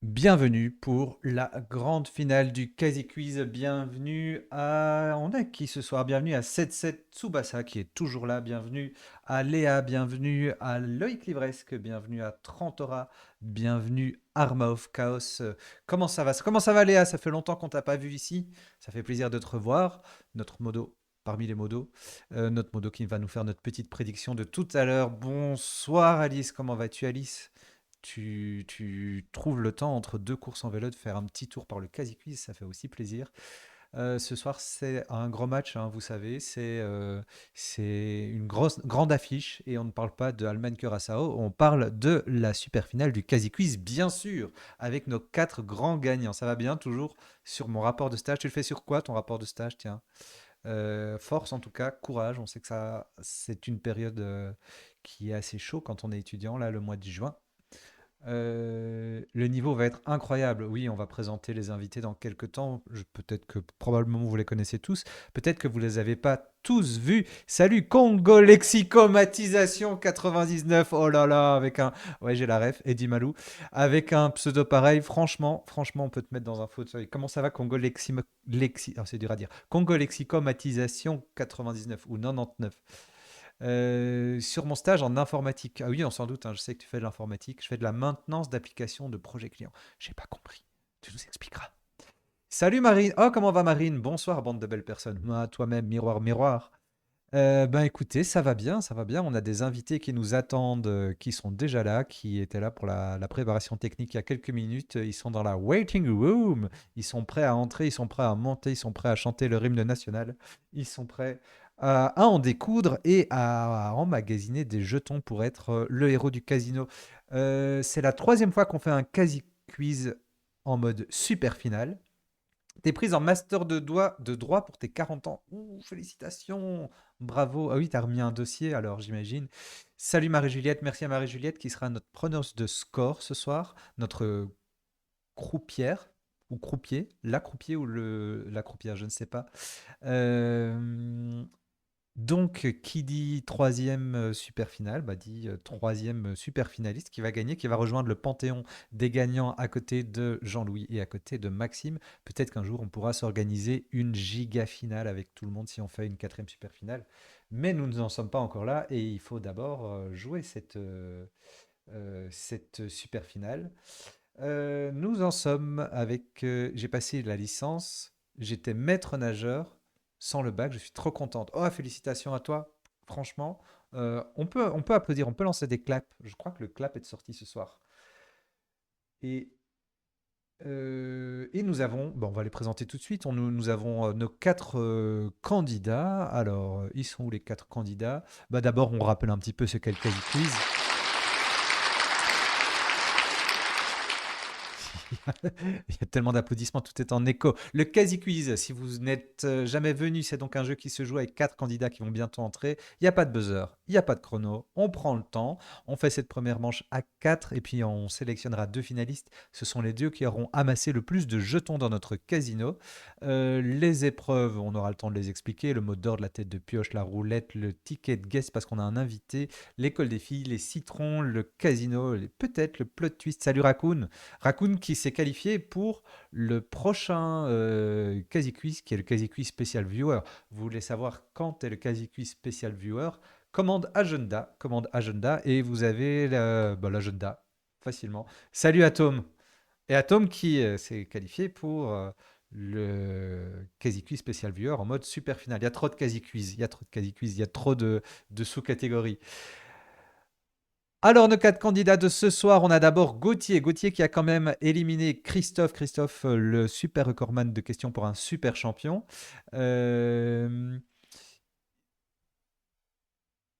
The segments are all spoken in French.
Bienvenue pour la grande finale du Quasi Quiz. Bienvenue à... On a qui ce soir? Bienvenue à 7-7 Tsubasa qui est toujours là. Bienvenue à Léa. Bienvenue à Loïc Livresque. Bienvenue à Trantora. Bienvenue Arma of Chaos. Comment ça va? Comment ça va Léa? Ça fait longtemps qu'on t'a pas vu ici. Ça fait plaisir de te revoir. Notre modo parmi les modos. Notre modo qui va nous faire notre petite prédiction de tout à l'heure. Bonsoir Alice. Comment vas-tu Alice? Tu trouves le temps entre deux courses en vélo de faire un petit tour par le Quasi-Quiz, ça fait aussi plaisir. Ce soir, c'est un grand match, hein, vous savez, c'est une grande affiche et on ne parle pas de Allemagne Curaçao, on parle de la super finale du Quasi-Quiz, bien sûr, avec nos quatre grands gagnants. Ça va bien, toujours sur mon rapport de stage. Tu le fais sur quoi ton rapport de stage? Tiens. Force en tout cas, courage. On sait que ça, c'est une période qui est assez chaud quand on est étudiant, là, le mois de juin. Le niveau va être incroyable. Oui, on va présenter les invités dans quelques temps. Peut-être que probablement vous les connaissez tous. Peut-être que vous les avez pas tous vus. Salut Congo Lexicomatisation 99. Oh là là, avec un. Ouais, j'ai la ref. Eddie Malou. Avec un pseudo pareil. Franchement, on peut te mettre dans un fauteuil. Comment ça va Congo c'est dur à dire. Congo Lexicomatisation 99 ou 99. Sur mon stage en informatique. Ah oui, on s'en doute, hein, je sais que tu fais de l'informatique. Je fais de la maintenance d'applications de projet client. J'ai pas compris. Tu nous expliqueras. Salut Marine. Oh, comment va Marine? Bonsoir, bande de belles personnes. Ah, toi-même, miroir, miroir. Ben écoutez, ça va bien, ça va bien. On a des invités qui nous attendent, qui sont déjà là, qui étaient là pour la préparation technique il y a quelques minutes. Ils sont dans la waiting room. Ils sont prêts à entrer, ils sont prêts à monter, ils sont prêts à chanter le hymne national. Ils sont prêts à en découdre et à emmagasiner des jetons pour être le héros du casino. C'est la troisième fois qu'on fait un quasi quiz en mode super final. T'es prise en master de droit pour tes 40 ans. Ouh, félicitations, bravo. Ah oui, t'as remis un dossier alors, j'imagine. Salut Marie-Juliette, merci à Marie-Juliette qui sera notre preneuse de score ce soir, notre croupière ou croupier, la croupier ou la croupière, je ne sais pas. Euh, donc, qui dit troisième super finale, bah, dit troisième super finaliste qui va gagner, qui va rejoindre le panthéon des gagnants à côté de Jean-Louis et à côté de Maxime. Peut-être qu'un jour on pourra s'organiser une giga finale avec tout le monde si on fait une quatrième super finale. Mais nous n'en sommes pas encore là et il faut d'abord jouer cette super finale. Nous en sommes avec. J'ai passé la licence, j'étais maître nageur sans le bac, je suis trop contente. Oh, félicitations à toi, franchement. On peut applaudir, on peut lancer des claps. Je crois que le clap est sorti ce soir. Et, et nous avons, bon, on va les présenter tout de suite. Nous avons nos quatre candidats. Alors, ils sont où les quatre candidats? Bah, d'abord, on rappelle un petit peu ce qu'est le Quasi Quiz. Il y a tellement d'applaudissements, tout est en écho. Le Quasi Quiz, si vous n'êtes jamais venu, c'est donc un jeu qui se joue avec quatre candidats qui vont bientôt entrer. Il n'y a pas de buzzer, il n'y a pas de chrono, on prend le temps, on fait cette première manche à 4 et puis on sélectionnera deux finalistes. Ce sont les deux qui auront amassé le plus de jetons dans notre casino. Les épreuves, on aura le temps de les expliquer. Le mot d'ordre, la tête de pioche, la roulette, le ticket de guest parce qu'on a un invité, l'école des filles, les citrons, le casino, peut-être le plot twist. Salut Raccoon! Raccoon qui s'est qualifié pour le prochain Quasi Quiz, qui est le Quasi Quiz Special Viewer. Vous voulez savoir quand est le Quasi Quiz Special Viewer? Commande agenda, et vous avez l'agenda facilement. Salut Atom! Et Atom qui s'est qualifié pour le Quasi Quiz Special Viewer en mode super final. Il y a trop de Quasi Quiz, il y a trop de Quasi Quiz, il y a trop de sous-catégories. Alors, nos quatre candidats de ce soir, on a d'abord Gauthier. Gauthier qui a quand même éliminé Christophe. Christophe, le super recordman de questions pour un super champion. Euh,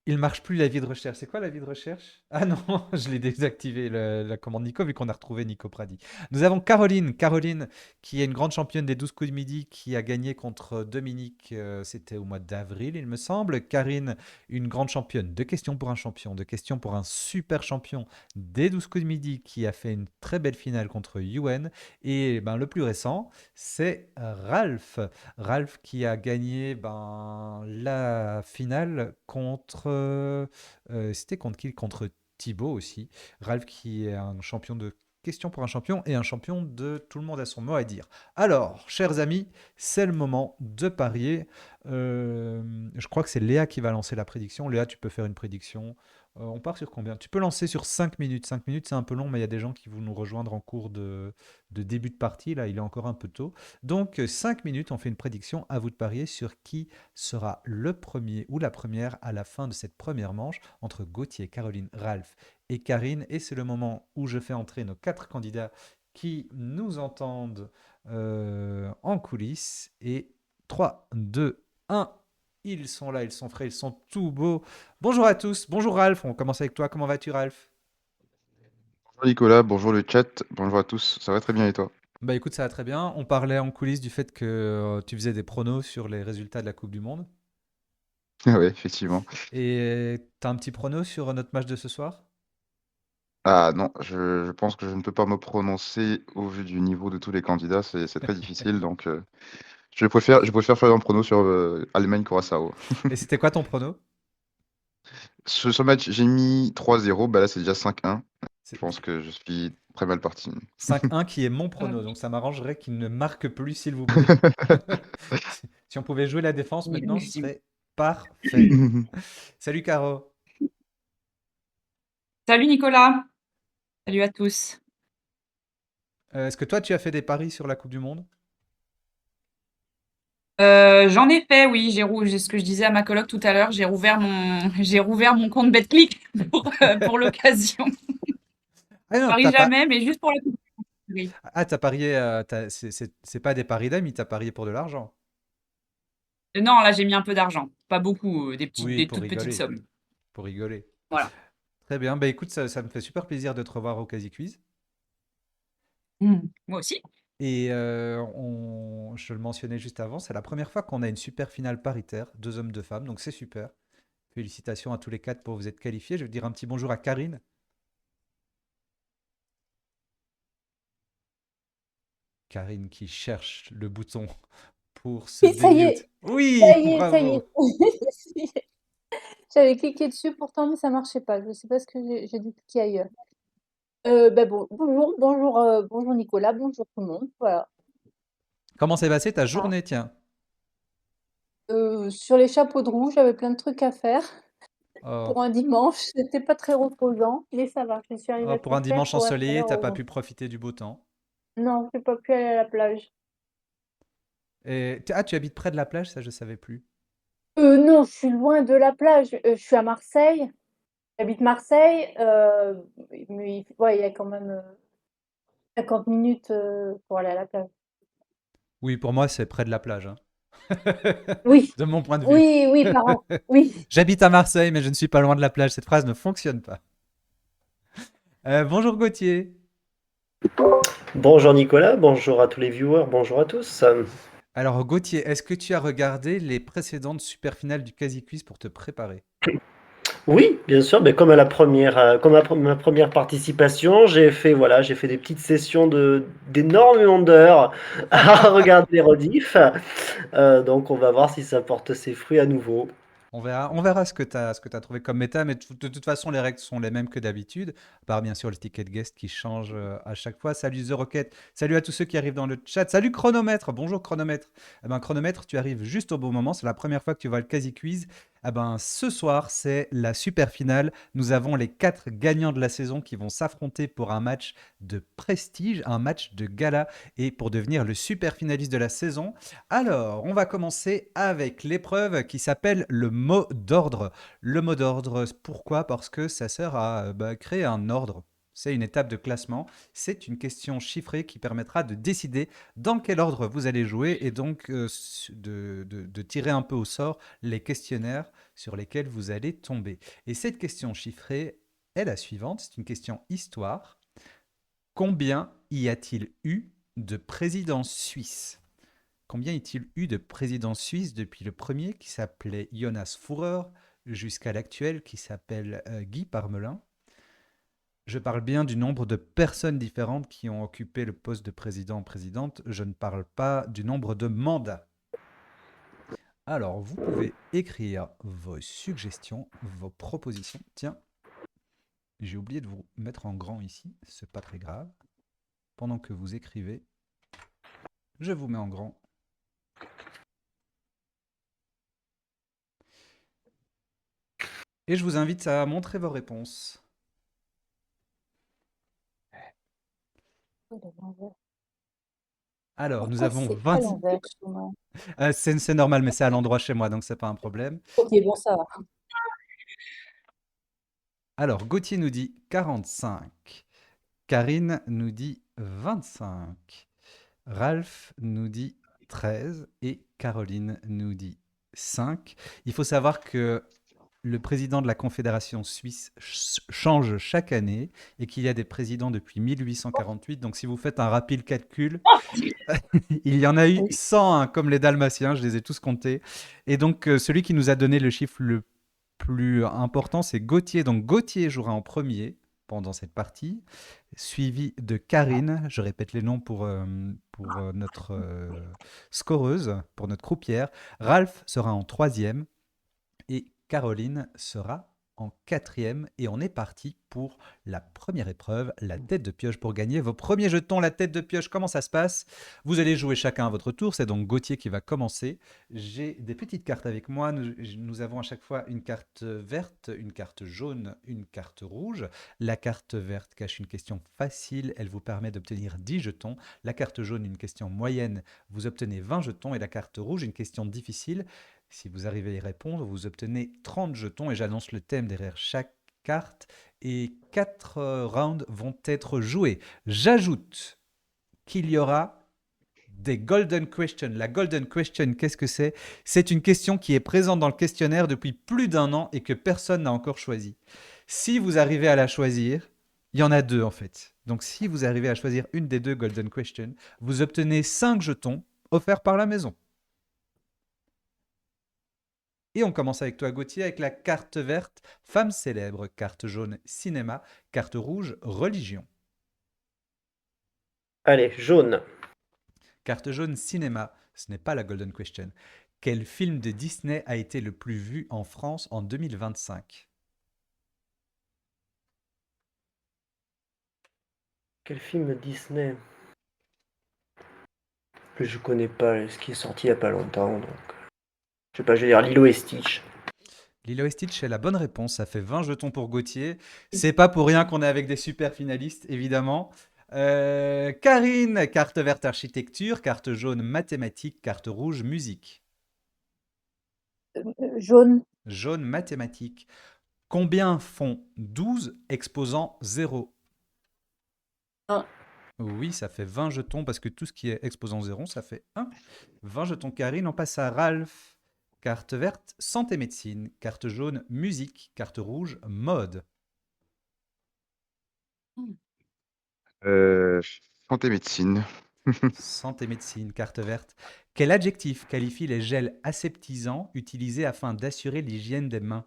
Il marche plus la vie de recherche. C'est quoi la vie de recherche? Ah non, je l'ai désactivé la commande Nico vu qu'on a retrouvé Nico Pradi. Nous avons Caroline. Caroline qui est une grande championne des 12 coups de midi qui a gagné contre Dominique. C'était au mois d'avril, il me semble. Karine, une grande championne de questions pour un champion, de questions pour un super champion des 12 coups de midi qui a fait une très belle finale contre Yuen. Et ben, le plus récent, c'est Ralph. Ralph qui a gagné la finale contre. C'était contre qui? Contre Thibaut aussi. Ralph qui est un champion de question pour un champion et un champion de tout le monde a son mot à dire. Alors, chers amis, c'est le moment de parier. Je crois que c'est Léa qui va lancer la prédiction. Léa, tu peux faire une prédiction. On part sur combien? Tu peux lancer sur 5 minutes. 5 minutes, c'est un peu long, mais il y a des gens qui vont nous rejoindre en cours de début de partie. Là, il est encore un peu tôt. Donc, 5 minutes, on fait une prédiction. À vous de parier sur qui sera le premier ou la première à la fin de cette première manche entre Gauthier, Caroline, Ralph et Karine. Et c'est le moment où je fais entrer nos 4 candidats qui nous entendent en coulisses. Et 3, 2, 1. Ils sont là, ils sont frais, ils sont tout beaux. Bonjour à tous, bonjour Ralph, on commence avec toi. Comment vas-tu Ralph? Bonjour Nicolas, bonjour le chat, bonjour à tous, ça va très bien et toi? Bah écoute, ça va très bien. On parlait en coulisses du fait que tu faisais des pronos sur les résultats de la Coupe du Monde. Oui, effectivement. Et t'as un petit prono sur notre match de ce soir? Ah non, je pense que je ne peux pas me prononcer au vu du niveau de tous les candidats, c'est très difficile, donc je préfère faire un prono sur Allemagne-Curaçao. Et c'était quoi ton prono? Ce match, j'ai mis 3-0, bah là c'est déjà 5-1. Je C'est pense que je suis très mal parti. 5-1 qui est mon prono, donc ça m'arrangerait qu'il ne marque plus, s'il vous plaît. Si on pouvait jouer la défense maintenant, ce serait parfait. Salut Caro. Salut Nicolas, salut à tous. Est-ce que toi tu as fait des paris sur la Coupe du Monde? J'en ai fait, oui, ce que je disais à ma coloc tout à l'heure, j'ai rouvert mon compte BetClick pour l'occasion. Ah non, Paris t'as pas. jamais, mais juste pour la coupe. Oui. Ah, t'as parié. C'est pas des paris d'amis, t'as parié pour de l'argent. Non, là j'ai mis un peu d'argent, pas beaucoup, Oui, des pour toutes petites rigoler. sommes. Pour rigoler. Voilà. Très bien. Bah écoute, ça me fait super plaisir de te revoir au Quasi Quiz. Moi aussi. Et je le mentionnais juste avant, c'est la première fois qu'on a une super finale paritaire, 2 hommes, 2 femmes, donc c'est super. Félicitations à tous les 4 pour vous être qualifiés. Je vais dire un petit bonjour à Karine. Karine qui cherche le bouton pour se Oui, ça y démute. est, Oui, ça y est, ça y bravo. est. J'avais cliqué dessus pourtant, mais ça marchait pas. Je sais pas ce que j'ai dû cliquer ailleurs. Bah bon, bonjour Nicolas, bonjour tout le monde. Voilà. Comment s'est passée ta Ah. journée, tiens? Sur les chapeaux de roue, j'avais plein de trucs à faire Oh. pour un dimanche. C'était pas très reposant, mais ça va. Je suis arrivée Oh, à pour tout un faire dimanche pour être à ensoleillé, l'heure t'as au pas moment. pu profiter du beau temps. Non, j'ai pas pu aller à la plage. Et tu habites près de la plage, ça je savais plus. Non, je suis loin de la plage. Je suis à Marseille. J'habite Marseille, mais ouais, il y a quand même 50 minutes pour aller à la plage. Oui, pour moi, c'est près de la plage, hein. Oui, De mon point de vue. oui, oui, pardon. Oui. J'habite à Marseille, mais je ne suis pas loin de la plage. Cette phrase ne fonctionne pas. Bonjour Gauthier. Bonjour Nicolas, bonjour à tous les viewers, bonjour à tous. Alors Gauthier, est-ce que tu as regardé les précédentes super finales du Quasi Quiz pour te préparer? Oui, bien sûr, mais comme à la première, comme ma première participation, j'ai fait des petites sessions d'énormément d'heures à regarder les rediffs. Donc on va voir si ça porte ses fruits à nouveau. On verra ce que tu as trouvé comme méta, mais de toute façon, les règles sont les mêmes que d'habitude, à part bien sûr le ticket de guest qui change à chaque fois. Salut The Rocket, salut à tous ceux qui arrivent dans le chat, salut Chronomètre, bonjour Chronomètre. Eh ben, Chronomètre, tu arrives juste au bon moment, c'est la première fois que tu vois le quasi quiz. Eh ben, ce soir, c'est la super finale. Nous avons les 4 gagnants de la saison qui vont s'affronter pour un match de prestige, un match de gala, et pour devenir le super finaliste de la saison. Alors, on va commencer avec l'épreuve qui s'appelle le mot d'ordre. Le mot d'ordre, pourquoi? Parce que ça sert à créer un ordre. C'est une étape de classement. C'est une question chiffrée qui permettra de décider dans quel ordre vous allez jouer et donc de tirer un peu au sort les questionnaires sur lesquels vous allez tomber. Et cette question chiffrée est la suivante. C'est une question histoire. Combien y a-t-il eu de présidents suisses? Combien y a-t-il eu de présidents suisses depuis le premier qui s'appelait Jonas Führer jusqu'à l'actuel qui s'appelle Guy Parmelin? Je parle bien du nombre de personnes différentes qui ont occupé le poste de président ou présidente. Je ne parle pas du nombre de mandats. Alors, vous pouvez écrire vos suggestions, vos propositions. Tiens, j'ai oublié de vous mettre en grand ici, c'est pas très grave. pendant que vous écrivez, je vous mets en grand. Et je vous invite à montrer vos réponses. Alors, nous Pourquoi avons c'est à 20... l'envers chez moi? c'est normal, mais c'est à l'endroit chez moi, donc c'est pas un problème. Ok, bon, ça va. Alors, Gauthier nous dit 45. Karine nous dit 25. Ralph nous dit 13 et Caroline nous dit 5. Il faut savoir que le président de la Confédération suisse change chaque année et qu'il y a des présidents depuis 1848. Donc si vous faites un rapide calcul, il y en a eu Oui. 101 comme les Dalmatiens, je les ai tous comptés. Et donc celui qui nous a donné le chiffre le plus important, c'est Gauthier. Donc Gauthier jouera en premier pendant cette partie, suivi de Karine. Je répète les noms pour notre scoreuse, pour notre croupière. Ralph sera en troisième et Caroline sera en quatrième. Et on est parti pour la première épreuve, la tête de pioche, pour gagner vos premiers jetons. La tête de pioche, comment ça se passe? Vous allez jouer chacun à votre tour. C'est donc Gauthier qui va commencer. J'ai des petites cartes avec moi. Nous avons à chaque fois une carte verte, une carte jaune, une carte rouge. La carte verte cache une question facile. Elle vous permet d'obtenir 10 jetons. La carte jaune, une question moyenne. Vous obtenez 20 jetons. Et la carte rouge, une question difficile. Si vous arrivez à y répondre, vous obtenez 30 jetons et j'annonce le thème derrière chaque carte et 4 rounds vont être joués. J'ajoute qu'il y aura des golden questions. La golden question, qu'est-ce que c'est? C'est une question qui est présente dans le questionnaire depuis plus d'un an et que personne n'a encore choisi. Si vous arrivez à la choisir, il y en a deux en fait. Donc si vous arrivez à choisir une des deux golden questions, vous obtenez 5 jetons offerts par la maison. Et on commence avec toi, Gauthier, avec la carte verte, femme célèbre, carte jaune, cinéma, carte rouge, religion. Allez, jaune. Carte jaune, cinéma, ce n'est pas la golden question. Quel film de Disney a été le plus vu en France en 2025? Quel film Disney? Que je connais pas, ce qui est sorti il y a pas longtemps, donc. Je sais pas, je vais dire Lilo et Stitch. Lilo et Stitch est la bonne réponse, ça fait 20 jetons pour Gauthier. C'est pas pour rien qu'on est avec des super finalistes, évidemment. Karine, carte verte architecture, carte jaune mathématiques, carte rouge musique. Jaune. Jaune mathématiques. Combien font 12 exposant 0? 1. Oui, ça fait 20 jetons parce que tout ce qui est exposant 0, ça fait 1. 20 jetons Karine, on passe à Ralph. Carte verte, santé médecine. Carte jaune, musique. Carte rouge, mode. Euh, Santé médecine. Santé médecine, carte verte. Quel adjectif qualifie les gels aseptisants utilisés afin d'assurer l'hygiène des mains?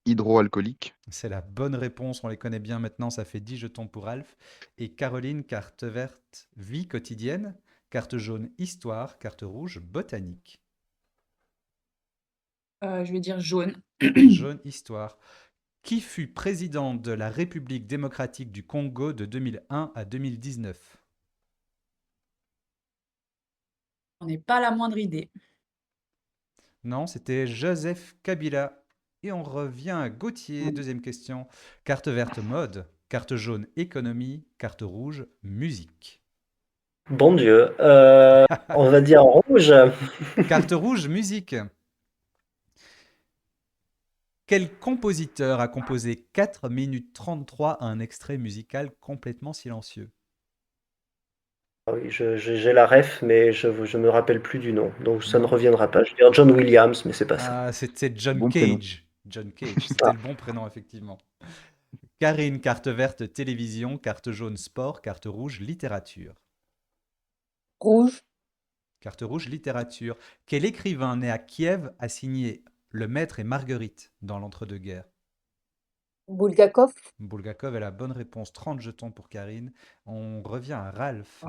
Hydroalcoolique. C'est la bonne réponse, on les connaît bien maintenant, ça fait 10 jetons pour Ralph. Et Caroline, carte verte, vie quotidienne. Carte jaune, histoire. Carte rouge, botanique. Je vais dire jaune. Jaune, histoire. Qui fut président de la République démocratique du Congo de 2001 à 2019? On n'est pas la moindre idée. Non, c'était Joseph Kabila. Et on revient à Gauthier, deuxième question. Carte verte, mode. Carte jaune, économie. Carte rouge, musique. Bon Dieu. On va dire rouge. Carte rouge, musique. Quel compositeur a composé 4 minutes 33 un extrait musical complètement silencieux? Ah oui, j'ai la ref, mais je me rappelle plus du nom, donc ça ne Non. reviendra pas. Je vais dire John Williams, mais c'est pas ça. Ah, c'était John Bon prénom. Cage. John Cage, c'était le bon prénom, effectivement. Karine, carte verte, télévision. Carte jaune, sport. Carte rouge, littérature. Rouge. Carte rouge, littérature. Quel écrivain né à Kiev a signé Le Maître et Marguerite dans l'entre-deux-guerres? Bulgakov. Bulgakov est la bonne réponse. 30 jetons pour Karine. On revient à Ralph.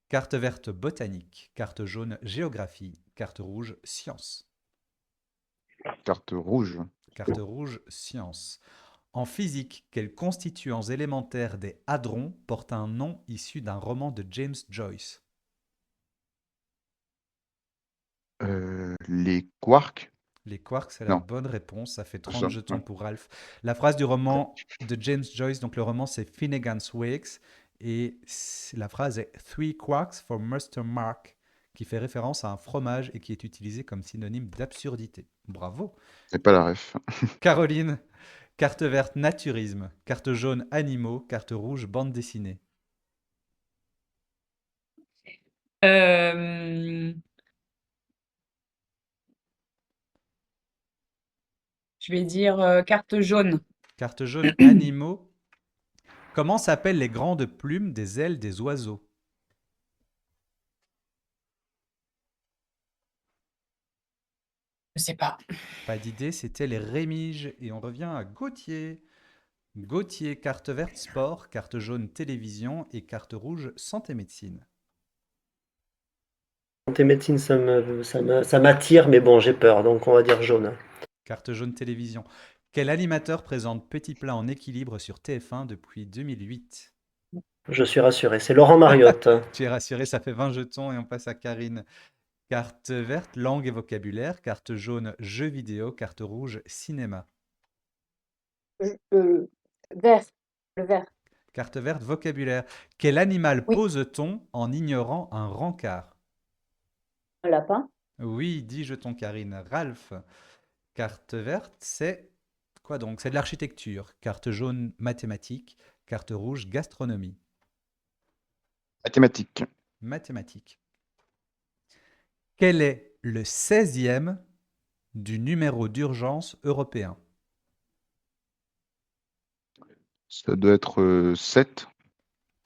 Carte verte, botanique. Carte jaune, géographie. Carte rouge, science. Carte rouge. Carte rouge, science. En physique, quel constituants élémentaire des hadrons porte un nom issu d'un roman de James Joyce? Les quarks? Les quarks, c'est la Non, bonne réponse. Ça fait c'est 30 ça. jetons Ouais. pour Ralph. La phrase du roman de James Joyce, donc le roman, c'est Finnegan's Wakes. Et la phrase est Three quarks for Mr. Mark, qui fait référence à un fromage et qui est utilisé comme synonyme d'absurdité. Bravo. C'est pas la ref. Caroline, carte verte, naturisme. Carte jaune, animaux. Carte rouge, bande dessinée. Euh, je vais dire carte jaune. Carte jaune, animaux. Comment s'appellent les grandes plumes des ailes des oiseaux? Je sais pas. Pas d'idée, c'était les rémiges. Et on revient à Gauthier. Gauthier, carte verte sport, carte jaune télévision et carte rouge santé médecine. Santé médecine, ça m'attire, mais bon, j'ai peur, donc on va dire jaune. Carte jaune télévision. Quel animateur présente Petit Plat en équilibre sur TF1 depuis 2008? Je suis rassuré, c'est Laurent Mariotte. Tu es rassuré, ça fait 20 jetons et on passe à Karine. Carte verte, langue et vocabulaire. Carte jaune, jeux vidéo. Carte rouge, cinéma. Le vert. Le vert. Carte verte, vocabulaire. Quel animal Oui, pose-t-on en ignorant un rencard? un lapin. Oui, 10 jetons, Karine. Ralph, carte verte, c'est quoi donc? C'est de l'architecture. Carte jaune, mathématiques. Carte rouge, gastronomie. Mathématiques. Mathématiques. Quel est le 16e du numéro d'urgence européen? Ça doit être 7,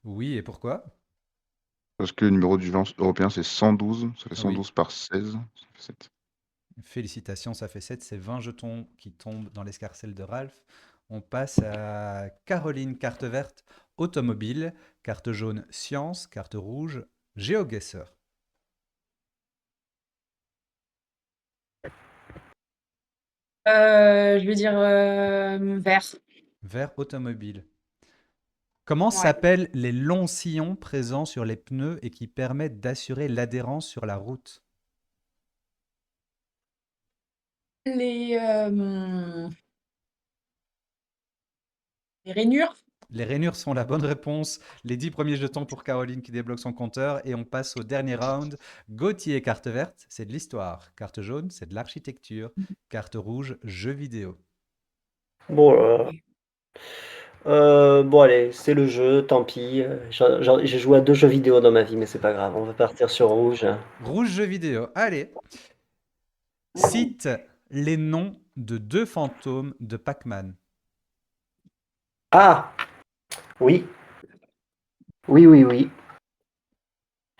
Oui, et pourquoi? parce que le numéro d'urgence européen, c'est 112. Ça fait Oui, 112 par 16. Ça fait 7. félicitations, ça fait 7. C'est 20 jetons qui tombent dans l'escarcelle de Ralph. On passe à Caroline, carte verte, automobile. Carte jaune, science. Carte rouge, GeoGuessr. Je vais dire vert. Vert, automobile. Comment Ouais. s'appellent les longs sillons présents sur les pneus et qui permettent d'assurer l'adhérence sur la route? Les les rainures. Les rainures sont la bonne réponse. Les 10 premiers jetons pour Caroline qui débloque son compteur. Et on passe au dernier round. Gauthier, carte verte, c'est de l'histoire. Carte jaune, c'est de l'architecture. Carte rouge, jeux vidéo. Bon, bon allez, c'est le jeu, tant pis. J'ai joué à 2 jeux vidéo dans ma vie, mais c'est pas grave, on va partir sur rouge. Rouge, jeux vidéo. Allez. Cite les noms de 2 fantômes de Pac-Man. Ah! Oui, oui, oui, oui.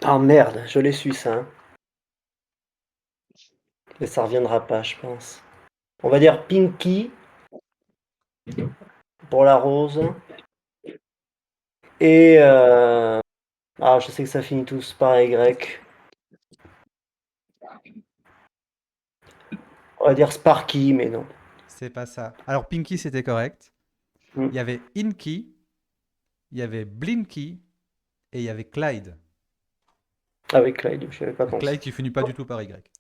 Ah merde, je l'ai su ça, hein. Mais ça reviendra pas, je pense. On va dire Pinky pour la rose. Et ah, je sais que ça finit tous par Y. On va dire Sparky, mais non. C'est pas ça. Alors, Pinky, c'était correct. Hmm. Il y avait Inky, il y avait Blinky et il y avait Clyde. Avec Clyde, je n'avais pas pensé. Clyde qui finit pas du tout par Y.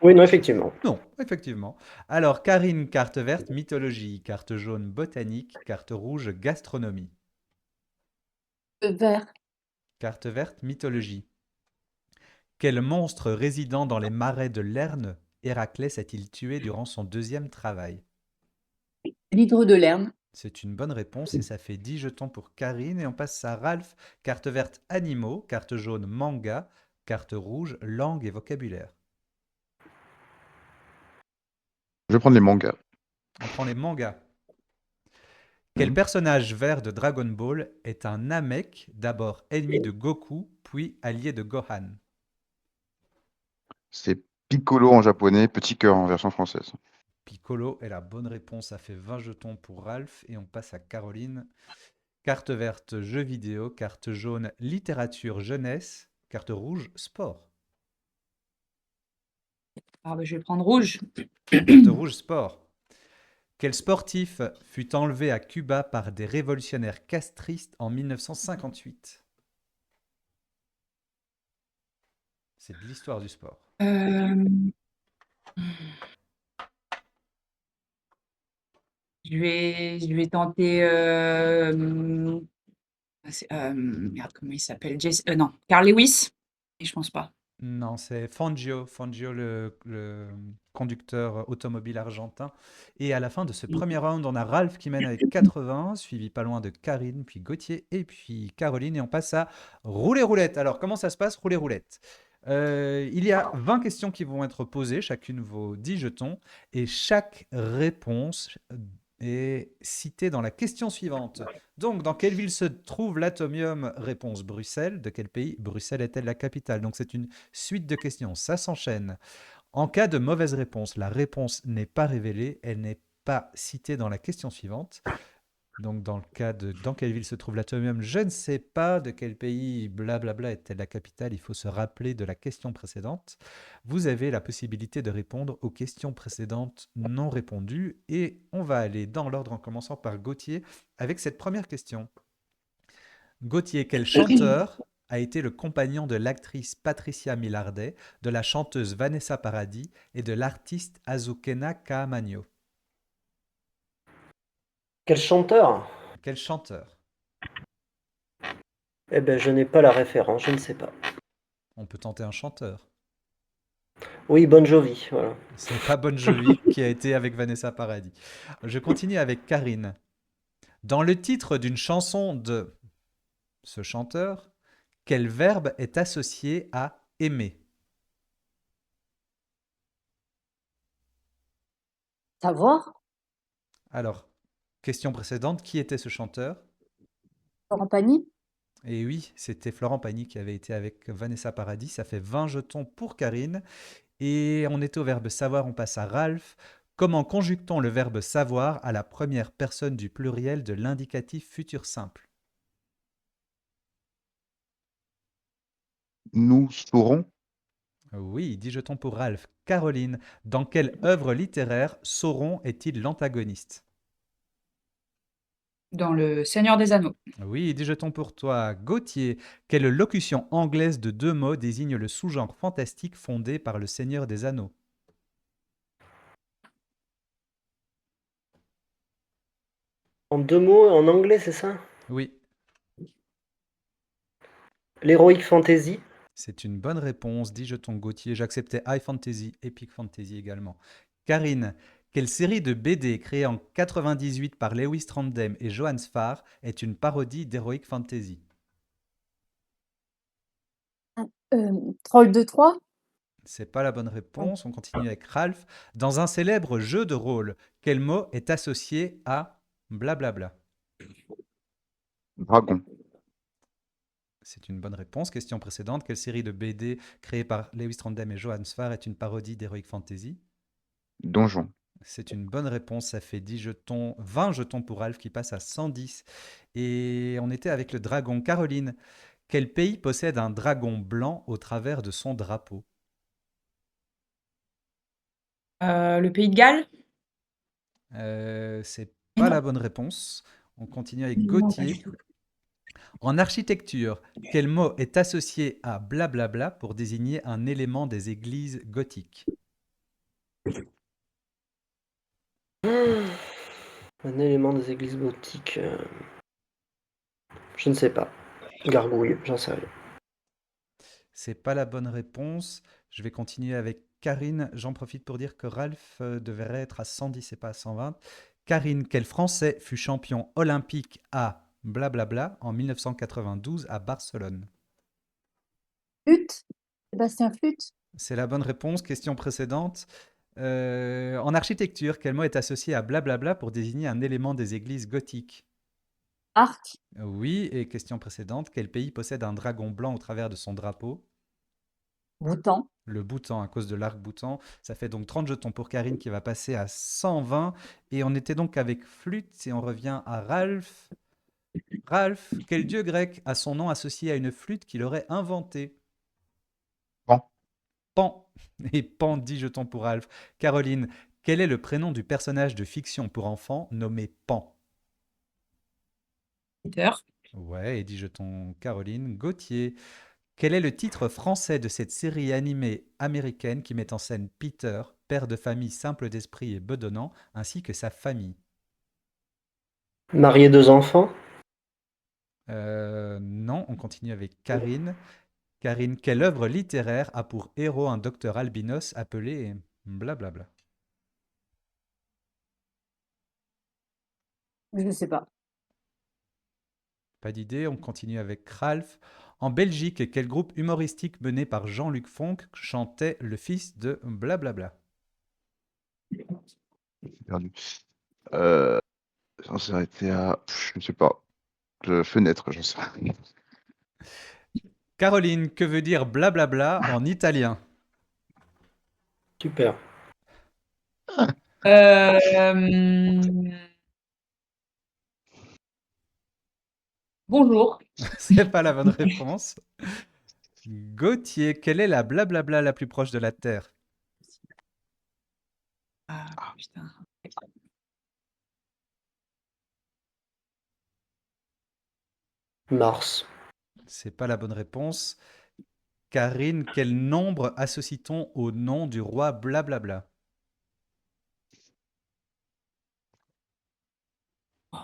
Oui, non, effectivement. Non, effectivement. Alors, Karine, carte verte, mythologie. Carte jaune, botanique. Carte rouge, gastronomie. Vert. Carte verte, mythologie. Quel monstre résidant dans les marais de Lerne Héraclès a-t-il tué durant son deuxième travail? L'hydre de Lerne. C'est une bonne réponse et ça fait 10 jetons pour Karine. Et on passe à Ralph. Carte verte, animaux. Carte jaune, manga. Carte rouge, langue et vocabulaire. Je vais prendre les mangas. On prend les mangas. Quel Mhm. personnage vert de Dragon Ball est un Namek, d'abord ennemi de Goku, puis allié de Gohan? C'est Piccolo en japonais, petit cœur en version française. Piccolo est la bonne réponse. Ça fait 20 jetons pour Ralph. Et on passe à Caroline. Carte verte, jeux vidéo. Carte jaune, littérature, jeunesse. Carte rouge, sport. Ah bah, je vais prendre rouge. Carte rouge, sport. Quel sportif fut enlevé à Cuba par des révolutionnaires castristes en 1958? C'est de l'histoire du sport. Euh, je vais tenter. Merde, comment il s'appelle? Non, Carl Lewis. Et je pense pas. Non, c'est Fangio, le conducteur automobile argentin. Et à la fin de ce premier round, on a Ralph qui mène avec 80, suivi pas loin de Karine, puis Gauthier, et puis Caroline. Et on passe à rouler roulette. Alors, comment ça se passe, rouler roulette? Il y a 20 questions qui vont être posées, chacune vaut 10 jetons, et chaque réponse est citée dans la question suivante. Donc, dans quelle ville se trouve l'Atomium? Réponse Bruxelles. De quel pays Bruxelles est-elle la capitale? Donc, c'est une suite de questions. Ça s'enchaîne. En cas de mauvaise réponse, la réponse n'est pas révélée, elle n'est pas citée dans la question suivante. Donc, dans le cas de dans quelle ville se trouve l'Atomium, je ne sais pas de quel pays, blablabla, est-elle la capitale. Il faut se rappeler de la question précédente. Vous avez la possibilité de répondre aux questions précédentes non répondues. Et on va aller dans l'ordre en commençant par Gauthier avec cette première question. Gauthier, quel chanteur a été le compagnon de l'actrice Patricia Milardet, de la chanteuse Vanessa Paradis et de l'artiste Azucena Caamaño? Quel chanteur? Quel chanteur? Eh ben, je n'ai pas la référence, je ne sais pas. On peut tenter un chanteur. Oui, Bon Jovi, voilà. C'est pas Bon Jovi qui a été avec Vanessa Paradis. Je continue avec Karine. Dans le titre d'une chanson de ce chanteur, quel verbe est associé à aimer? Savoir, Alors, question précédente, qui était ce chanteur? Florent Pagny. Et oui, c'était Florent Pagny qui avait été avec Vanessa Paradis. Ça fait 20 jetons pour Karine. Et on était au verbe savoir, on passe à Ralph. Comment conjugue-t-on le verbe savoir à la première personne du pluriel de l'indicatif futur simple? Nous saurons. Oui, 10 jetons pour Ralph. Caroline, dans quelle œuvre littéraire Sauron est-il l'antagoniste? Dans Le Seigneur des Anneaux. Oui, 10 jetons pour toi. Gauthier, quelle locution anglaise de deux mots désigne le sous-genre fantastique fondé par le Seigneur des Anneaux? En deux mots, en anglais, c'est ça? Oui, L'Heroic Fantasy. c'est une bonne réponse. 10 jetons Gauthier. J'acceptais High Fantasy, Epic Fantasy également. Karine, quelle série de BD créée en 98 par Lewis Trondheim et Johann Sfar est une parodie d'Heroic Fantasy? Troll de Troie. C'est pas la bonne réponse. On continue avec Ralph. Dans un célèbre jeu de rôle, quel mot est associé à blablabla? Dragon. C'est une bonne réponse. Question précédente. Quelle série de BD créée par Lewis Trondheim et Johann Sfar est une parodie d'Heroic Fantasy? Donjon. C'est une bonne réponse. Ça fait 10 jetons, 20 jetons pour Ralph qui passe à 110. Et on était avec le dragon. Caroline, quel pays possède un dragon blanc au travers de son drapeau? Le Pays de Galles? C'est Mais pas la non. bonne réponse. On continue avec Non, pas du Gauthier. tout. En architecture, quel mot est associé à blablabla pour désigner un élément des églises gothiques? Un élément des églises gothiques. Je ne sais pas. Gargouille, j'en sais rien. C'est pas la bonne réponse. Je vais continuer avec Karine. J'en profite pour dire que Ralph devrait être à 110 et pas à 120. Karine, quel Français fut champion olympique à blablabla en 1992 à Barcelone? Flûte. Sébastien Flûte. C'est la bonne réponse. Question précédente. En architecture, quel mot est associé à blablabla pour désigner un élément des églises gothiques? Arc. Oui, et question précédente, quel pays possède un dragon blanc au travers de son drapeau? Bhoutan. Le Bhoutan, à cause de l'arc Bhoutan. Ça fait donc 30 jetons pour Karine qui va passer à 120. Et on était donc avec Flûte et on revient à Ralph. Ralph, quel dieu grec a son nom associé à une flûte qu'il aurait inventée? Pan. Pan. Et Pan, 10 jetons pour Ralph. Caroline, Quel est le prénom du personnage de fiction pour enfants nommé Pan? Peter. Ouais, et 10 jetons Caroline. Gauthier. Quel est le titre français de cette série animée américaine qui met en scène Peter, père de famille simple d'esprit et bedonnant, ainsi que sa famille? Marié, 2 enfants? Non, on continue avec Karine. Karine, quelle œuvre littéraire a pour héros un docteur albinos appelé blablabla? Je sais pas. Pas d'idée, on continue avec Ralph. En Belgique, quel groupe humoristique mené par Jean-Luc Fonck chantait le fils de blablabla? J'ai perdu. Euh, ça s'est arrêté à. Je ne sais pas. Fenêtre, j'en sais rien. Caroline, que veut dire blablabla en italien? Super. Euh, Bonjour. C'est pas la bonne réponse. Gauthier, quelle est la blablabla la plus proche de la Terre? Ah, putain. Mars. C'est pas la bonne réponse. Karine, quel nombre associe-t-on au nom du roi blablabla? Oh,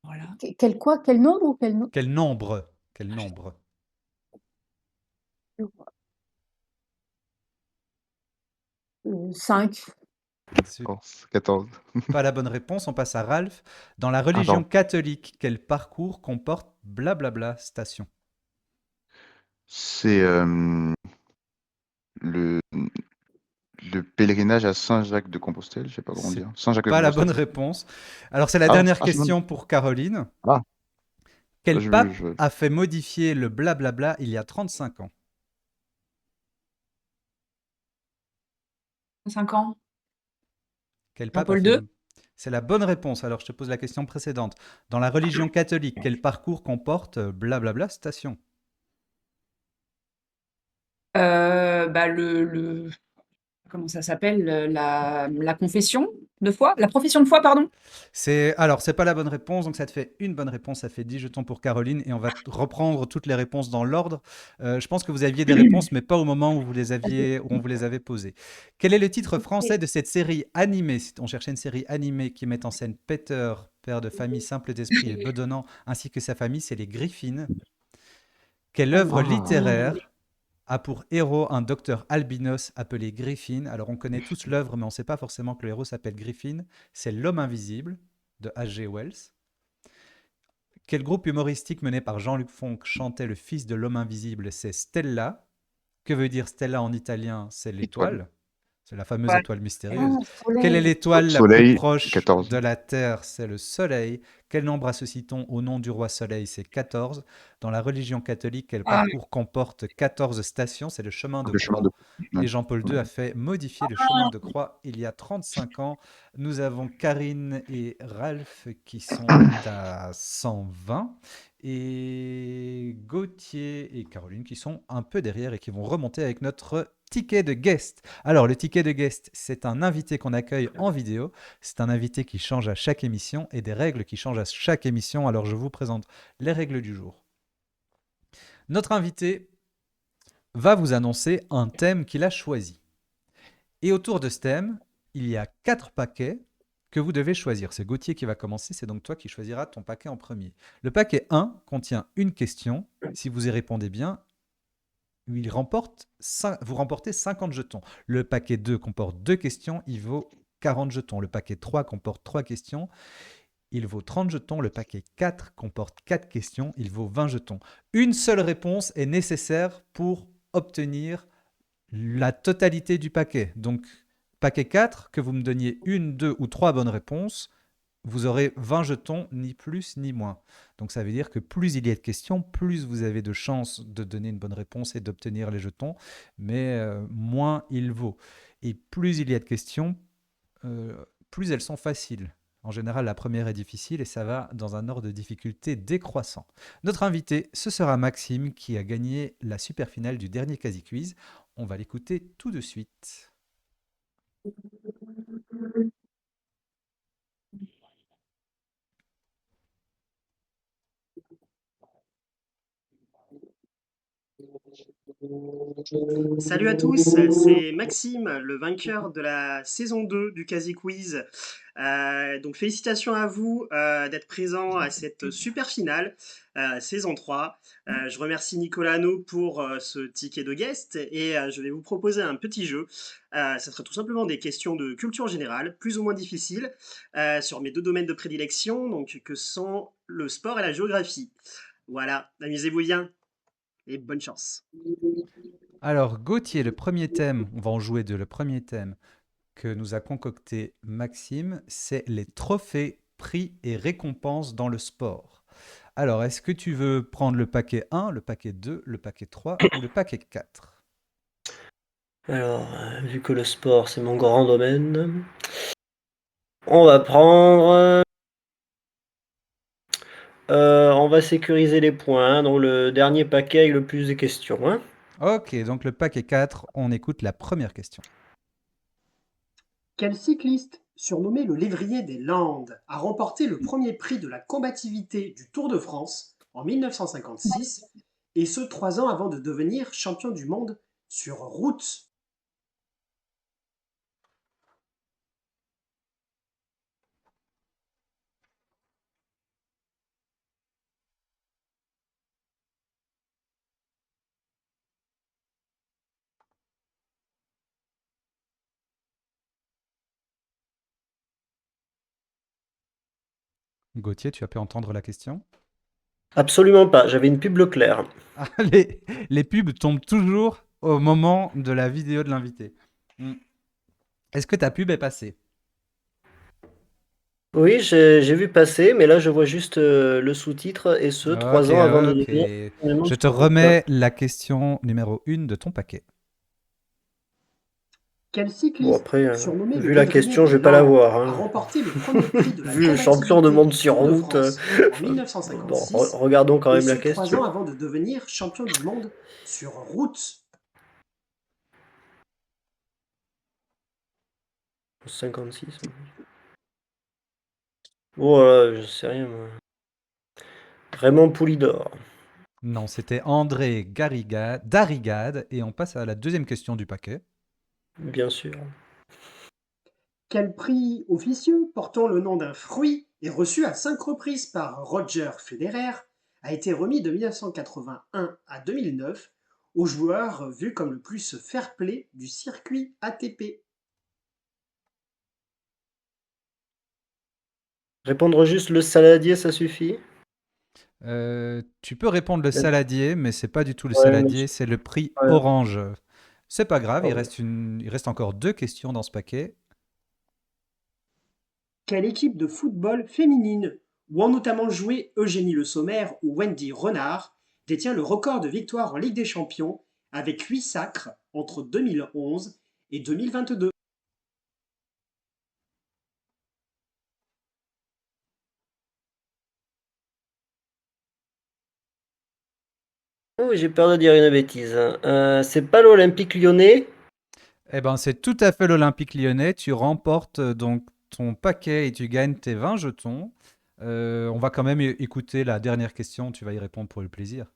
voilà. Quel quoi? Quel nombre ou quel nom? Quel nombre? Quel nombre? 5. C'est 14. pas la bonne réponse, on passe à Ralph. Dans la Ah, religion pardon. catholique, quel parcours comporte blablabla station? C'est le, le pèlerinage à Saint-Jacques-de-Compostelle, je sais pas comment C'est dire. pas la Saint-Jacques-de-Compostelle. bonne réponse. Alors c'est la Ah, dernière c'est bon. question pour Caroline. Ah, Quel pape je... a fait modifier le blablabla il y a 35 ans? 5 ans. Quel pape a Jean-Paul fait... II. C'est la bonne réponse. Alors je te pose la question précédente. Dans la religion catholique, quel parcours comporte blablabla station? Bah, comment ça s'appelle? La confession de foi? La profession de foi, pardon. C'est pas la bonne réponse, donc ça te fait une bonne réponse, ça fait 10 jetons pour Caroline, et on va reprendre toutes les réponses dans l'ordre. Je pense que vous aviez des réponses, mais pas au moment où où on vous les avait posées. Quel est le titre français de cette série animée? On cherchait une série animée qui met en scène Peter, père de famille simple d'esprit et bedonnant, ainsi que sa famille, c'est les Griffins. Quelle œuvre littéraire a pour héros un docteur albinos appelé Griffin? Alors on connaît tous l'œuvre, mais on ne sait pas forcément que le héros s'appelle Griffin. C'est L'Homme Invisible de H.G. Wells. Quel groupe humoristique mené par Jean-Luc Fonck chantait le fils de l'homme invisible? C'est Stella. Que veut dire Stella en italien? C'est Étoile. l'étoile. C'est la fameuse Ouais. étoile Ah, mystérieuse. Quelle est soleil. l'étoile la plus Soleil, proche 14. de la Terre? C'est le Soleil. Quel nombre associe-t-on au nom du roi Soleil? C'est 14. Dans la religion catholique, quel Ah, parcours comporte 14 stations? C'est le chemin de Le chemin de... croix. Ouais. Et Jean-Paul II a fait modifier le chemin de croix il y a 35 ans. Nous avons Karine et Ralph qui sont à 120 et Gauthier et Caroline qui sont un peu derrière et qui vont remonter avec notre ticket de guest. Alors, le ticket de guest, c'est un invité qu'on accueille en vidéo. C'est un invité qui change à chaque émission et des règles qui changent à chaque émission. Alors, je vous présente les règles du jour. Notre invité va vous annoncer un thème qu'il a choisi. Et autour de ce thème, il y a 4 paquets que vous devez choisir. C'est Gauthier qui va commencer, c'est donc toi qui choisiras ton paquet en premier. Le paquet 1 contient une question. Si vous y répondez bien, vous remportez 50 jetons. Le paquet 2 comporte 2 questions, il vaut 40 jetons. Le paquet 3 comporte 3 questions, il vaut 30 jetons. Le paquet 4 comporte 4 questions, il vaut 20 jetons. Une seule réponse est nécessaire pour obtenir la totalité du paquet. Donc, paquet 4, que vous me donniez une, 2 ou 3 bonnes réponses, vous aurez 20 jetons, ni plus ni moins. Donc ça veut dire que plus il y a de questions, plus vous avez de chances de donner une bonne réponse et d'obtenir les jetons, mais moins il vaut. Et plus il y a de questions, plus elles sont faciles. En général, la première est difficile et ça va dans un ordre de difficulté décroissant. Notre invité, ce sera Maxime qui a gagné la super finale du dernier Quasi Quiz. On va l'écouter tout de suite. Salut à tous, c'est Maxime, le vainqueur de la saison 2 du Quasi Quiz. Donc félicitations à vous d'être présent à cette super finale, saison 3. Je remercie Nicolas Hano pour ce ticket de guest et je vais vous proposer un petit jeu. Ça sera tout simplement des questions de culture générale, plus ou moins difficiles, sur mes deux domaines de prédilection, donc que sont le sport et la géographie. Voilà, amusez-vous bien et bonne chance. Alors, Gauthier, le premier thème, on va en jouer le premier thème que nous a concocté Maxime, c'est les trophées, prix et récompenses dans le sport. Alors, est-ce que tu veux prendre le paquet 1, le paquet 2, le paquet 3 ou le paquet 4? Alors, vu que le sport, c'est mon grand domaine, on va prendre. On va sécuriser les points, donc le dernier paquet avec le plus de questions, hein. Ok, donc le paquet 4, on écoute la première question. Quel cycliste, surnommé le Lévrier des Landes, a remporté le premier prix de la combativité du Tour de France en 1956, et ce 3 ans avant de devenir champion du monde sur route? Gauthier, tu as pu entendre la question? Absolument pas, j'avais une pub Leclerc. Ah, les pubs tombent toujours au moment de la vidéo de l'invité. Est-ce que ta pub est passée? Oui, j'ai vu passer, mais là je vois juste le sous-titre et ce, Ok, 3 ans avant de ok. devenir champion du monde Je te sur route. remets la question numéro 1 de ton paquet. Quel Bon, cycliste, après, surnommé le vu la Lévrier question, des je vais pas la Landes, voir, a hein. remporté le premier prix de la Vu le champion de combativité monde du sur Tour de route, France en bon, 1956, regardons quand et même ce la 3 ans question. avant de devenir champion du monde sur route? 56. Oh, je sais rien, moi. Raymond Poulidor, Non, c'était André Darrigade. Et on passe à la deuxième question du paquet. bien sûr. Quel prix officieux portant le nom d'un fruit et reçu à 5 reprises par Roger Federer a été remis de 1981 à 2009 au joueur vu comme le plus fair-play du circuit ATP? Répondre juste le saladier, ça suffit? Tu peux répondre le saladier, mais c'est pas du tout le Ouais, mais saladier, c'est le prix ouais. orange. C'est pas grave, Pardon. il reste encore 2 questions dans ce paquet. Quelle équipe de football féminine, où ont notamment joué Eugénie Le Sommer ou Wendy Renard, détient le record de victoires en Ligue des Champions avec 8 sacres entre 2011 et 2022? Oh, j'ai peur de dire une bêtise, hein. C'est pas l'Olympique lyonnais? Eh ben, c'est tout à fait l'Olympique lyonnais. Tu remportes donc ton paquet et tu gagnes tes 20 jetons. On va quand même écouter la dernière question, tu vas y répondre pour le plaisir.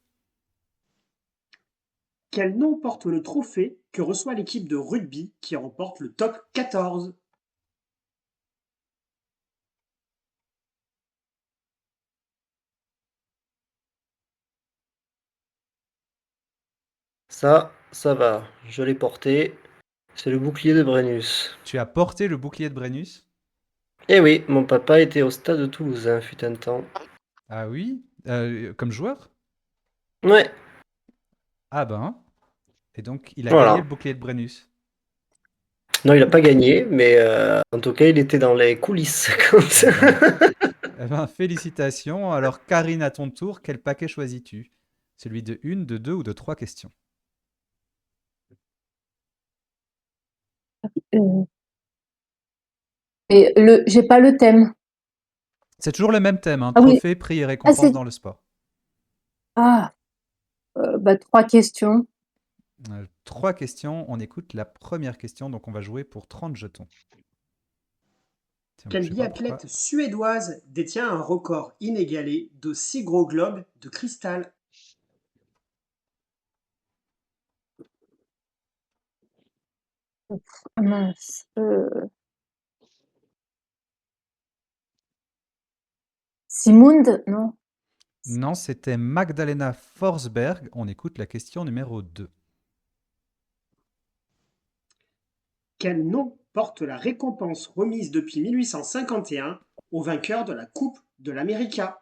Quel nom porte le trophée que reçoit l'équipe de rugby qui remporte le top 14? Ça va, je l'ai porté. C'est le bouclier de Brennus. Tu as porté le bouclier de Brennus? Eh oui, mon papa était au stade toulousain, fut un temps. Ah oui? Comme joueur? Ouais, Ah ben. Et donc, il a gagné voilà. le bouclier de Brennus. Non, il a pas gagné, mais en tout cas, il était dans les coulisses. Eh ben, eh ben, félicitations. Alors, Karine, à ton tour, quel paquet choisis-tu? Celui de une, de deux ou de trois questions? Euh, j'ai pas le thème. C'est toujours le même thème, hein, Ah oui, trophée, prix et ah, récompenses dans le sport. bah, 3 questions. 3 questions. On écoute la première question, donc on va jouer pour 30 jetons. Tiens, Quelle je sais pas pourquoi. biathlète suédoise détient un record inégalé de 6 gros globes de cristal? Ah mince. Simund? Non. Non, c'était Magdalena Forsberg. On écoute la question numéro 2. Quel nom porte la récompense remise depuis 1851 au vainqueur de la Coupe de l'América?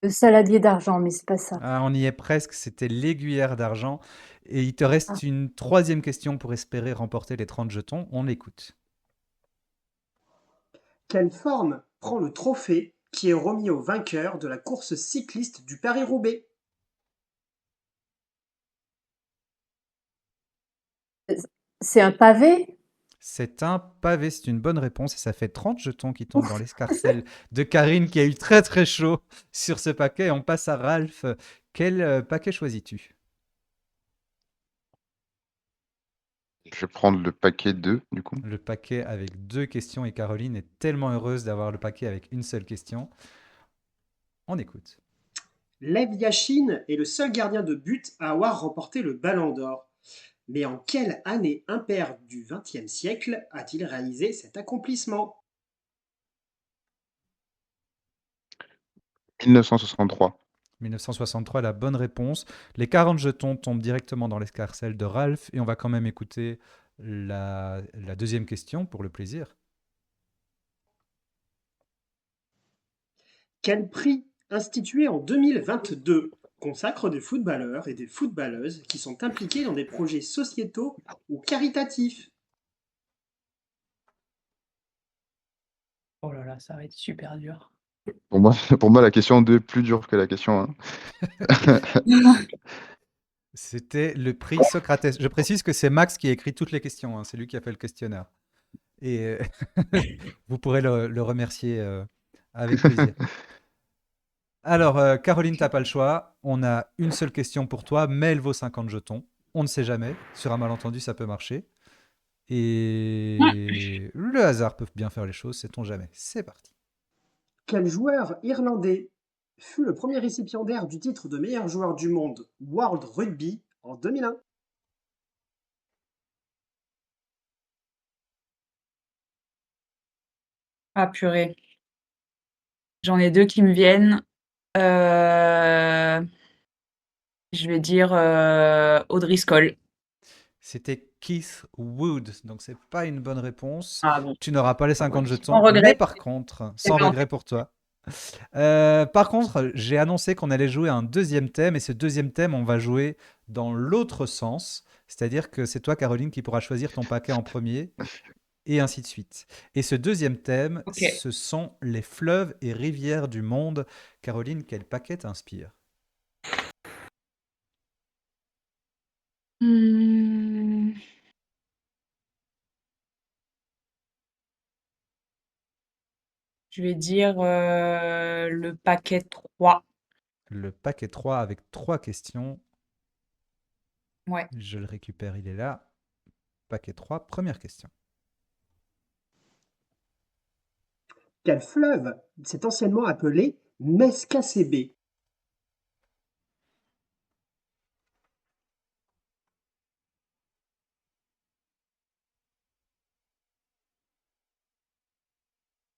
Le saladier d'argent, mais c'est pas ça. Ah, on y est presque, c'était l'aiguillère d'argent. Et il te Ah. reste une troisième question pour espérer remporter les 30 jetons. On l'écoute. Quelle forme prend le trophée qui est remis au vainqueur de la course cycliste du Paris-Roubaix? C'est un pavé? C'est un pavé, c'est une bonne réponse et ça fait 30 jetons qui tombent dans l'escarcelle de Karine qui a eu très très chaud sur ce paquet. On passe à Ralph. Quel paquet choisis-tu? Je vais prendre le paquet 2, du coup. Le paquet avec 2 questions et Caroline est tellement heureuse d'avoir le paquet avec une seule question. On écoute. Lev Yachine est le seul gardien de but à avoir remporté le Ballon d'Or. Mais en quelle année impaire du XXe siècle a-t-il réalisé cet accomplissement? 1963. 1963, la bonne réponse. Les 40 jetons tombent directement dans l'escarcelle de Ralph et on va quand même écouter la deuxième question pour le plaisir. Quel prix, institué en 2022, consacre des footballeurs et des footballeuses qui sont impliqués dans des projets sociétaux ou caritatifs? Oh là là, ça va être super dur. Pour moi, la question 2 est plus dure que la question 1. C'était le prix Socrates. Je précise que c'est Max qui a écrit toutes les questions, hein. C'est lui qui a fait le questionnaire. Et vous pourrez le remercier avec plaisir. Alors, Caroline, t'as pas le choix. On a une seule question pour toi, mais elle vaut 50 jetons. On ne sait jamais. Sur un malentendu, ça peut marcher. Et le hasard peut bien faire les choses, sait-on jamais. C'est parti. Quel joueur irlandais fut le premier récipiendaire du titre de meilleur joueur du monde World Rugby en 2001? Ah purée. J'en ai deux qui me viennent. Je vais dire O'Driscoll. C'était Keith Wood, donc c'est pas une bonne réponse. Ah bon. Tu n'auras pas les 50 jetons, Sans regret. mais par contre, sans D'accord. regret pour toi. Par contre, j'ai annoncé qu'on allait jouer un deuxième thème, et ce deuxième thème, on va jouer dans l'autre sens. C'est-à-dire que c'est toi, Caroline, qui pourras choisir ton paquet en premier, et ainsi de suite. Et ce deuxième thème, Ok. ce sont les fleuves et rivières du monde. Caroline, quel paquet t'inspire? Hmm, je vais dire le paquet 3. Le paquet 3 avec 3 questions. Ouais. Je le récupère, il est là. Paquet 3, première question. Quel fleuve s'est anciennement appelé Mescacébé?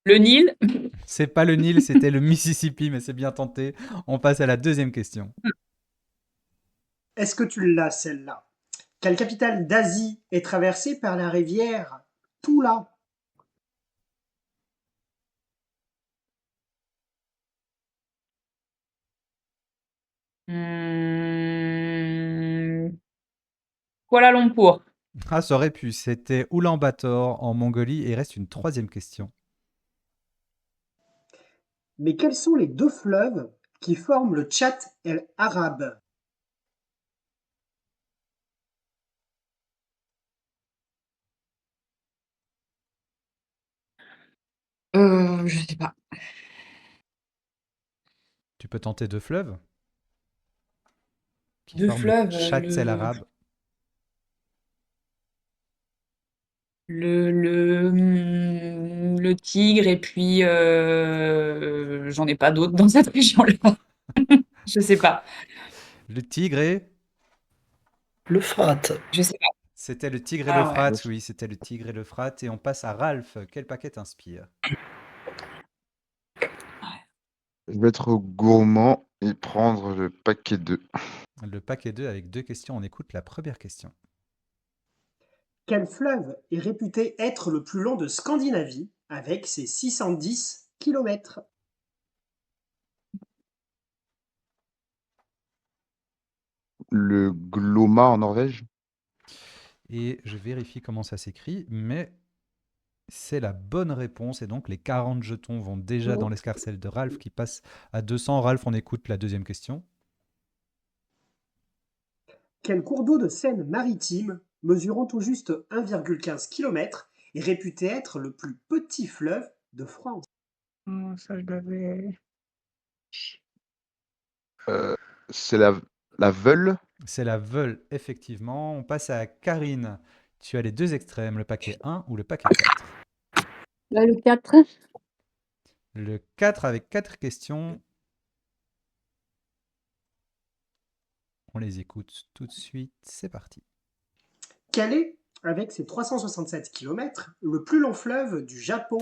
Le Nil. C'est pas le Nil, c'était le Mississippi, mais c'est bien tenté. On passe à la deuxième question. Est-ce que tu l'as celle-là? Quelle capitale d'Asie est traversée par la rivière Toula? Hmm, Kuala Lumpur. Ah, ça aurait pu. C'était Oulan-Bator en Mongolie. Et il reste une troisième question. Mais quels sont les deux fleuves qui forment le Tchad el Arabe? Je sais pas. Tu peux tenter deux fleuves qui Deux forment le fleuves, Tchad, c'est l'arabe. le Tigre et puis j'en ai pas d'autres dans cette région-là. Je sais pas. Le Tigre et... L'Euphrate. Je sais pas. C'était le Tigre et Ah ouais. l'Euphrate, oui, c'était le Tigre et l'Euphrate. Et on passe à Ralph. Quel paquet t'inspire? Je vais être gourmand et prendre le paquet 2. Le paquet 2 avec deux questions. On écoute la première question. Quel fleuve est réputé être le plus long de Scandinavie avec ses 610 kilomètres? Le Glomma en Norvège? Et je vérifie comment ça s'écrit, mais c'est la bonne réponse. Et donc les 40 jetons vont déjà dans l'escarcelle de Ralph qui passe à 200. Ralph, on écoute la deuxième question. Quel cours d'eau de Seine-Maritime, mesurant tout juste 1,15 km, est réputé être le plus petit fleuve de France? Ça, je l'avais. C'est la Veule? C'est la Veule, effectivement. On passe à Karine. Tu as les deux extrêmes, le paquet 1 ou le paquet 4. Là, le 4. Le 4 avec 4 questions. On les écoute tout de suite. C'est parti. Quel est, avec ses 367 km, le plus long fleuve du Japon?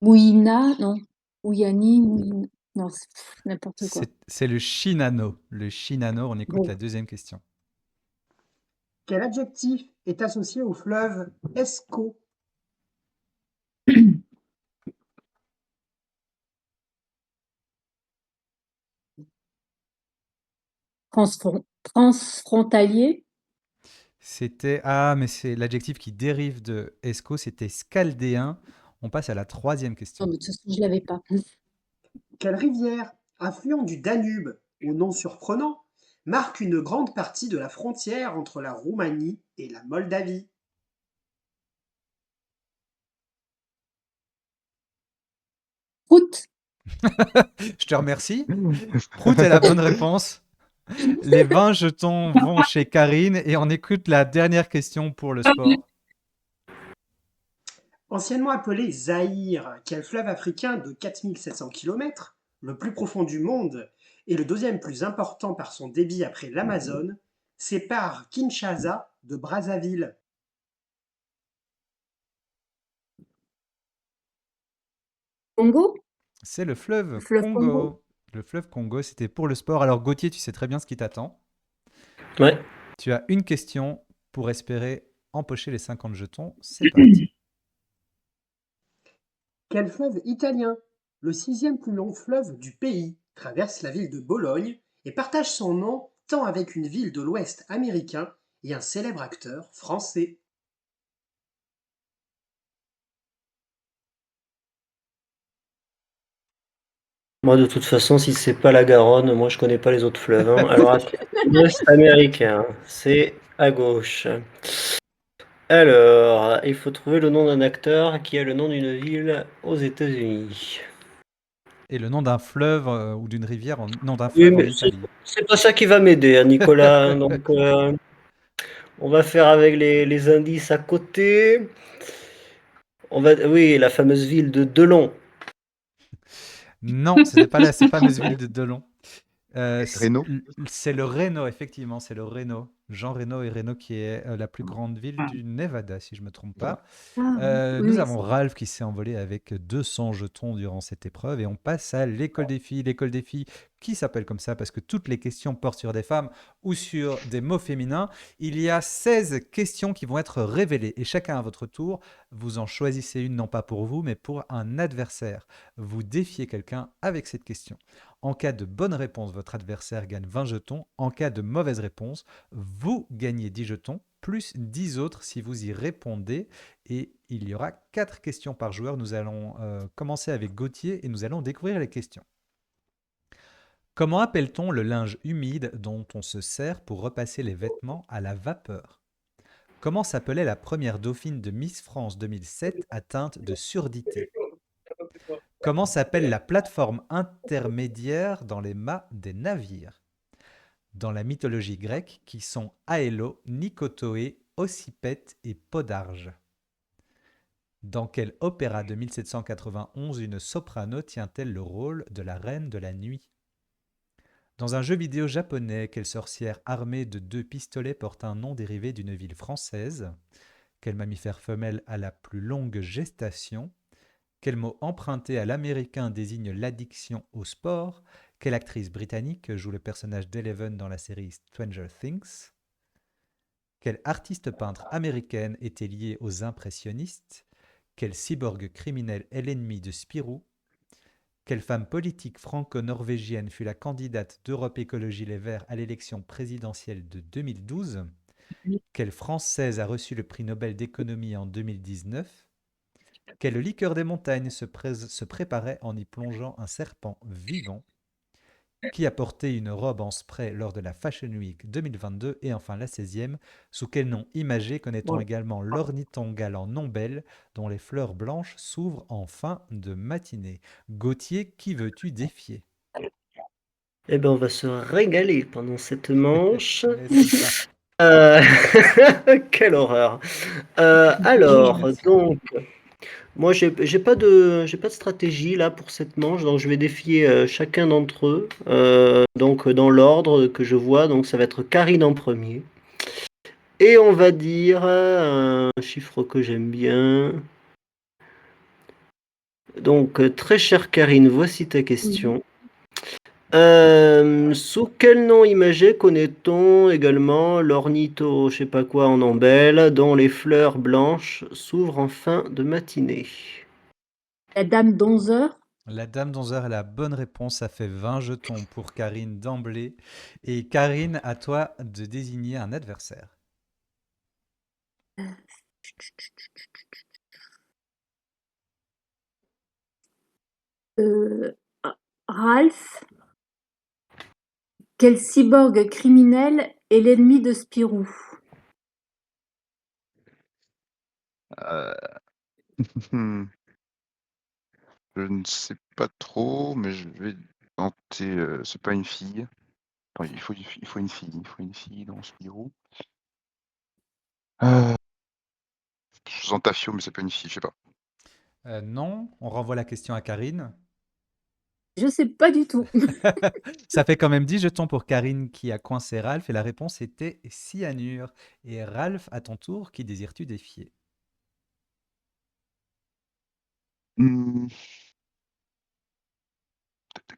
Mouina, non. Mouyani, Mouina. Non, c'est n'importe quoi. C'est le Shinano. Le Shinano, on écoute Bon. la deuxième question. Quel adjectif est associé au fleuve Escaut? Transfrontalier. C'était... Ah, mais c'est l'adjectif qui dérive de esco, c'était scaldéen. On passe à la troisième Non, question. mais de toute façon, je l'avais pas. Quelle rivière, affluent du Danube, au nom surprenant, marque une grande partie de la frontière entre la Roumanie et la Moldavie? Route. Je te remercie. Prout est la bonne réponse. Les 20 jetons vont chez Karine et on écoute la dernière question pour le sport. Anciennement appelé Zaïre, quel fleuve africain de 4700 km, le plus profond du monde et le deuxième plus important par son débit après l'Amazone, sépare Kinshasa de Brazzaville? Congo. C'est le fleuve Le fleuve Congo. Congo. Le fleuve Congo, c'était pour le sport. Alors Gauthier, tu sais très bien ce qui t'attend. Ouais. Tu as une question pour espérer empocher les 50 jetons. C'est parti. Quel fleuve italien, le sixième plus long fleuve du pays, traverse la ville de Bologne et partage son nom tant avec une ville de l'Ouest américain et un célèbre acteur français? Moi, de toute façon, si c'est pas la Garonne, moi, je connais pas les autres fleuves, hein. Alors, l'Ouest américain, c'est à gauche. Alors, il faut trouver le nom d'un acteur qui a le nom d'une ville aux États-Unis. Et le nom d'un fleuve ou d'une rivière, non d'un Oui, fleuve en mais Italie. c'est pas ça qui va m'aider, hein, Nicolas, hein. Donc, on va faire avec les indices à côté. Oui, la fameuse ville de Delon. Non, ce n'est pas cette fameuse ville de Delon. Reno? C'est le Reno, effectivement, c'est le Reno. Jean Reno et Reno qui est la plus grande ville du Nevada, si je ne me trompe pas. Ah, oui, Nous oui, avons Ralph qui s'est envolé avec 200 jetons durant cette épreuve et on passe à l'école des filles. L'école des filles qui s'appelle comme ça parce que toutes les questions portent sur des femmes ou sur des mots féminins. Il y a 16 questions qui vont être révélées et chacun à votre tour, vous en choisissez une non pas pour vous mais pour un adversaire. Vous défiez quelqu'un avec cette question. En cas de bonne réponse, votre adversaire gagne 20 jetons. En cas de mauvaise réponse, vous gagnez 10 jetons, plus 10 autres si vous y répondez. Et il y aura 4 questions par joueur. Nous allons commencer avec Gauthier et nous allons découvrir les questions. Comment appelle-t-on le linge humide dont on se sert pour repasser les vêtements à la vapeur? Comment s'appelait la première dauphine de Miss France 2007 atteinte de surdité? Comment s'appelle la plateforme intermédiaire dans les mâts des navires? Dans la mythologie grecque, qui sont Aélo, Nicothoé, Ocypète et Podarge. Dans quel opéra de 1791 une soprano tient-elle le rôle de la reine de la nuit? Dans un jeu vidéo japonais, quelle sorcière armée de 2 pistolets porte un nom dérivé d'une ville française? Quel mammifère femelle a la plus longue gestation? Quel mot emprunté à l'américain désigne l'addiction au sport? Quelle actrice britannique joue le personnage d'Eleven dans la série Stranger Things? Quelle artiste peintre américaine était liée aux impressionnistes? Quel cyborg criminel est l'ennemi de Spirou? Quelle femme politique franco-norvégienne fut la candidate d'Europe Écologie Les Verts à l'élection présidentielle de 2012? Quelle Française a reçu le prix Nobel d'économie en 2019? Quelle liqueur des montagnes se préparait en y plongeant un serpent vivant? Qui a porté une robe en spray lors de la Fashion Week 2022? Et enfin la 16e, sous quel nom imagé connaît-on également l'ornithongale en ombelle dont les fleurs blanches s'ouvrent en fin de matinée? Gauthier, qui veux-tu défier? Eh ben, on va se régaler pendant cette manche. Mais c'est ça. Euh, Quelle horreur. Alors, donc, moi, j'ai pas de stratégie là pour cette manche, donc je vais défier chacun d'entre eux. Donc, dans l'ordre que je vois, donc ça va être Karine en premier. Et on va dire un chiffre que j'aime bien. Donc, très chère Karine, voici ta question. Sous quel nom imagé connaît-on également l'ornitho, je sais pas quoi en ombelle, dont les fleurs blanches s'ouvrent en fin de matinée? La dame d'11 heures. La dame d'Onzeur est la bonne réponse. Ça fait 20 jetons pour Karine d'emblée. Et Karine, à toi de désigner un adversaire. Euh, Ralph. Quel cyborg criminel est l'ennemi de Spirou? Euh, hmm, je ne sais pas trop, mais je vais tenter. C'est pas une fille. Attends, il faut une fille. Il faut une fille dans Spirou. Je sens Tafio, mais c'est pas une fille, je sais pas. Non, on renvoie la question à Karine. Je sais pas du tout. Ça fait quand même 10 jetons pour Karine qui a coincé Ralph et la réponse était cyanure. Et Ralph, à ton tour, qui désires-tu défier? Hmm,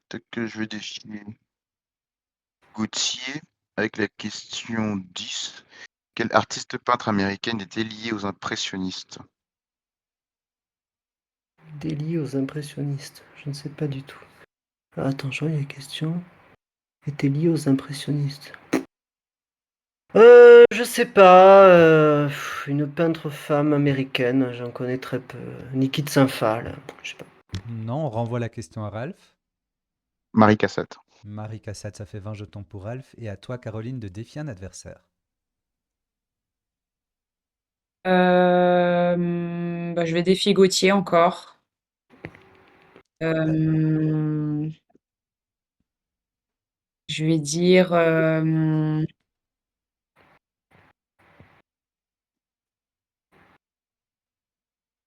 tac, je vais défier Gauthier avec la question 10. Quelle artiste peintre américaine était liée aux impressionnistes? Délié aux impressionnistes, je ne sais pas du tout. Alors, attends, je vois la question. Était lié aux impressionnistes. Je sais pas. Une peintre femme américaine, j'en connais très peu. Niki de Saint-Phal, je sais pas. Non, on renvoie la question à Ralph. Marie Cassatt. Marie Cassatt, ça fait 20 jetons pour Ralph. Et à toi, Caroline, de défier un adversaire. Je vais défier Gauthier encore. Je vais dire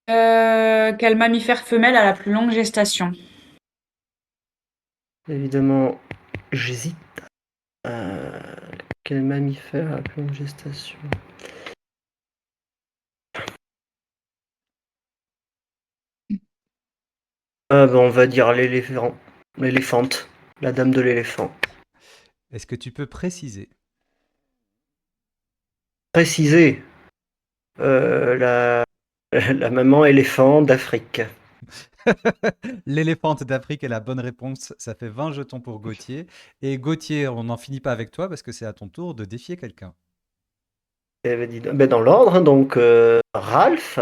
quel mammifère femelle a la plus longue gestation? Évidemment, j'hésite. Euh, Quel mammifère a la plus longue gestation? On va dire l'éléphant. L'éléphante. La dame de l'éléphant. Est-ce que tu peux préciser? Préciser. La, la maman éléphant d'Afrique. L'éléphante d'Afrique est la bonne réponse. Ça fait 20 jetons pour Gauthier. Et Gauthier, on n'en finit pas avec toi parce que c'est à ton tour de défier quelqu'un. Eh ben, dis donc. Ben, dans l'ordre, hein, donc Ralph.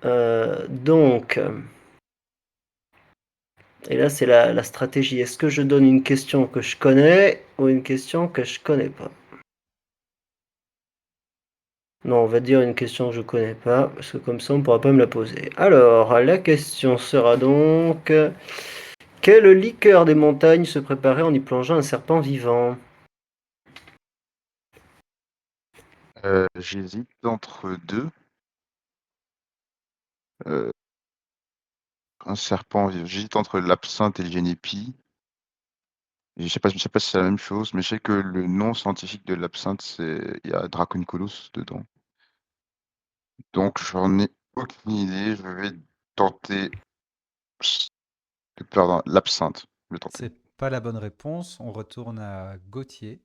Donc, Et là, c'est la stratégie. Est-ce que je donne une question que je connais ou une question que je connais pas? Non, on va dire une question que je connais pas, parce que comme ça, on pourra pas me la poser. Alors, la question sera donc, quelle liqueur des montagnes se préparait en y plongeant un serpent vivant? J'hésite entre deux. Euh, un serpent, j'hésite entre l'absinthe et le génépi. Et je sais pas si c'est la même chose, mais je sais que le nom scientifique de l'absinthe, il y a Draconcolous dedans. Donc j'en ai aucune idée. Je vais tenter, pardon, l'absinthe. Je vais tenter. C'est pas la bonne réponse. On retourne à Gauthier.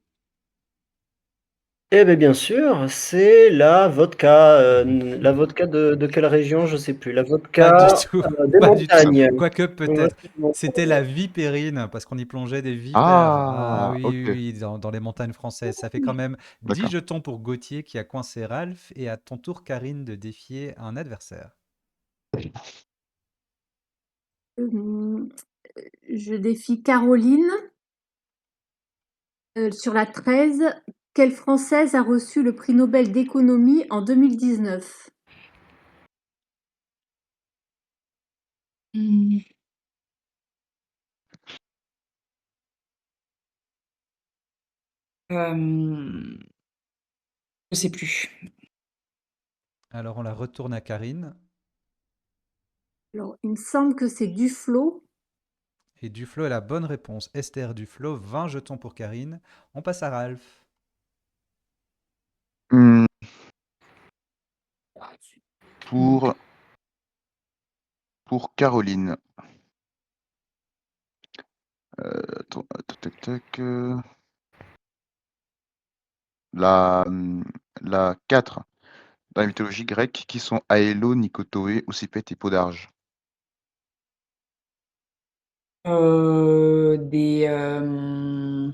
Eh bien, bien sûr, c'est la vodka. La vodka de quelle région? Je sais plus. La Pas du vodka tout, des pas du tout. montagnes. Quoique Ouais, peut-être. C'était la vipérine, parce qu'on y plongeait des vipères. Ah Ah, oui, oui, ok, oui, dans les montagnes françaises. Ça fait quand même 10 d'accord. jetons pour Gauthier qui a coincé Ralph, et à ton tour, Karine, de défier un adversaire. Mmh, je défie Caroline. Sur la 13, quelle Française a reçu le prix Nobel d'économie en 2019? Hmm. Euh, je sais plus. Alors on la retourne à Karine. Alors, il me semble que c'est Duflo. Et Duflo est la bonne réponse. Esther Duflo, 20 jetons pour Karine. On passe à Ralph. Hmm, pour, pour Caroline. Attends, tac, tac, la, la 4. Dans la mythologie grecque, qui sont Aélo, Nicothoé, Ocypète et Podarge. Euh, des, euh,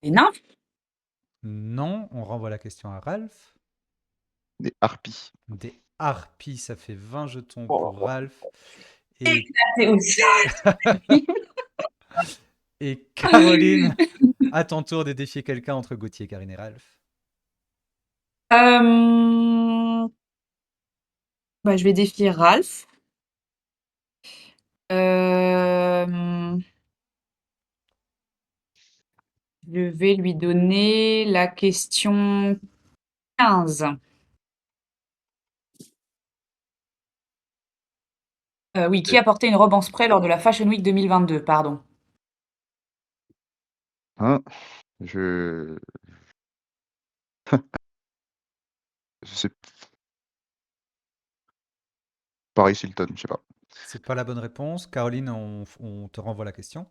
des nymphes? Non, on renvoie la question à Ralph. Des harpies. Des harpies, ça fait 20 jetons pour Oh. Ralph. Et, Éclaté au sol. et Caroline, à ton tour de défier quelqu'un entre Gauthier, Karine et Ralph. Euh, je vais défier Ralph. Euh, je vais lui donner la question 15. Oui, qui Et- a porté une robe en spray lors de la Fashion Week 2022, pardon. Hein, je... je sais Paris Hilton, je sais pas. C'est pas la bonne réponse. Caroline, on te renvoie la question.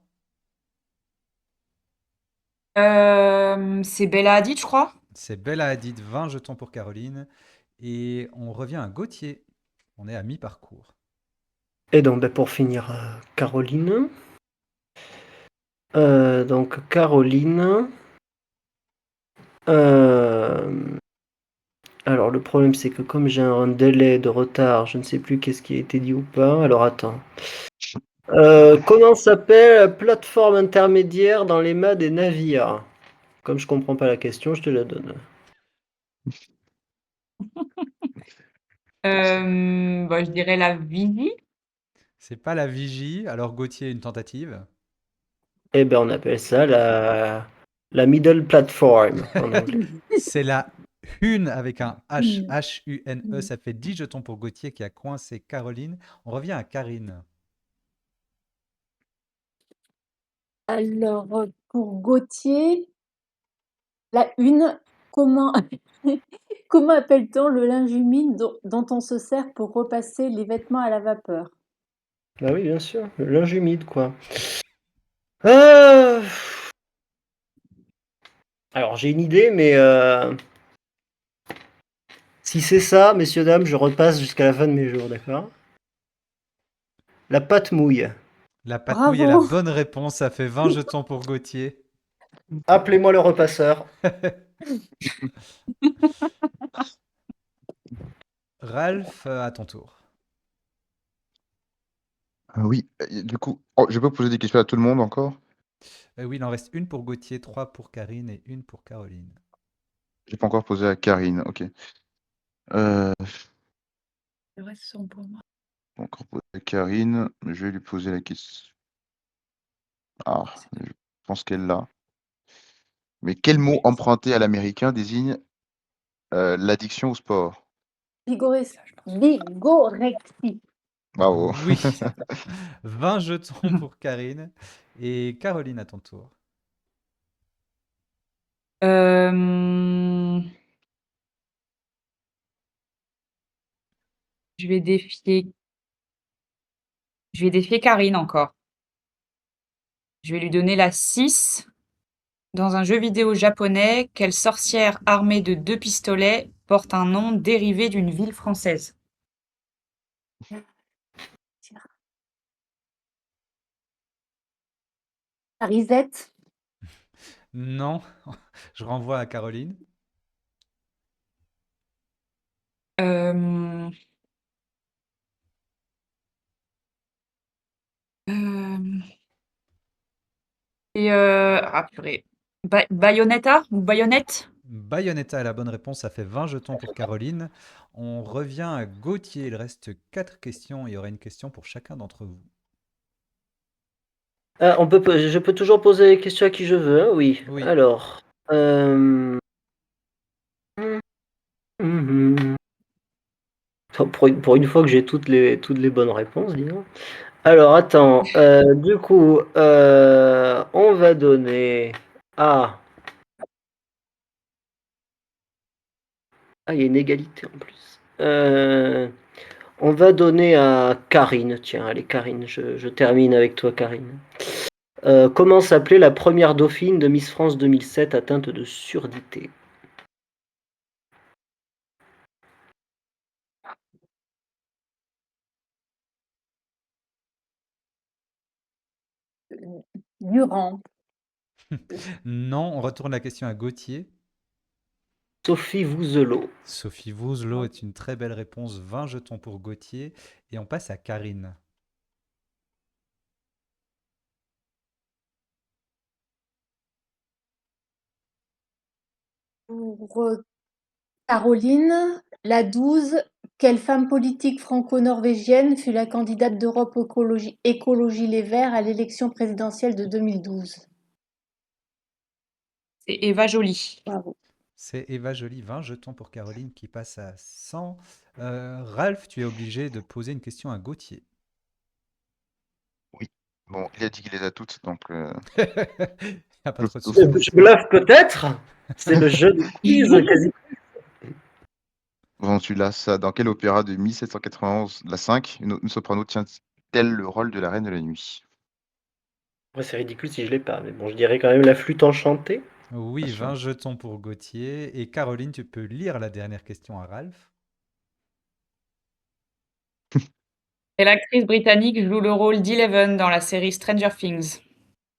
C'est Bella Hadid, je crois. C'est Bella Hadid, 20 jetons pour Caroline. Et on revient à Gauthier. On est à mi-parcours. Et donc, pour finir, Caroline. Donc, Caroline. Euh, alors, le problème, c'est que comme j'ai un délai de retard, je ne sais plus qu'est-ce qui a été dit ou pas. Alors, attends. Comment s'appelle la plateforme intermédiaire dans les mâts des navires? Comme je comprends pas la question, je te la donne. Je dirais la Vigie. C'est pas la vigie. Alors Gauthier, une tentative. Eh ben, on appelle ça la middle platform en anglais. C'est la Hune avec un H, H-U-N-E. Ça fait 10 jetons pour Gauthier qui a coincé Caroline. On revient à Karine. Alors, pour Gauthier, la une, comment comment appelle-t-on le linge humide dont on se sert pour repasser les vêtements à la vapeur? Bah oui, bien sûr, le linge humide, quoi. Euh, Alors, j'ai une idée, mais si c'est ça, messieurs, dames, je repasse jusqu'à la fin de mes jours, d'accord? La pâte mouille. La patmouille est la Bravo! bonne réponse. Ça fait 20 jetons pour Gauthier. Appelez-moi le repasseur. Ralph, à ton tour. Oui, du coup, je peux poser des questions à tout le monde encore? Oui, il en reste une pour Gauthier, 3 pour Karine et une pour Caroline. J'ai pas encore posé à Karine, OK. Euh, Le reste sont pour moi. Pas encore posé à Karine, mais je vais lui poser la question. Ah, je pense qu'elle l'a. Mais quel mot emprunté à l'américain désigne l'addiction au sport? Bigorexie. Bravo. Oui, 20 jetons pour Karine et Caroline à ton tour. Euh, Je vais défier. Je vais défier Karine encore. Je vais lui donner la 6. Dans un jeu vidéo japonais, quelle sorcière armée de 2 pistolets porte un nom dérivé d'une ville française? Risette. Non, je renvoie à Caroline. Euh, euh, Ah purée. Bayonetta ou Bayonnette? Bayonetta est la bonne réponse, ça fait 20 jetons pour Caroline. On revient à Gauthier, il reste 4 questions, il y aura une question pour chacun d'entre vous. Je peux toujours poser les questions à qui je veux, hein, oui. Oui. Alors, mhm. Pour une fois que j'ai toutes les bonnes réponses, disons. Alors, attends, du coup, on va donner à... Ah, il y a une égalité en plus. On va donner à Karine. Tiens, allez, Karine, je termine avec toi, Karine. Comment s'appelait la première dauphine de Miss France 2007 atteinte de surdité? Durand. Non, on retourne la question à Gauthier. Sophie Vouzelot. Sophie Vouzelot est une très belle réponse, 20 jetons pour Gauthier. Et on passe à Karine. Pour Caroline, la 12, quelle femme politique franco-norvégienne fut la candidate d'Europe Écologie Les Verts à l'élection présidentielle de 2012? C'est Eva Joly. Bravo. C'est Eva Joly, 20 jetons pour Caroline qui passe à 100. Ralph, tu es obligé de poser une question à Gauthier. Oui. Bon, il a dit qu'il les a toutes, donc Il n'y a pas trop de Je suspense. bluffe peut-être. C'est le jeu de quiz quasi. bon, celui-là, ça, dans quel opéra de 1791, la 5, une soprano tient-elle le rôle de la reine de la nuit? Ouais, c'est ridicule si je l'ai pas, mais bon, je dirais quand même la flûte enchantée. Oui, Bien sûr. 20 jetons pour Gauthier. Et Caroline, tu peux lire la dernière question à Ralph. Quelle actrice britannique joue le rôle d'Eleven dans la série Stranger Things?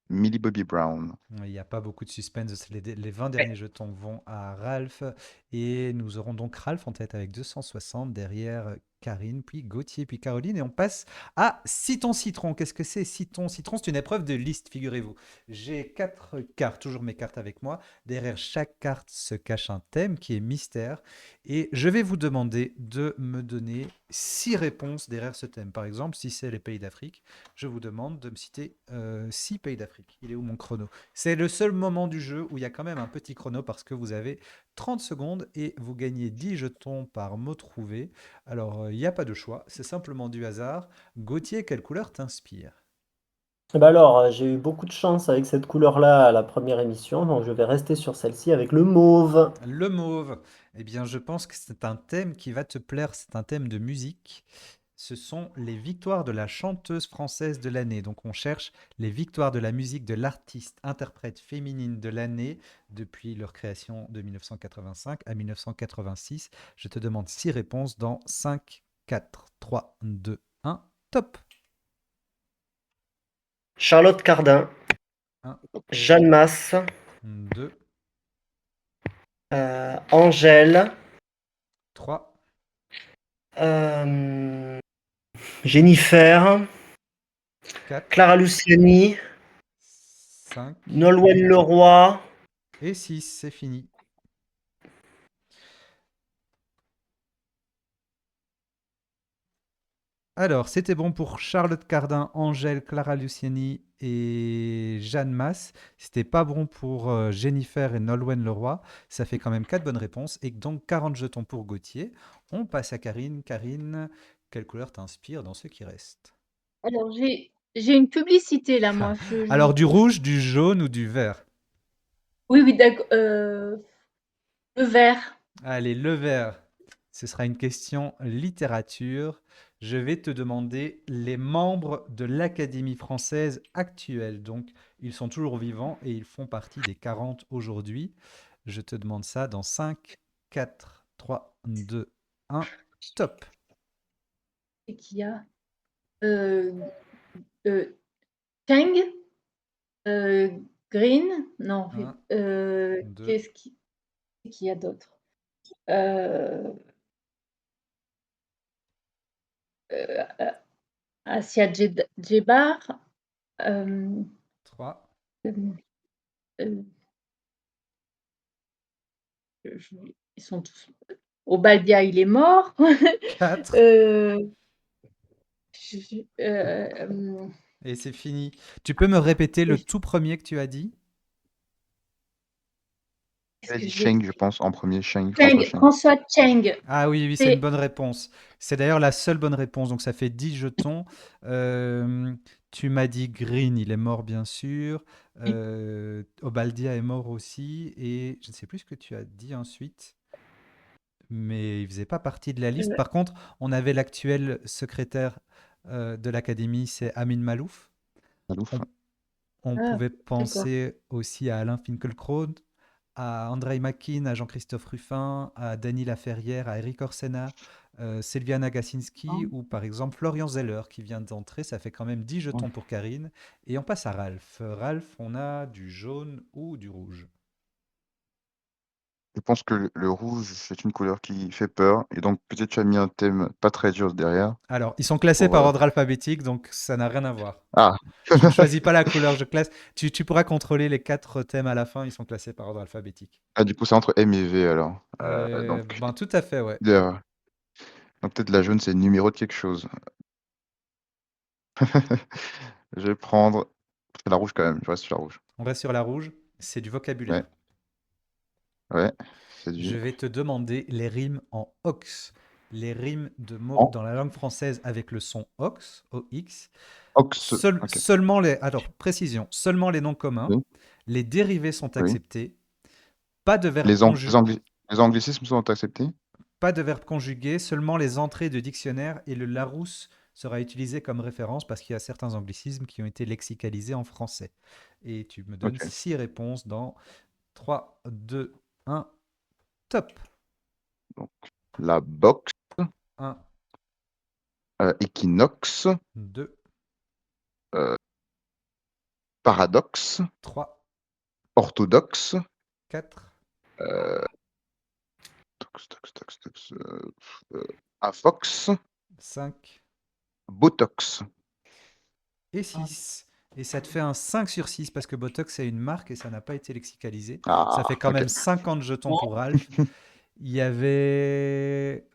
Millie Bobby Brown. Il n'y a pas beaucoup de suspense. Les 20 derniers jetons vont à Ralph. Et nous aurons donc Ralph en tête avec 260. Derrière Karine, puis Gauthier, puis Caroline. Et on passe à Citon Citron. Qu'est-ce que c'est Citon Citron? C'est une épreuve de liste, figurez-vous. J'ai 4 cartes, toujours mes cartes avec moi. Derrière chaque carte se cache un thème qui est mystère. Et je vais vous demander de me donner 6 réponses derrière ce thème. Par exemple, si c'est les pays d'Afrique, je vous demande de me citer 6 pays d'Afrique. Il est où mon chrono? C'est le seul moment du jeu où il y a quand même un petit chrono parce que vous avez 30 secondes et vous gagnez 10 jetons par mot trouvé. Alors, il n'y a pas de choix, c'est simplement du hasard. Gauthier, quelle couleur t'inspire? Eh ben alors, j'ai eu beaucoup de chance avec cette couleur-là à la première émission, donc je vais rester sur celle-ci avec le mauve. Le mauve. Eh bien, je pense que c'est un thème qui va te plaire, c'est un thème de musique. Ce sont les victoires de la chanteuse française de l'année. Donc on cherche les victoires de la musique de l'artiste interprète féminine de l'année depuis leur création de 1985 à 1986. Je te demande 6 réponses dans 5, 4, 3, 2, 1. Top. Charlotte Cardin, 1, Jeanne Masse, 2, Angèle, 3, euh, Jennifer, 4, Clara Luciani, 5 Nolwenn Leroy. et 6. C'est fini. Alors, c'était bon pour Charlotte Cardin, Angèle, Clara Luciani et Jeanne Masse. C'était pas bon pour Jennifer et Nolwenn Leroy. Ça fait quand même 4 bonnes réponses. Et donc 40 jetons pour Gauthier. On passe à Karine. Karine, quelle couleur t'inspire dans ce qui reste? Alors, j'ai une publicité là, moi. Alors, du rouge, du jaune ou du vert? Oui, oui, d'accord. Le vert. Allez, le vert. Ce sera une question littérature. Je vais te demander les membres de l'Académie française actuelle. Donc, ils sont toujours vivants et ils font partie des 40 aujourd'hui. Je te demande ça dans 5, 4, 3, 2, 1. Top. Et qu'il y a euh, euh, Cheng, Green. Non, 1, 2, qu'est-ce qu'il y a d'autre? Euh, euh, Asia Djebar. euh, 3, euh, euh, ils sont tous. Obadia, il est mort. 4. Euh, je- euh, Et c'est fini. Tu peux me répéter le Qu'est-ce tout premier que tu as dit? Elle a que dit j'ai Cheng, je pense, en premier. Cheng, François Cheng, Cheng. François Cheng. Ah oui, oui, c'est une C'est bonne réponse. C'est d'ailleurs la seule bonne réponse, donc ça fait 10 jetons. Tu m'as dit Green, il est mort bien sûr. Obaldia est mort aussi. Et je ne sais plus ce que tu as dit ensuite, mais il faisait pas partie de la liste. euh, Par contre, on avait l'actuel secrétaire de l'académie, c'est Amin Malouf. Malouf. On, on ah, pouvait d'accord. penser aussi à Alain Finkielkraut, à Andrei Makin, à Jean-Christophe Ruffin, à Dany Laferrière, à Eric Orsena, Sylviana Gasinski ou par exemple Florian Zeller qui vient d'entrer. Ça fait quand même 10 jetons pour Karine. Et on passe à Ralph. Ralph, on a du jaune ou du rouge? Je pense que le rouge, c'est une couleur qui fait peur. Et donc, peut-être tu as mis un thème pas très dur derrière. Alors, ils sont classés Pour, par ordre alphabétique, donc ça n'a rien à voir. Ah, Je ne choisis pas la couleur, je classe. Tu pourras contrôler les 4 thèmes à la fin, ils sont classés par ordre alphabétique. ah, du coup, c'est entre M et V alors. Donc, Ben, tout à fait, ouais. couleur- donc peut-être la jaune, c'est le numéro de quelque chose. Je vais prendre. C'est la rouge quand même, je reste sur la rouge. On reste sur la rouge, c'est du Ouais, vocabulaire. ouais, c'est du. Je vais te demander les rimes en ox. Les rimes de mots En dans la langue française avec le son ox, OX. ox. Ok. Seulement les. Alors, précision, seulement les noms communs. Oui, Les dérivés sont oui. acceptés. Pas de verbe conjugué. Les anglicismes sont acceptés? Pas de verbe conjugué, seulement les entrées de dictionnaire et le Larousse sera utilisé comme référence parce qu'il y a certains anglicismes qui ont été lexicalisés en français. Et tu me donnes Ok. 6 réponses dans 3, 2, 1, top. Donc, la box, 1, équinoxe, 2, euh, paradoxe, 3, orthodoxe, 4, euh, infox, 5 botox. et 6. Et ça te fait un 5 sur 6 parce que Botox c'est une marque et ça n'a pas été lexicalisé. Ça Ah, fait quand ok. même 50 jetons pour Ralph. Il y avait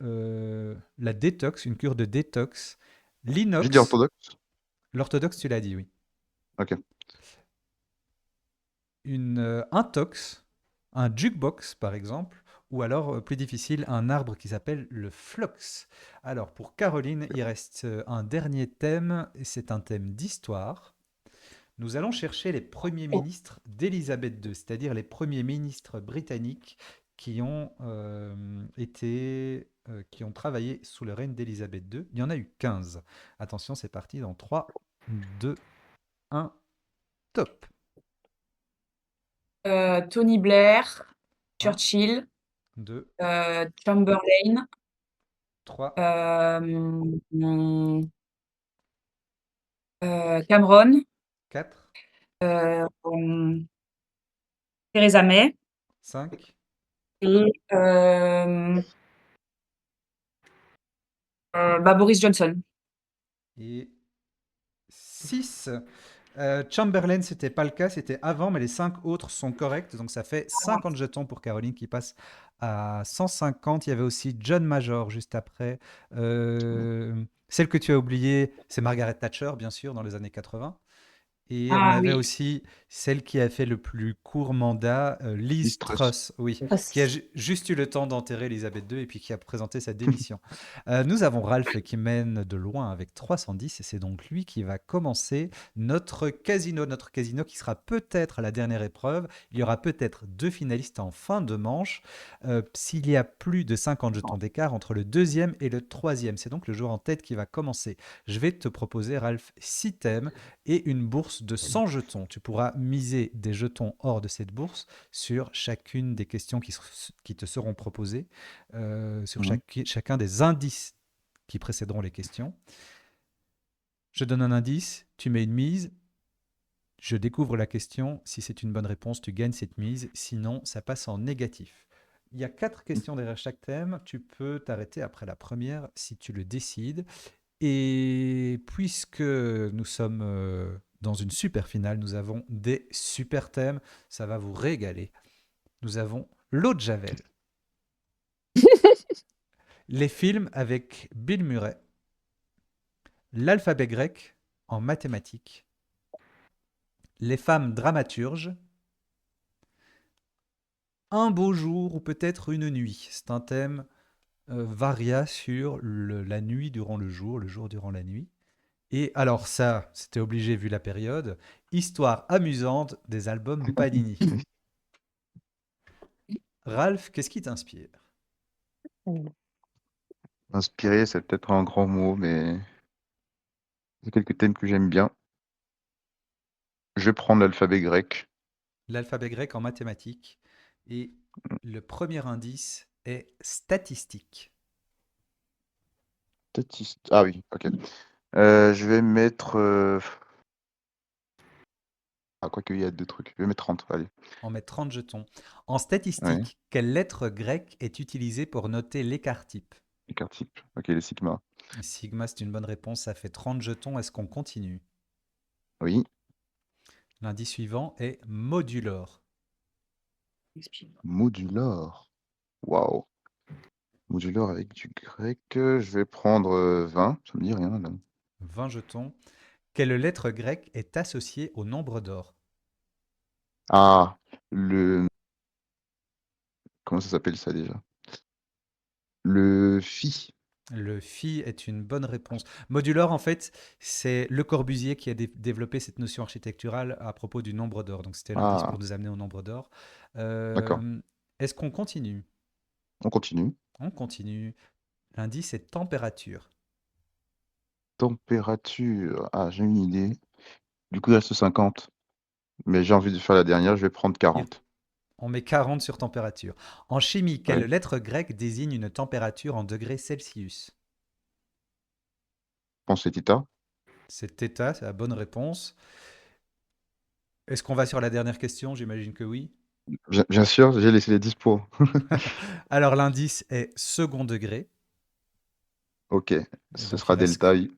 la détox, une cure de détox, J'ai dit l'inox, orthodoxe. l'orthodoxe tu l'as dit, oui. Ok. Un tox, un jukebox par exemple, ou alors plus difficile, un arbre qui s'appelle le phlox. Alors pour Caroline, il reste un dernier thème, et c'est un thème d'histoire. Nous allons chercher les premiers Oh, ministres d'Élisabeth II, c'est-à-dire les premiers ministres britanniques qui ont qui ont travaillé sous le règne d'Élisabeth II. Il y en a eu 15. Attention, c'est parti dans 3, 2, 1, top. Tony Blair, 1, Churchill, 2, Chamberlain, 3, hum, Cameron, 4, Theresa May 5, et Boris Johnson. et 6. Chamberlain, c'était pas le cas, c'était avant, mais les 5 autres sont corrects. Donc ça fait 50 jetons pour Caroline qui passe à 150. Il y avait aussi John Major juste après. Celle que tu as oubliée, c'est Margaret Thatcher, bien sûr, dans les années 80. Et on Ah avait oui. aussi celle qui a fait le plus court mandat, Liz Liz Truss. Truss, oui, Ah, qui a si. juste eu le temps d'enterrer Elisabeth II et puis qui a présenté sa démission. Nous avons Ralph qui mène de loin avec 310 et c'est donc lui qui va commencer notre casino qui sera peut-être la dernière épreuve. Il y aura peut-être 2 finalistes en fin de manche, s'il y a plus de 50 jetons d'écart entre le deuxième et le troisième. C'est donc le joueur en tête qui va commencer. Je vais te proposer, Ralph, 6 thèmes et une bourse de 100 jetons. Tu pourras miser des jetons hors de cette bourse sur chacune des questions qui te seront proposées, sur Mhm. chacun des indices qui précéderont les questions. Je donne un indice, tu mets une mise, je découvre la question. Si c'est une bonne réponse, tu gagnes cette mise. Sinon, ça passe en négatif. Il y a 4 questions derrière chaque thème. Tu peux t'arrêter après la première si tu le décides. Et puisque nous sommes dans une super finale, nous avons des super thèmes. Ça va vous régaler. Nous avons l'eau de Javel, les films avec Bill Murray, l'alphabet grec en mathématiques, les femmes dramaturges, un beau jour ou peut-être une nuit. C'est un thème varia sur la nuit durant le jour durant la nuit. Et alors ça, c'était obligé vu la période, histoire amusante des albums Panini. Ralph, qu'est-ce qui t'inspire? Inspiré, c'est peut-être un grand mot, mais il y a quelques thèmes que j'aime bien. Je vais prendre l'alphabet grec. L'alphabet grec en mathématiques. Et le premier indice est statistique. Ah oui, ok. Je vais mettre. Ah, quoique, il y a 2 trucs. Je vais mettre 30, allez. On met 30 jetons. En Ouais, statistique, quelle lettre grecque est utilisée pour noter l'écart type? écart type. Ok, les sigma. Sigma, c'est une bonne réponse. Ça fait 30 jetons. Est-ce qu'on continue? Oui, L'indice suivant est modulor. modulor. Waouh. Modulor avec du grec. Je vais prendre 20. Ça me dit rien, là. 20 jetons. Quelle lettre grecque est associée au nombre d'or? Ah, le. Comment ça s'appelle ça déjà? Le phi. Le phi est une bonne réponse. Modulor, en fait, c'est Le Corbusier qui a développé cette notion architecturale à propos du nombre d'or. Donc, c'était l'indice pour Ah, nous amener au nombre d'or. d'accord. Est-ce qu'on continue? On continue. On continue. L'indice est température. Température. Ah, j'ai une idée. Du coup, il reste 50. Mais j'ai envie de faire la dernière. Je vais prendre Il- 40. On met 40 sur température. En chimie, quelle Ouais. lettre grecque désigne une température en degrés Celsius? Je pense que c'est Theta. C'est θ, c'est la bonne réponse. Est-ce qu'on va sur la dernière question? J'imagine que oui. Bien sûr, j'ai laissé les dispos. Alors, l'indice est second degré. Ok, Et ce donc, sera il va se... delta, oui.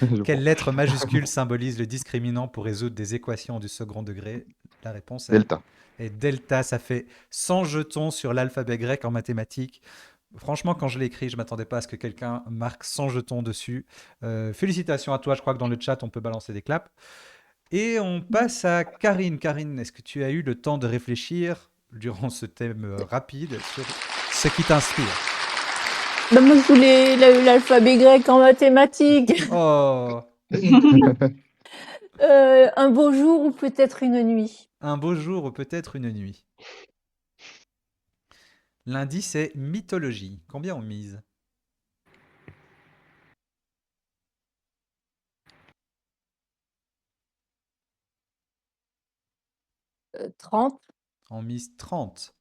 Je Quelle prends. lettre majuscule symbolise le discriminant pour résoudre des équations du second degré? La réponse Delta. est delta. Ça fait 100 jetons sur l'alphabet grec en mathématiques. Franchement, quand je l'ai écrit, je ne m'attendais pas à ce que quelqu'un marque 100 jetons dessus. Félicitations à toi. Je crois que dans le chat, on peut balancer des claps. Et on passe à Karine. Karine, est-ce que tu as eu le temps de réfléchir durant ce thème rapide sur ce qui t'inspire? Bah, moi, je voulais l'alphabet grec en mathématiques. Oh, Un beau jour ou peut-être une nuit. un beau jour ou peut-être une nuit. L'indice est mythologie. Combien on mise? 30. On mise 30.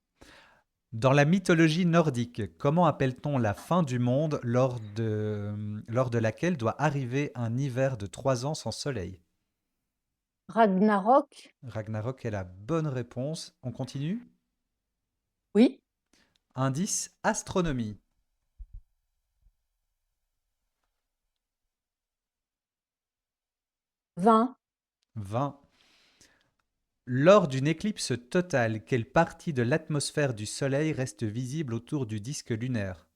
Dans la mythologie nordique, comment appelle-t-on la fin du monde lors de laquelle doit arriver un hiver de 3 ans sans soleil? Ragnarok. Ragnarok est la bonne réponse. On continue? Oui. Indice astronomie. 20. 20. Lors d'une éclipse totale, quelle partie de l'atmosphère du Soleil reste visible autour du disque lunaire?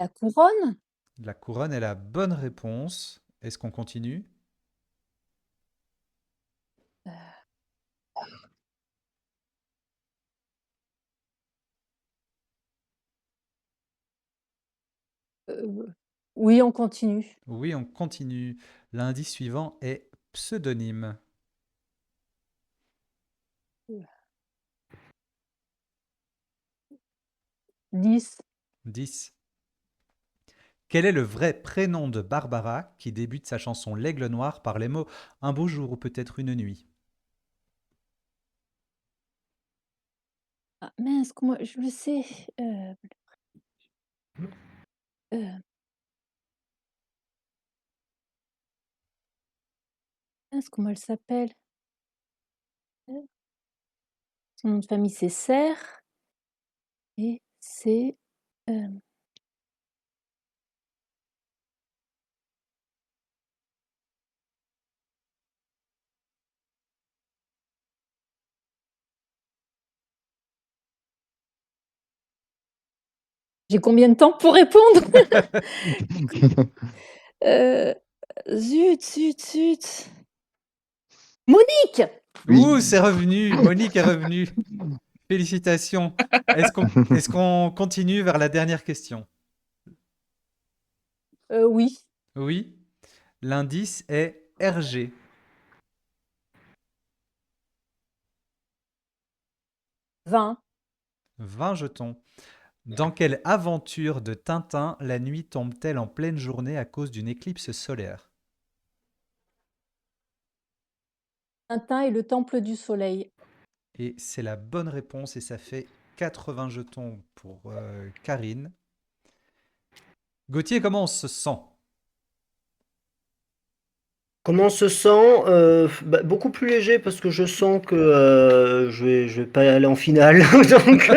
La couronne? La couronne est la bonne réponse. Est-ce qu'on continue? Oui, on continue. Oui, on continue. L'indice suivant est pseudonyme. 10. 10. Quel est le vrai prénom de Barbara qui débute sa chanson L'Aigle Noir par les mots un beau jour ou peut-être une nuit? Ah mince, comment je le sais. Heu, Mince, comment elle s'appelle? Son nom de famille, c'est Serre et c'est, hem j'ai combien de temps pour répondre? Heu, Zut, zut, zut. Monique! Ouh, Oui. c'est revenu. Monique est revenue. Félicitations. Est-ce qu'on continue vers la dernière question? Oui. Oui. L'indice est RG. 20. 20 jetons. Dans quelle aventure de Tintin la nuit tombe-t-elle en pleine journée à cause d'une éclipse solaire? Tintin et le temple du soleil. Et c'est la bonne réponse et ça fait 80 jetons pour Karine. Gauthier, comment on se sent? Comment on se sent? Bah, beaucoup plus léger parce que je sens que je vais pas aller en finale. Donc,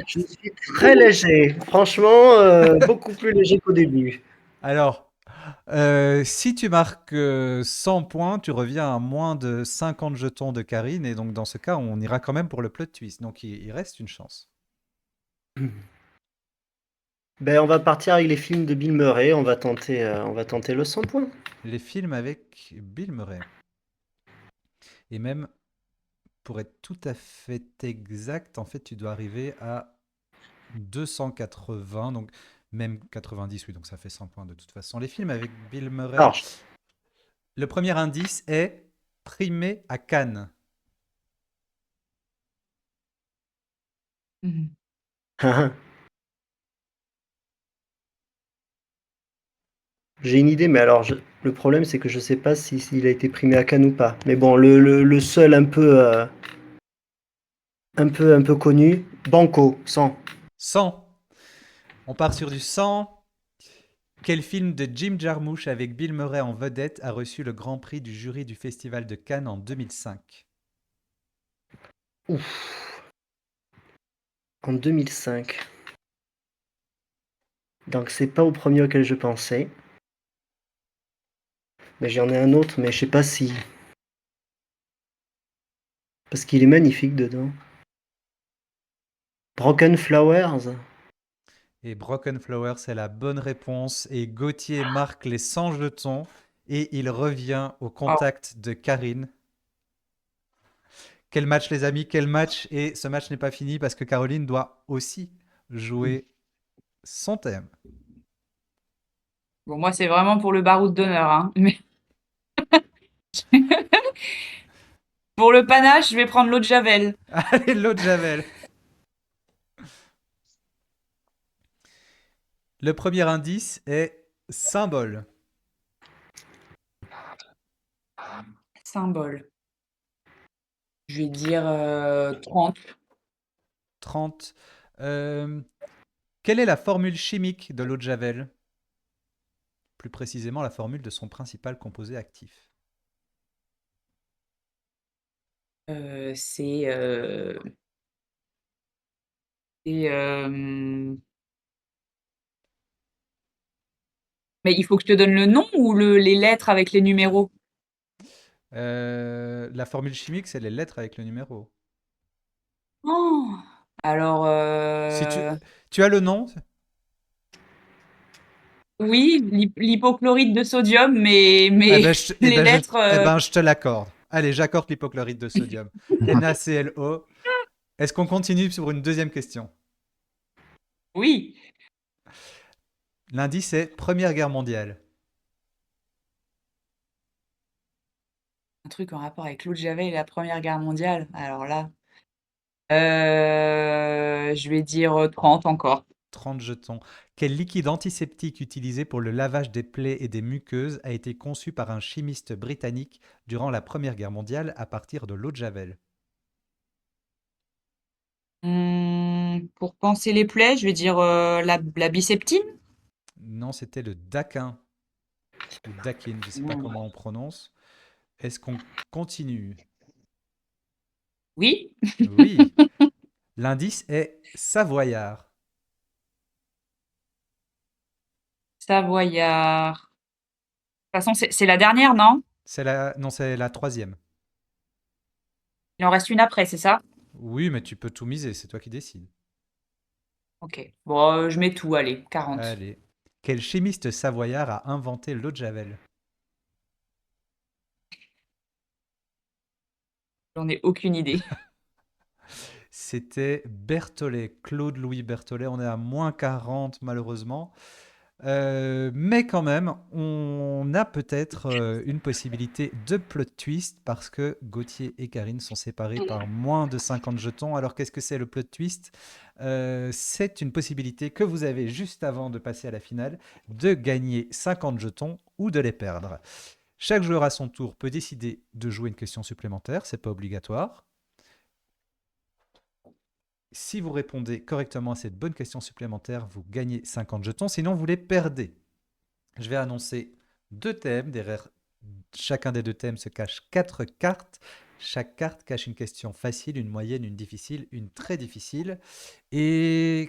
je suis très léger. Franchement, beaucoup plus léger qu'au début. Alors, si tu marques 100 points, tu reviens à moins de 50 jetons de Karine et donc dans ce cas, on ira quand même pour le plot twist. Donc il reste une chance. Ben, on va partir avec les films de Bill Murray. On va tenter le 100 points. Les films avec Bill Murray. Et même, pour être tout à fait exact, en fait, tu dois arriver à 280, donc même 90, oui, donc ça fait 100 points de toute façon. Les films avec Bill Murray, Alors, le premier indice est primé à Cannes. Mmh. j'ai une idée, mais alors le problème c'est que je sais pas si s'il a été primé à Cannes ou pas. Mais bon, le seul un peu connu, Banco, 100. 100. On part sur du 100. Quel film de Jim Jarmusch avec Bill Murray en vedette a reçu le grand prix du jury du Festival de Cannes en 2005? Ouf, en 2005. Donc c'est pas au premier auquel je pensais. Mais j'en ai un autre, mais je sais pas si. Parce qu'il est magnifique dedans. Broken Flowers. Et Broken Flower, c'est la bonne réponse. Et Gauthier marque les 100 jetons et il revient au Oh, contact de Karine. Quel match, les amis, quel match! Et ce match n'est pas fini parce que Caroline doit aussi jouer son thème. bon, moi, c'est vraiment pour le baroud d'honneur, hein, mais pour le panache, je vais prendre l'eau de javel. Allez, l'eau de Javel. Le premier indice est symbole. Symbole. Je vais dire 30. 30. Euh, quelle est la formule chimique de l'eau de Javel? Plus précisément, la formule de son principal composé actif. C'est c'est, Mais il faut que je te donne le nom ou les lettres avec les numéros? La formule chimique, c'est les lettres avec le numéro. Oh alors, Si tu as le nom? oui, l'hypochlorite de sodium, Eh mais ben, les lettres, je te l'accorde. Allez, j'accorde l'hypochlorite de sodium. NaClO. Est-ce qu'on continue sur une deuxième question? oui. L'indice est Première Guerre mondiale. Un truc en rapport avec l'eau de Javel et la Première Guerre mondiale. Alors là, je vais dire 30 encore. 30 jetons. Quel liquide antiseptique utilisé pour le lavage des plaies et des muqueuses a été conçu par un chimiste britannique durant la Première Guerre mondiale à partir de l'eau de Javel? Pour panser les plaies, je vais dire la biseptine. Non, c'était le daquin ou daquine, je ne sais pas comment on prononce. Est-ce qu'on continue? Oui, Oui. L'indice est savoyard. Savoyard. De toute façon, c'est la dernière, non? Non, c'est la troisième. Il en reste une après, c'est ça? Oui, mais tu peux tout miser, c'est toi qui décides. Ok. Bon, je mets tout, allez, 40. Allez. Quel chimiste savoyard a inventé l'eau de Javel? J'en ai aucune idée. C'était Berthollet, Claude-Louis Berthollet. On est à moins 40 malheureusement. Mais quand même, on a peut-être une possibilité de plot twist parce que Gauthier et Karine sont séparés par moins de 50 jetons. Alors qu'est-ce que c'est le plot twist? C'est une possibilité que vous avez juste avant de passer à la finale de gagner 50 jetons ou de les perdre. Chaque joueur à son tour peut décider de jouer une question supplémentaire, c'est pas obligatoire. Si vous répondez correctement à cette bonne question supplémentaire, vous gagnez 50 jetons, sinon vous les perdez. Je vais annoncer 2 thèmes. Derrière chacun des 2 thèmes se cachent 4 cartes. Chaque carte cache une question facile, une moyenne, une difficile, une très difficile. Et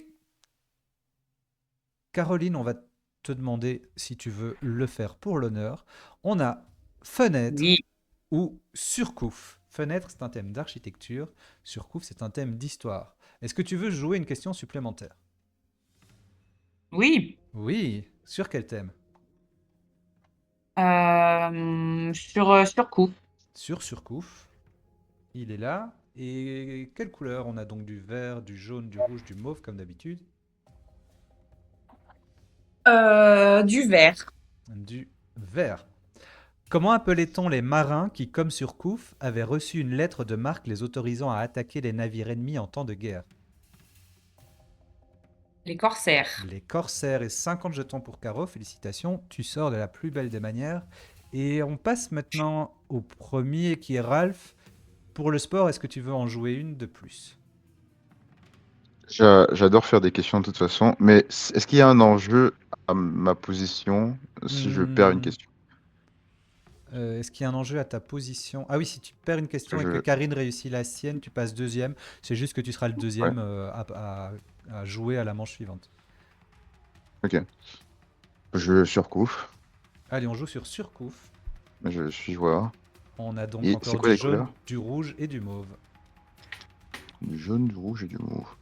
Caroline, on va te demander si tu veux le faire pour l'honneur. On a fenêtre Oui, ou surcouf. Fenêtre, c'est un thème d'architecture. Surcouf, c'est un thème d'histoire. Est-ce que tu veux jouer une question supplémentaire? oui. Oui. Sur quel thème? Sur coup. Sur surcouf. Il est là. Et quelle couleur? On a donc du vert, du jaune, du rouge, du mauve comme d'habitude. Du vert. Du vert. Comment appelait-on les marins qui, comme Surcouf, avaient reçu une lettre de marque les autorisant à attaquer les navires ennemis en temps de guerre? Les corsaires. Les corsaires. Et 50 jetons pour Caro, félicitations, tu sors de la plus belle des manières. Et on passe maintenant au premier qui est Ralph. Pour le sport, est-ce que tu veux en jouer une de plus? J'adore faire des questions de toute façon, mais est-ce qu'il y a un enjeu à ma position si je perds une Hmm, question? Est-ce qu'il y a un enjeu à ta position? Ah oui, si tu perds une question et que Je... Karine réussit la sienne, tu passes deuxième. C'est juste que tu seras le Ouais, deuxième à jouer à la manche suivante. ok. Je surcouf, Allez, on joue sur Surcouf. je suis joueur. On a donc Et c'est encore quoi du les jaune, couleurs? du rouge et du mauve. Du jaune, du rouge et du mauve.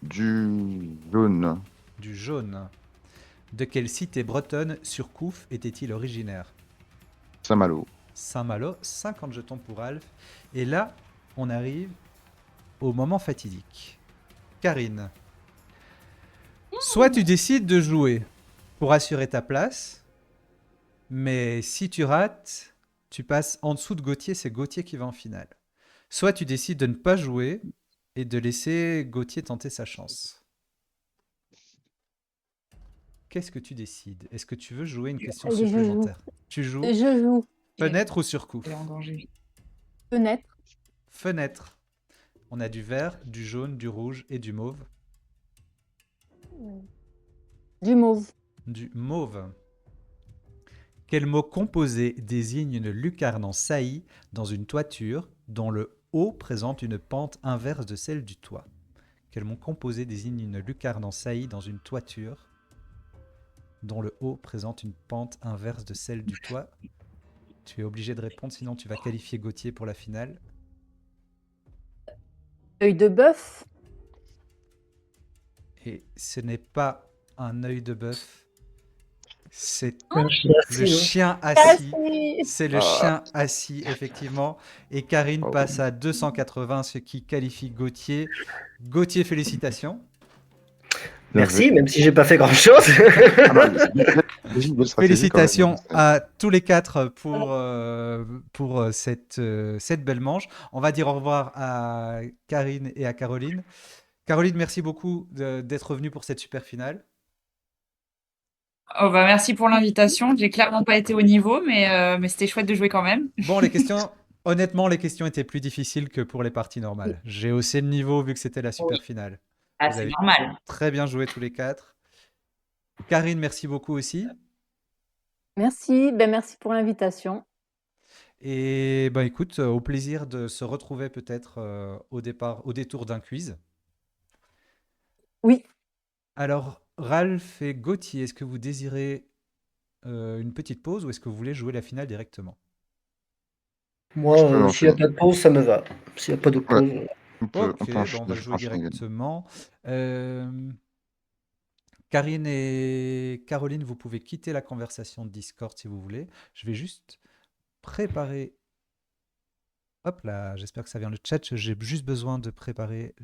Du jaune. Du jaune. De quelle cité bretonne Surcouf était-il originaire? Saint-Malo. Saint-Malo, 50 jetons pour Alf. Et là, on arrive au moment fatidique. Karine, soit tu décides de jouer pour assurer ta place, mais si tu rates, tu passes en dessous de Gauthier, c'est Gauthier qui va en finale. Soit tu décides de ne pas jouer et de laisser Gauthier tenter sa chance. Qu'est-ce que tu décides? Est-ce que tu veux jouer une question Allez, je joue. supplémentaire? Tu joues Je joue. fenêtre ou Elle est en surcouf? danger. Fenêtre. Fenêtre. On a du vert, du jaune, du rouge et du mauve. Du mauve. Du mauve. Quel mot composé désigne une lucarne en saillie dans une toiture dont le haut présente une pente inverse de celle du toit? Quel mot composé désigne une lucarne en saillie dans une toiture dont le haut présente une pente inverse de celle du toit. Tu es obligé de répondre, sinon tu vas qualifier Gauthier pour la finale. Œil de bœuf. Et ce n'est pas un œil de bœuf, c'est Un chien le assis, non? chien assis. Assis. C'est le Ah, chien assis, effectivement. Et Karine oh. passe à 280, ce qui qualifie Gauthier. Gauthier, félicitations. Bien Merci, joué. même si j'ai pas fait grand-chose. Ah non, mais c'est une belle stratégie quand même. Félicitations à tous les quatre pour cette belle manche. On va dire au revoir à Karine et à Caroline. Caroline, merci beaucoup d'être venue pour cette super finale. Oh, bah, merci pour l'invitation. J'ai clairement pas été au niveau, mais c'était chouette de jouer quand même. Bon, les questions, honnêtement, les questions étaient plus difficiles que pour les parties normales. J'ai haussé le niveau vu que c'était la super finale. Ah, Vous c'est avez normal. très bien joué tous les quatre. Karine, merci beaucoup aussi. Merci, ben merci pour l'invitation. Et bah écoute, au plaisir de se retrouver peut-être au détour d'un quiz. Oui. Alors, Ralph et Gauthier, est-ce que vous désirez une petite pause ou est-ce que vous voulez jouer la finale directement? Moi, Je peux s'il n'y a enchaîner. pas de pause, ça me va. S'il n'y a pas de Ouais, pause. Ok, on peut bah on enchaîner, va le je peux jouer enchaîner également. directement. Karine et Caroline, vous pouvez quitter la conversation de Discord si vous voulez. Je vais juste préparer. Hop là, j'espère que ça vient le chat. J'ai juste besoin de préparer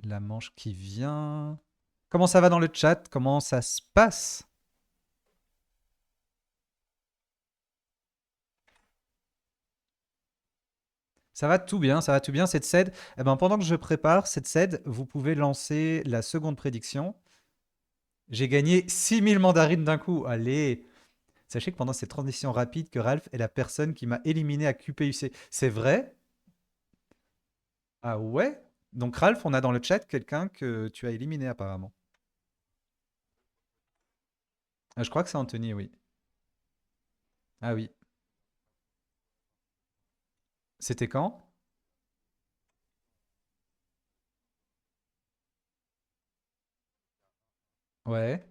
la manche qui vient. Comment ça va dans le chat? Comment ça se passe? Ça va tout bien, ça va tout bien. Cette SED, eh ben, pendant que je prépare cette SED, vous pouvez lancer la seconde prédiction. J'ai gagné 6000 mandarines d'un coup. Allez! Sachez que pendant cette transition rapide, que Ralph est la personne qui m'a éliminé à QPUC. C'est vrai? Ah ouais? Donc Ralph, on a dans le chat quelqu'un que tu as éliminé apparemment. Ah, je crois que c'est Anthony, oui. Ah oui. C'était quand? Ouais.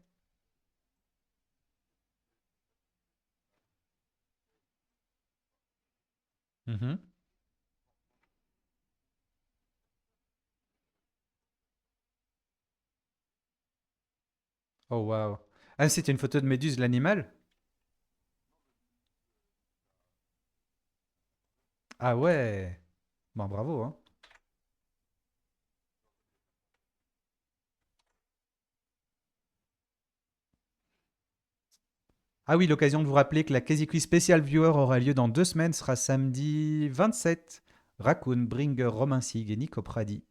Mhm. Oh waouh. Ah, c'était une photo de Méduse, l'animal? Ah ouais. Bon, bravo, hein. Ah oui, l'occasion de vous rappeler que la Casey Quiz Special Viewer aura lieu dans 2 semaines, sera samedi 27. Raccoon, Bringer, Romain Sig et Nico Pradi.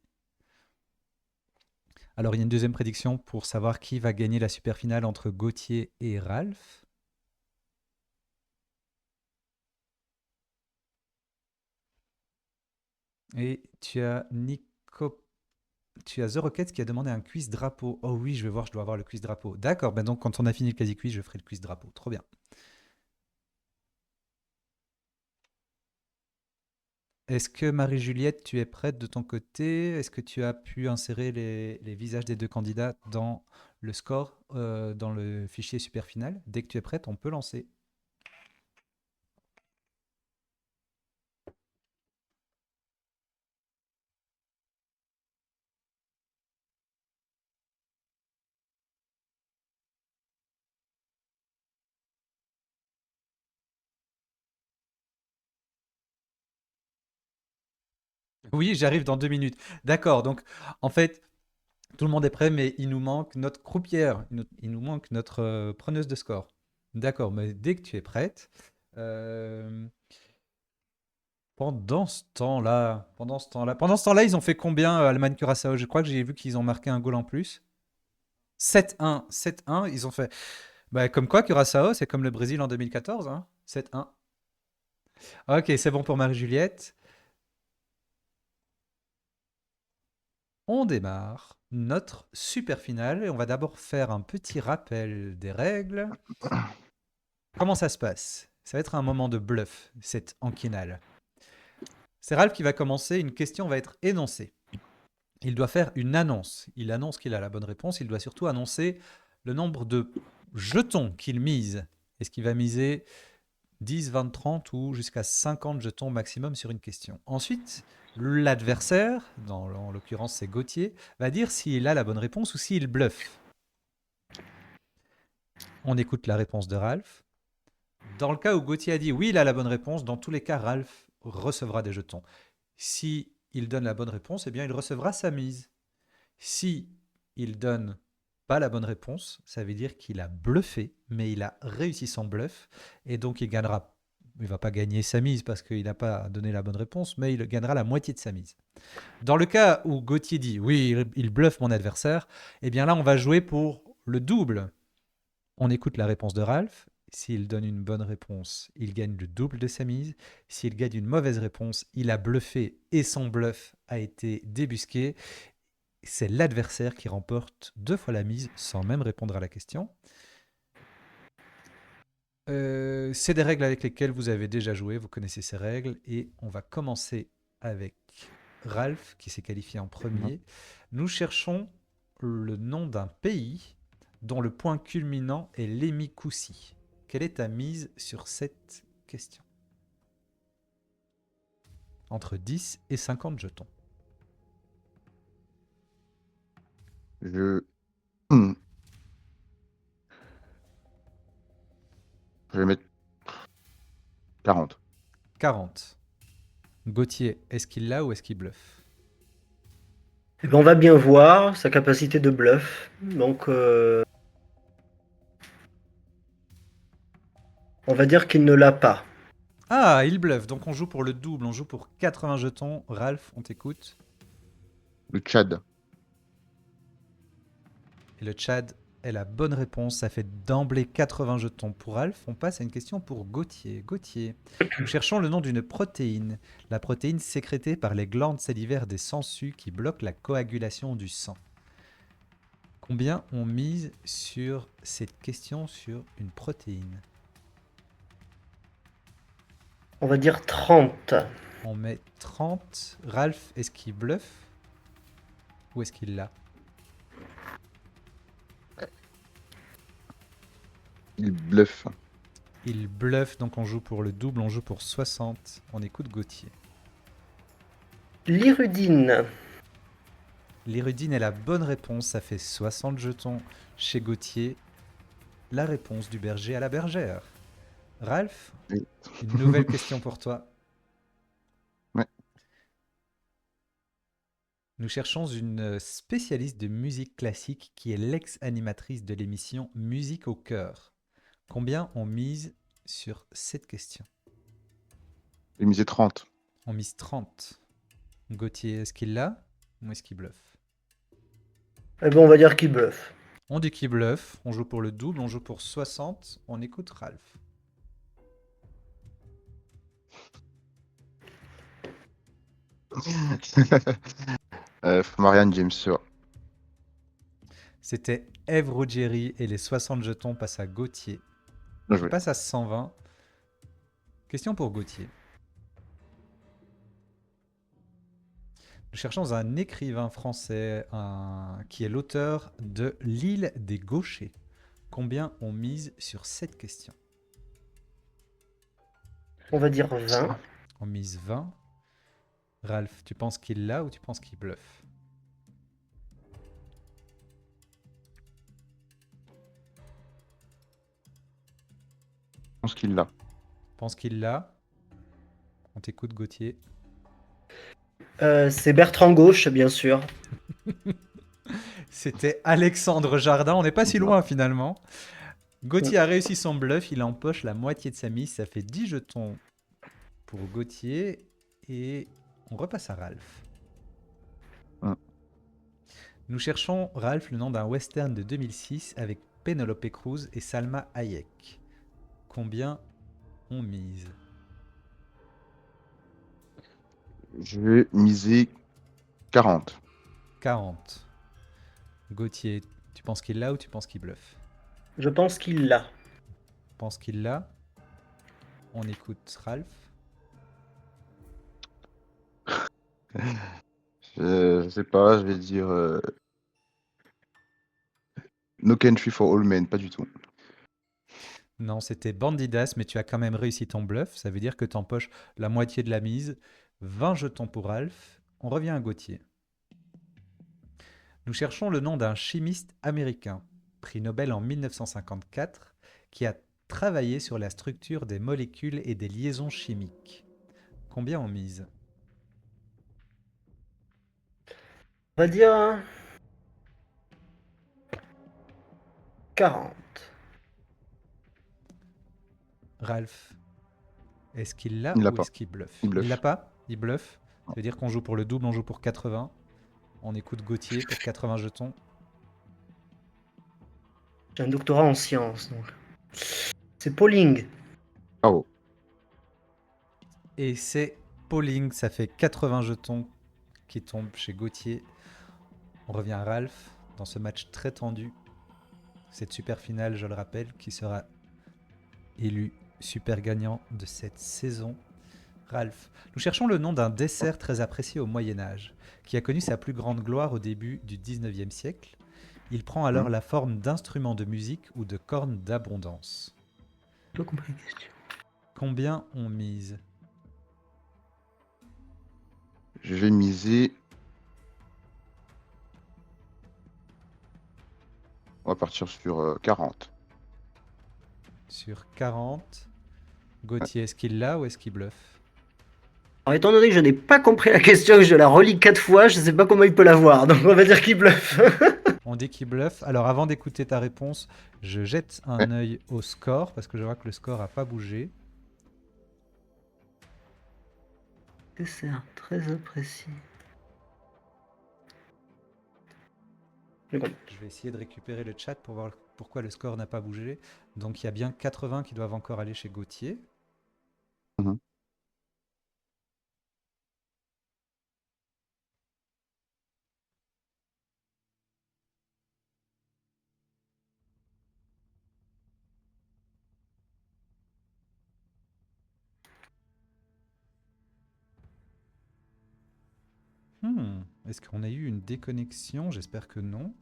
Alors, il y a une deuxième prédiction pour savoir qui va gagner la super finale entre Gauthier et Ralph. Et tu as The Rocket qui a demandé un quiz drapeau. Oh oui, je vais voir, je dois avoir le quiz drapeau. D'accord, ben donc quand on a fini le quasi quiz, je ferai le quiz drapeau. Trop bien. Est-ce que Marie-Juliette, tu es prête de ton côté? Est-ce que tu as pu insérer les visages des deux candidats dans le score, dans le fichier super final? Dès que tu es prête, on peut lancer. Oui, j'arrive dans 2 minutes. D'accord, donc en fait, tout le monde est prêt, mais il nous manque notre croupière, il nous manque notre preneuse de score. D'accord, mais dès que tu es prête, euh, pendant ce temps-là, ils ont fait combien Allemagne Curaçao? Je crois que j'ai vu qu'ils ont marqué un goal en plus. 7-1, 7-1, ils ont fait. Bah, comme quoi, Curaçao, c'est comme le Brésil en 2014, hein. 7-1. Ok, c'est bon pour Marie-Juliette. On démarre notre super finale et on va d'abord faire un petit rappel des règles. Comment ça se passe? Ça va être un moment de bluff, cette enquinale. C'est Ralph qui va commencer, une question va être énoncée. il doit faire une annonce. Il annonce qu'il a la bonne réponse. Il doit surtout annoncer le nombre de jetons qu'il mise. Est-ce qu'il va miser 10, 20, 30 ou jusqu'à 50 jetons maximum sur une question? Ensuite, l'adversaire, en l'occurrence c'est Gauthier, va dire s'il a la bonne réponse ou s'il bluffe. On écoute la réponse de Ralph. Dans le cas où Gauthier a dit oui, il a la bonne réponse, dans tous les cas, Ralph recevra des jetons. Si il donne la bonne réponse, eh bien, il recevra sa mise. Si il donne pas la bonne réponse, ça veut dire qu'il a bluffé, mais il a réussi son bluff, et donc il gagnera. Il va pas gagner sa mise parce qu'il n'a pas donné la bonne réponse, mais il gagnera la moitié de sa mise. Dans le cas où Gauthier dit oui, il bluffe mon adversaire, eh bien là, on va jouer pour le double. On écoute la réponse de Ralph. S'il donne une bonne réponse, il gagne le double de sa mise. S'il gagne une mauvaise réponse, il a bluffé et son bluff a été débusqué. C'est l'adversaire qui remporte 2 fois la mise sans même répondre à la question. C'est des règles avec lesquelles vous avez déjà joué, vous connaissez ces règles. Et on va commencer avec Ralph qui s'est qualifié en premier. Nous cherchons le nom d'un pays dont le point culminant est l'Emikoussi. Quelle est ta mise sur cette question? Entre 10 et 50 jetons. Je... Je vais mettre 40. 40. Gauthier, est-ce qu'il l'a ou est-ce qu'il bluffe? Eh ben, on va bien voir sa capacité de bluff. Donc, on va dire qu'il ne l'a pas. Ah, il bluffe. Donc on joue pour le double, on joue pour 80 jetons. Ralph, on t'écoute. Le Tchad. Et le Tchad est la bonne réponse. Ça fait d'emblée 80 jetons pour Ralph. On passe à une question pour Gauthier. Gauthier, nous cherchons le nom d'une protéine. La protéine sécrétée par les glandes salivaires des sangsues qui bloque la coagulation du sang. Combien on mise sur cette question sur une protéine? On va dire 30. On met 30. Ralph, est-ce qu'il bluffe ou est-ce qu'il l'a? Il bluffe. Il bluffe, donc on joue pour le double, on joue pour 60. On écoute Gauthier. L'irudine. L'irudine est la bonne réponse, ça fait 60 jetons chez Gauthier. La réponse du berger à la bergère. Ralph, Oui. une nouvelle question pour toi. Ouais. Nous cherchons une spécialiste de musique classique qui est l'ex-animatrice de l'émission Musique au cœur. Combien on mise sur cette question? J'ai misé 30. On mise 30. Gauthier, est-ce qu'il l'a ou est-ce qu'il bluffe? Eh ben, on va dire qu'il bluffe. On dit qu'il bluffe, on joue pour le double, on joue pour 60. On écoute Ralph. Marianne James Stewart. C'était Ève Ruggieri et les 60 jetons passent à Gauthier. Bien On joué. passe à 120. Question pour Gauthier. Nous cherchons un écrivain français qui est l'auteur de L'île des Gauchers. Combien on mise sur cette question? On va dire 20. On mise 20. Ralph, tu penses qu'il l'a ou tu penses qu'il bluffe? Je pense qu'il l'a. Pense qu'il l'a? On t'écoute, Gauthier. C'est Bertrand Gauche, bien sûr. C'était Alexandre Jardin. On n'est pas si loin finalement. Gauthier a réussi son bluff. Il empoche la moitié de sa mise. Ça fait 10 jetons pour Gauthier. Et on repasse à Ralph. Nous cherchons, Ralph, le nom d'un western de 2006 avec Penelope Cruz et Salma Hayek. Combien on mise? Je vais miser 40. 40. Gauthier, tu penses qu'il l'a ou tu penses qu'il bluffe? Je pense qu'il l'a. Pense qu'il l'a. On écoute Ralph. Je sais pas, je vais dire No Country for All Men, pas du tout. Non, c'était Bandidas, mais tu as quand même réussi ton bluff. Ça veut dire que tu empoches la moitié de la mise. 20 jetons pour Ralph. On revient à Gauthier. Nous cherchons le nom d'un chimiste américain, prix Nobel en 1954, qui a travaillé sur la structure des molécules et des liaisons chimiques. Combien on mise? On va dire 40. Ralph, est-ce qu'il l'a Il l'a ou pas. est-ce qu'il bluffe? Il Il l'a bluffe. pas? Il bluffe. Ça veut dire qu'on joue pour le double, on joue pour 80. On écoute Gauthier pour 80 jetons. J'ai un doctorat en sciences, donc. C'est Pauling. Oh, Et c'est Pauling, ça fait 80 jetons qui tombent chez Gauthier. On revient à Ralph dans ce match très tendu. Cette super finale, je le rappelle, qui sera élu super gagnant de cette saison. Ralph, nous cherchons le nom d'un dessert très apprécié au Moyen-Âge, qui a connu sa plus grande gloire au début du 19e siècle. Il prend alors la forme d'instruments de musique ou de cornes d'abondance. J'ai pas compris la question. Combien on mise? je vais miser. On va partir sur 40. Sur 40. Ouais. Gauthier, est-ce qu'il l'a ou est-ce qu'il bluffe? Alors, étant donné que je n'ai pas compris la question, que je la relis 4 fois, je sais pas comment il peut l'avoir, donc on va dire qu'il bluffe. On dit qu'il bluffe. Alors avant d'écouter ta réponse, je jette un Ouais. œil au score, parce que je vois que le score n'a pas bougé. Dessert très apprécié. Je vais essayer de récupérer le chat pour voir pourquoi le score n'a pas bougé. Donc il y a bien 80 qui doivent encore aller chez Gauthier. Mhm. Est-ce qu'on a eu une déconnexion? J'espère que non.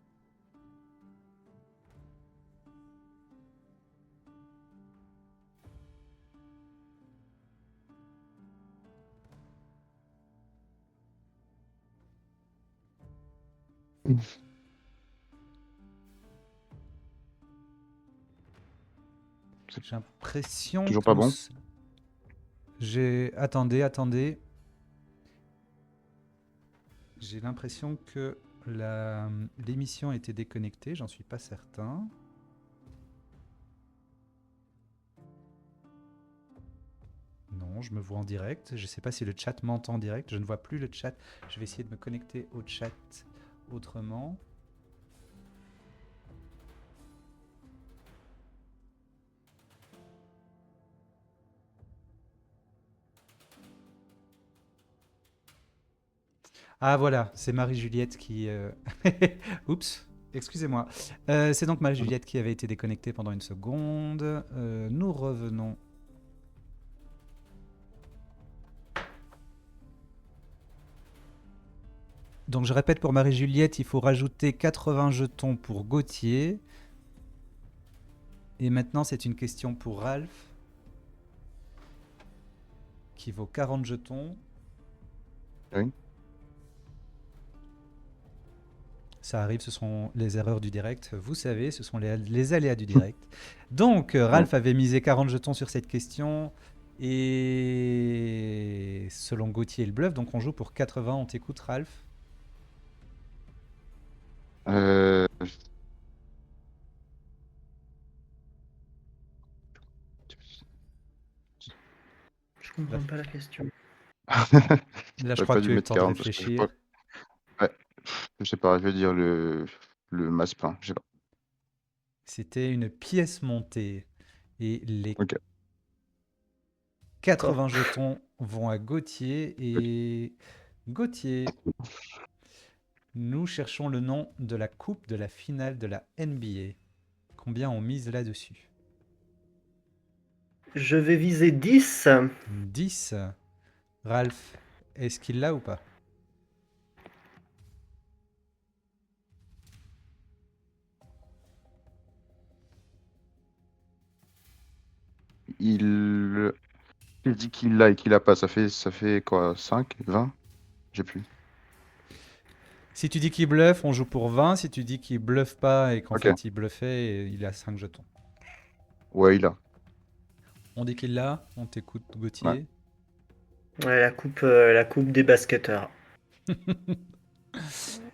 J'ai l'impression Toujours que pas bon. Attendez. J'ai l'impression que l'émission a été déconnectée, j'en suis pas certain. Non, je me vois en direct. Je ne sais pas si le chat m'entend en direct. Je ne vois plus le chat. Je vais essayer de me connecter au chat autrement. Ah voilà, c'est Marie-Juliette qui... Oups, excusez-moi. C'est donc Marie-Juliette qui avait été déconnectée pendant une seconde. Nous revenons. Donc je répète pour Marie-Juliette, il faut rajouter 80 jetons pour Gauthier. Et maintenant c'est une question pour Ralph. Qui vaut 40 jetons. Oui. Ça arrive, ce sont les erreurs du direct. Vous savez, ce sont les aléas du direct. Donc, Ralph avait misé 40 jetons sur cette question. Et selon Gauthier, il bluffe. Donc, on joue pour 80. On t'écoute, Ralph. Euh, Je comprends pas la question. Là, je J'aurais crois pas que dû tu as eu le mettre temps de 40 parce que je réfléchir. crois. Ouais. Je sais pas, je vais dire le Maspin. Je sais pas. C'était une pièce montée. Et les Ok. 80 jetons vont à Gauthier. Et Gauthier, nous cherchons le nom de la coupe de la finale de la NBA. Combien on mise là-dessus? Je vais viser 10. 10. Ralph, est-ce qu'il l'a ou pas? il dit qu'il l'a et qu'il l'a pas. Ça fait quoi? 5, 20? J'ai plus. Si tu dis qu'il bluffe, on joue pour 20. Si tu dis qu'il bluffe pas et qu'en Ok. fait il bluffait, il a 5 jetons. Ouais, il a. On dit qu'il l'a, on t'écoute Ouais. Gauthier. Ouais, la coupe des basketteurs.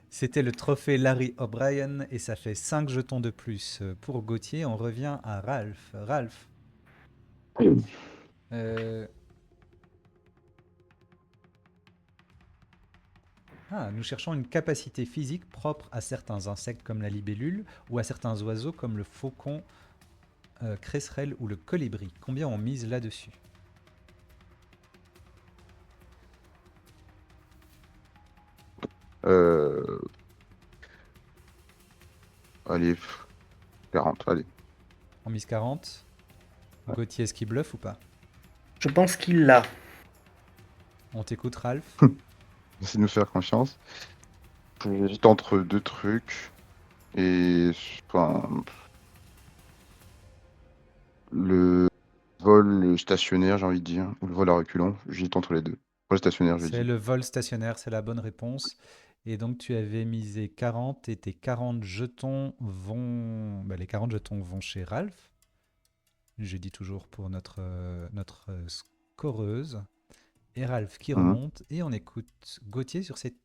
C'était le trophée Larry O'Brien et ça fait 5 jetons de plus pour Gauthier. On revient à Ralph. Ralph, euh, nous cherchons une capacité physique propre à certains insectes comme la libellule ou à certains oiseaux comme le faucon, cresserelle ou le colibri. Combien on mise là-dessus? Euh, Allez, 40, allez. On mise 40. Ouais. Gauthier, est-ce qu'il bluffe ou pas? Je pense qu'il l'a. On t'écoute Ralph. Merci de nous faire confiance. J'hésite entre deux trucs. Et enfin, le vol stationnaire, j'ai envie de dire, ou le vol à reculons, j'hésite entre les deux. Vol stationnaire, je C'est dis. le vol stationnaire, c'est la bonne réponse. Et donc tu avais misé 40 et tes 40 jetons vont... bah, les 40 jetons vont chez Ralph. Je dis toujours pour notre scoreuse. Et Ralph qui Mhm. remonte. Et on écoute Gauthier sur cette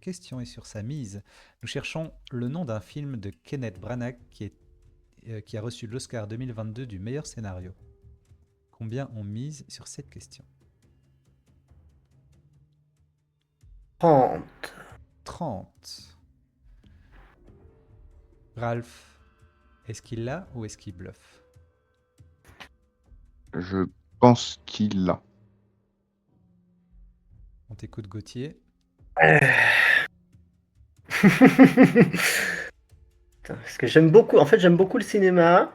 question et sur sa mise. Nous cherchons le nom d'un film de Kenneth Branagh qui a reçu l'Oscar 2022 du meilleur scénario. Combien on mise sur cette question? 30. 30. Ralph, est-ce qu'il l'a ou est-ce qu'il bluffe? Je pense qu'il l'a. On t'écoute Gauthier. Parce que j'aime beaucoup le cinéma.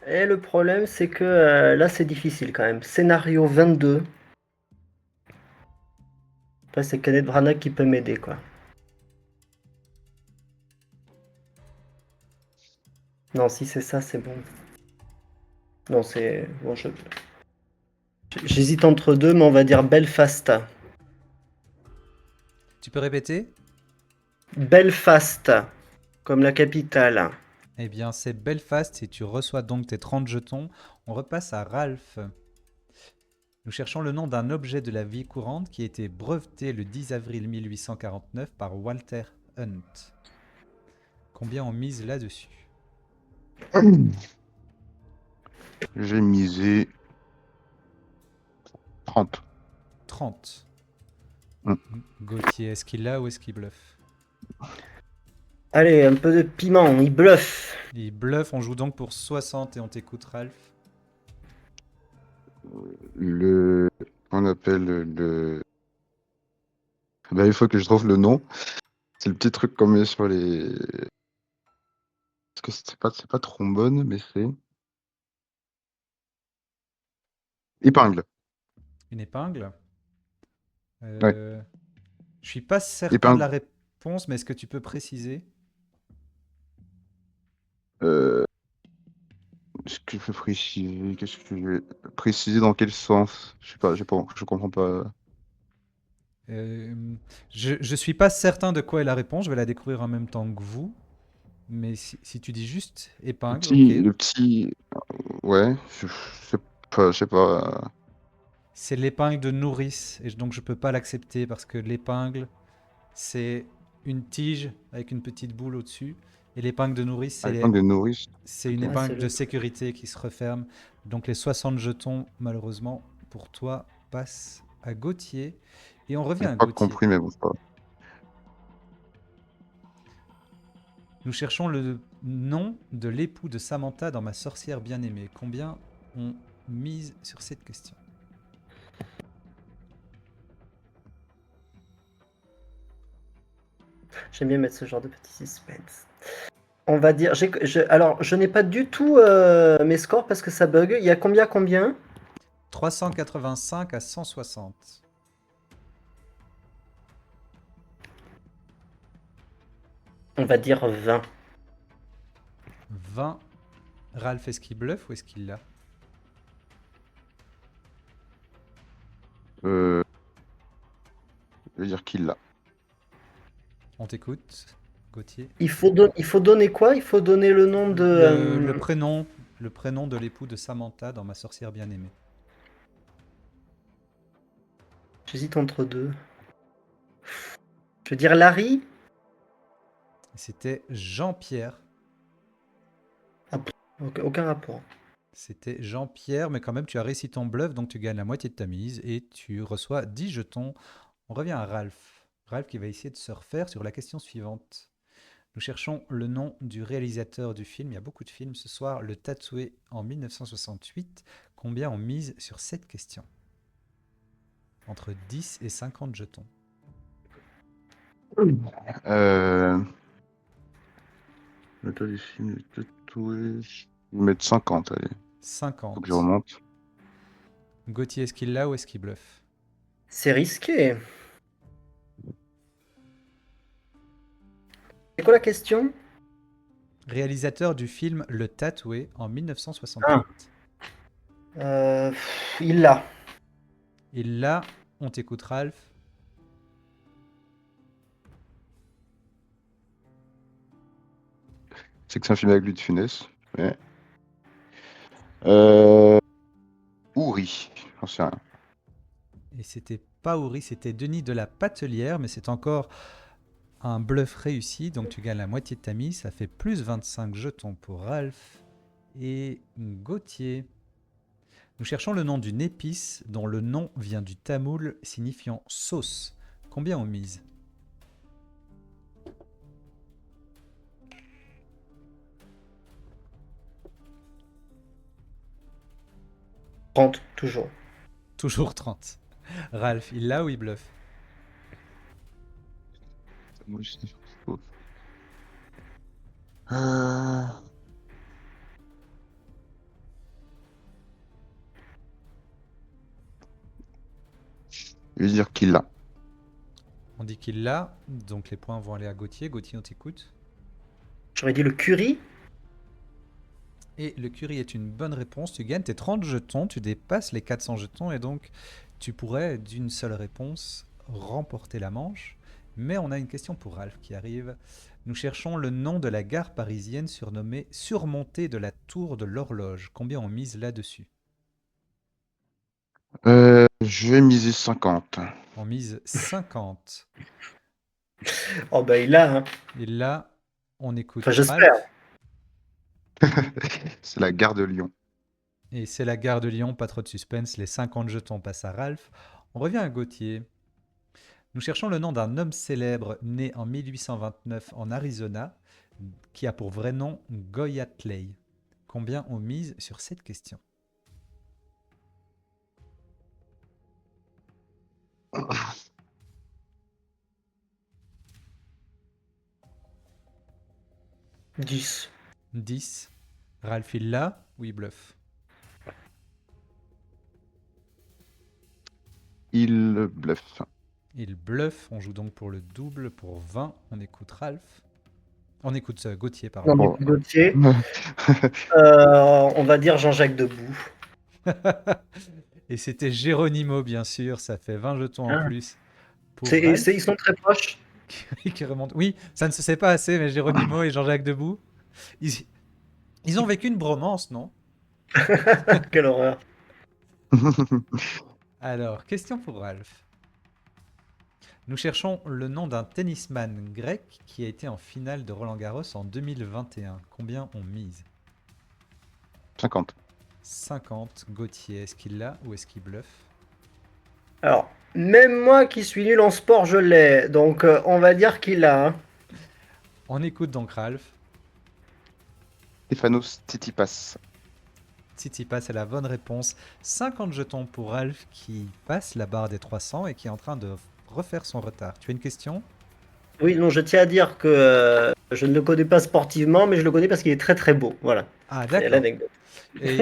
Et le problème, c'est que là, c'est difficile quand même. Scénario 22. Après, c'est Kenneth Branagh qui peut m'aider, quoi. Non, si c'est ça, c'est bon. Non, c'est... Bon, j'hésite entre deux, mais on va dire Belfast. Tu peux répéter? Belfast, comme la capitale. Eh bien, c'est Belfast et tu reçois donc tes 30 jetons. On repasse à Ralph. Nous cherchons le nom d'un objet de la vie courante qui a été breveté le 10 avril 1849 par Walter Hunt. Combien on mise là-dessus? J'ai misé 30. 30. Mm. Gauthier, est-ce qu'il l'a ou est-ce qu'il bluffe? Allez, un peu de piment, il bluffe. Il bluffe, on joue donc pour 60 et on t'écoute Ralph. On appelle le. Bah, il faut que je trouve le nom. C'est le petit truc qu'on met sur les. Parce que c'est pas trombone, mais c'est. Épingle. Une épingle. Ouais. Je suis pas certain de Épingle. la réponse, mais est-ce que tu peux préciser? Euh, Est-ce que je peux préciser? Qu'est-ce que je vais préciser dans quel sens? Je sais pas, je comprends pas. Je suis pas certain de quoi est la réponse, je vais la découvrir en même temps que vous. Mais si tu dis juste épingle, ok. Le petit, ouais, je sais pas. C'est l'épingle de nourrice, et donc je peux pas l'accepter parce que l'épingle, c'est une tige avec une petite boule au-dessus. Et l'épingle de nourrice, Épingle de nourrice. c'est une Ah, c'est épingle de le... sécurité qui se referme. Donc les 60 jetons, malheureusement, pour toi, passent à Gauthier. Et on revient J'ai à pas Gauthier. compris, mais bon, c'est pas. Nous cherchons le nom de l'époux de Samantha dans Ma sorcière bien-aimée. Combien on mise sur cette question? J'aime bien mettre ce genre de petit suspense. On va dire... Alors, je n'ai pas du tout mes scores parce que ça bug. Il y a combien 385 à 160. On va dire 20. 20. Ralph, est-ce qu'il bluffe ou est-ce qu'il l'a? Je vais dire qu'il l'a. On t'écoute, Gauthier. Il faut donner quoi? Il faut donner le nom de... Le prénom de l'époux de Samantha dans Ma sorcière bien-aimée. J'hésite entre deux. Je veux dire Larry? C'était Jean-Pierre. Aucun rapport. C'était Jean-Pierre, mais quand même, tu as réussi ton bluff, donc tu gagnes la moitié de ta mise et tu reçois 10 jetons. On revient à Ralph. Ralph qui va essayer de se refaire sur la question suivante. Nous cherchons le nom du réalisateur du film. Il y a beaucoup de films ce soir. Le Tatoué en 1968. Combien on mise sur cette question? Entre 10 et 50 jetons. Le tas des films, le tatoué. Je vais mettre 50, allez. 50. Faut que je remonte. Gauthier, est-ce qu'il l'a ou est-ce qu'il bluffe? C'est risqué. C'est quoi la question? Réalisateur du film Le Tatoué en 1968. Il l'a. Et là, on t'écoute, Ralph. C'est que c'est un film avec Louis de Funès. Mais... Ouri, j'en sais rien. Et c'était pas Oury, c'était Denis de la Patelière, mais c'est encore un bluff réussi, donc tu gagnes la moitié de ta mise, ça fait plus 25 jetons pour Ralph et Gauthier. Nous cherchons le nom d'une épice dont le nom vient du tamoul signifiant sauce. Combien on mise? « 30, toujours. Toujours 30. Ralph, il l'a ou il bluffe? Moi, je sais pas. Euh, Je vais dire qu'il l'a. On dit qu'il l'a, donc les points vont aller à Gauthier. Gauthier, on t'écoute. J'aurais dit le curry. Et le curry est une bonne réponse. Tu gagnes tes 30 jetons, tu dépasses les 400 jetons et donc tu pourrais, d'une seule réponse, remporter la manche. Mais on a une question pour Ralph qui arrive. Nous cherchons le nom de la gare parisienne surmontée de la tour de l'horloge. Combien on mise là-dessus? Je vais miser 50. On mise 50. Oh bah il l'a. Hein. Et là, on écoute Enfin, j'espère. Ralph. C'est la gare de Lyon. Et c'est la gare de Lyon, pas trop de suspense. Les 50 jetons passent à Ralph. On revient à Gauthier. Nous cherchons le nom d'un homme célèbre né en 1829 en Arizona, qui a pour vrai nom Goyatley. Combien on mise sur cette question? « 10. 10. Ralph, il l'a ou il bluffe? Il bluffe. Il bluffe. On joue donc pour le double, pour 20. On écoute Ralph. On écoute Gauthier, pardon. On écoute Gauthier. On va dire Jean-Jacques Debout. Et c'était Geronimo, bien sûr. Ça fait 20 jetons en plus. Pour Ralph, Ils sont très proches. qui remonte. Oui, ça ne se sait pas assez, mais Geronimo et Jean-Jacques Debout, ils ont vécu une bromance, non? Quelle horreur. Alors, question pour Ralph. Nous cherchons le nom d'un tennisman grec qui a été en finale de Roland-Garros en 2021. Combien on mise? 50. 50. Gauthier, est-ce qu'il l'a ou est-ce qu'il bluffe? Alors, même moi qui suis nul en sport, je l'ai. Donc, on va dire qu'il l'a. Hein. On écoute donc Ralph. Stefanos Tsitsipas. Tsitsipas, c'est la bonne réponse. 50 jetons pour Ralph qui passe la barre des 300 et qui est en train de refaire son retard. Tu as une question? Oui, non, je tiens à dire que je ne le connais pas sportivement, mais je le connais parce qu'il est très très beau. Voilà. Ah, C'est d'accord. l'anecdote. Et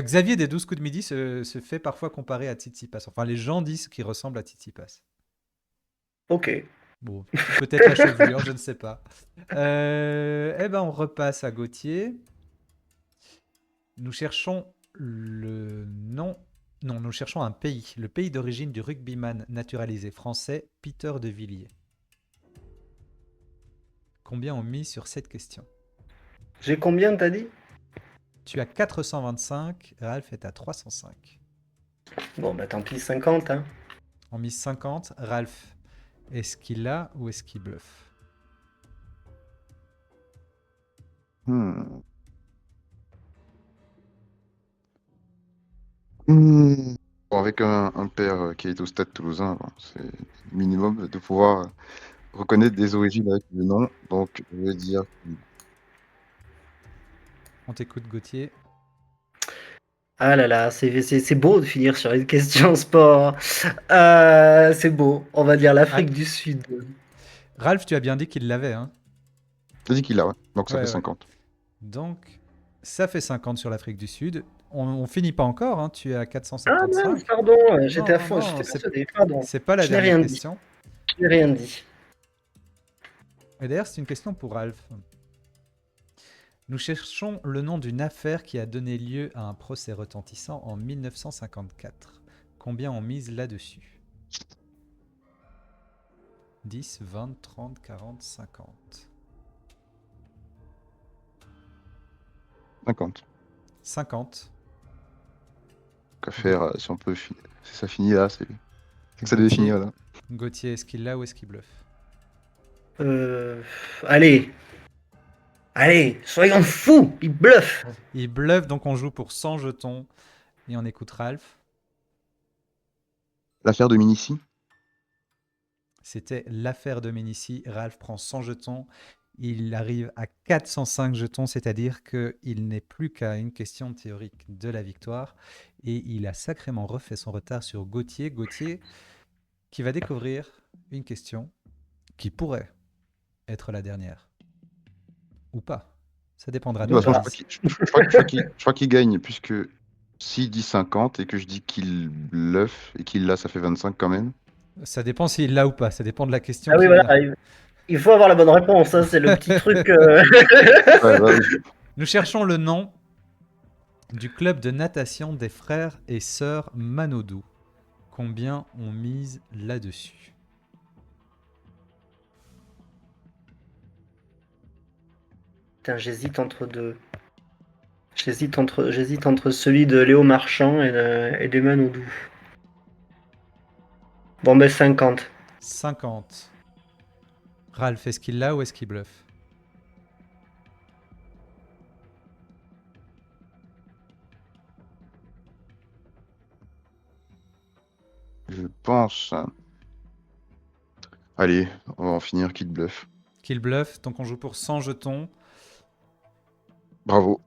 Xavier des 12 coups de midi se fait parfois comparer à Tsitsipas. Enfin, les gens disent qu'il ressemble à Tsitsipas. Ok. Bon, peut-être la chevelure, je ne sais pas. Eh ben, on repasse à Gauthier. Nous cherchons le nom Non, nous cherchons un pays. Le pays d'origine du rugbyman naturalisé français Peter de Villiers. Combien on mise sur cette question? J'ai combien, t'as dit? Tu as 425, Ralph est à 305. Bon, bah tant pis, 50, hein. On mise 50. Ralph, est-ce qu'il a ou est-ce qu'il bluffe? Hmm. Hmm. Bon, avec un père qui est au Stade Toulousain, bon, c'est minimum de pouvoir reconnaître des origines avec le nom. Donc, je vais dire On t'écoute, Gauthier. Ah là là, c'est beau de finir sur une question sport. C'est beau. On va dire l'Afrique du Sud. Ralph, tu as bien dit qu'il l'avait, hein? je dis qu'il a, ouais. Donc ça Ouais, fait ouais. 50. Donc, ça fait 50 sur l'Afrique du Sud. On finit pas encore, hein? Tu es à Ah 475. mince, pardon, j'étais à Non, fond, non, j'étais c'est persuadé, pardon. c'est pas la Je n'ai dernière rien dit. question. Je n'ai rien dit. Et d'ailleurs, c'est une question pour Ralph. Nous cherchons le nom d'une affaire qui a donné lieu à un procès retentissant en 1954. Combien on mise là-dessus? 10, 20, 30, 40, 50. 50. 50. Qu'à faire, si on peut, si ça finit là, c'est que ça devait Gauthier. finir là. Gauthier, est-ce qu'il l'a ou est-ce qu'il bluffe? Allez. Allez, soyons fous, il bluffe. Il bluffe, donc on joue pour 100 jetons. Et on écoute Ralph. L'affaire de Minici. C'était l'affaire de Ménici. Ralph prend 100 jetons. Il arrive à 405 jetons, c'est-à-dire qu'il n'est plus qu'à une question théorique de la victoire. Et il a sacrément refait son retard sur Gauthier. Gauthier qui va découvrir une question qui pourrait être la dernière. Ou pas. Ça dépendra de De toute nous. façon, je crois qu'il gagne, puisque s'il dit 50 et que je dis qu'il bluffe et qu'il l'a, ça fait 25 quand même. Ça dépend s'il l'a ou pas. Ça dépend de la question. Ah oui, qu'il a. voilà, il faut avoir la bonne réponse, hein, c'est le petit truc. Ouais, bah oui. Nous cherchons le nom du club de natation des frères et sœurs Manodou. Combien on mise là-dessus? Putain, j'hésite entre deux. J'hésite entre celui de Léo Marchand et des Manodou. Bon, ben 50. 50. Ralph, est-ce qu'il l'a ou est-ce qu'il bluffe? Je pense. Allez, on va en finir qu'il bluffe. Qu'il bluffe, donc on joue pour 100 jetons. Bravo.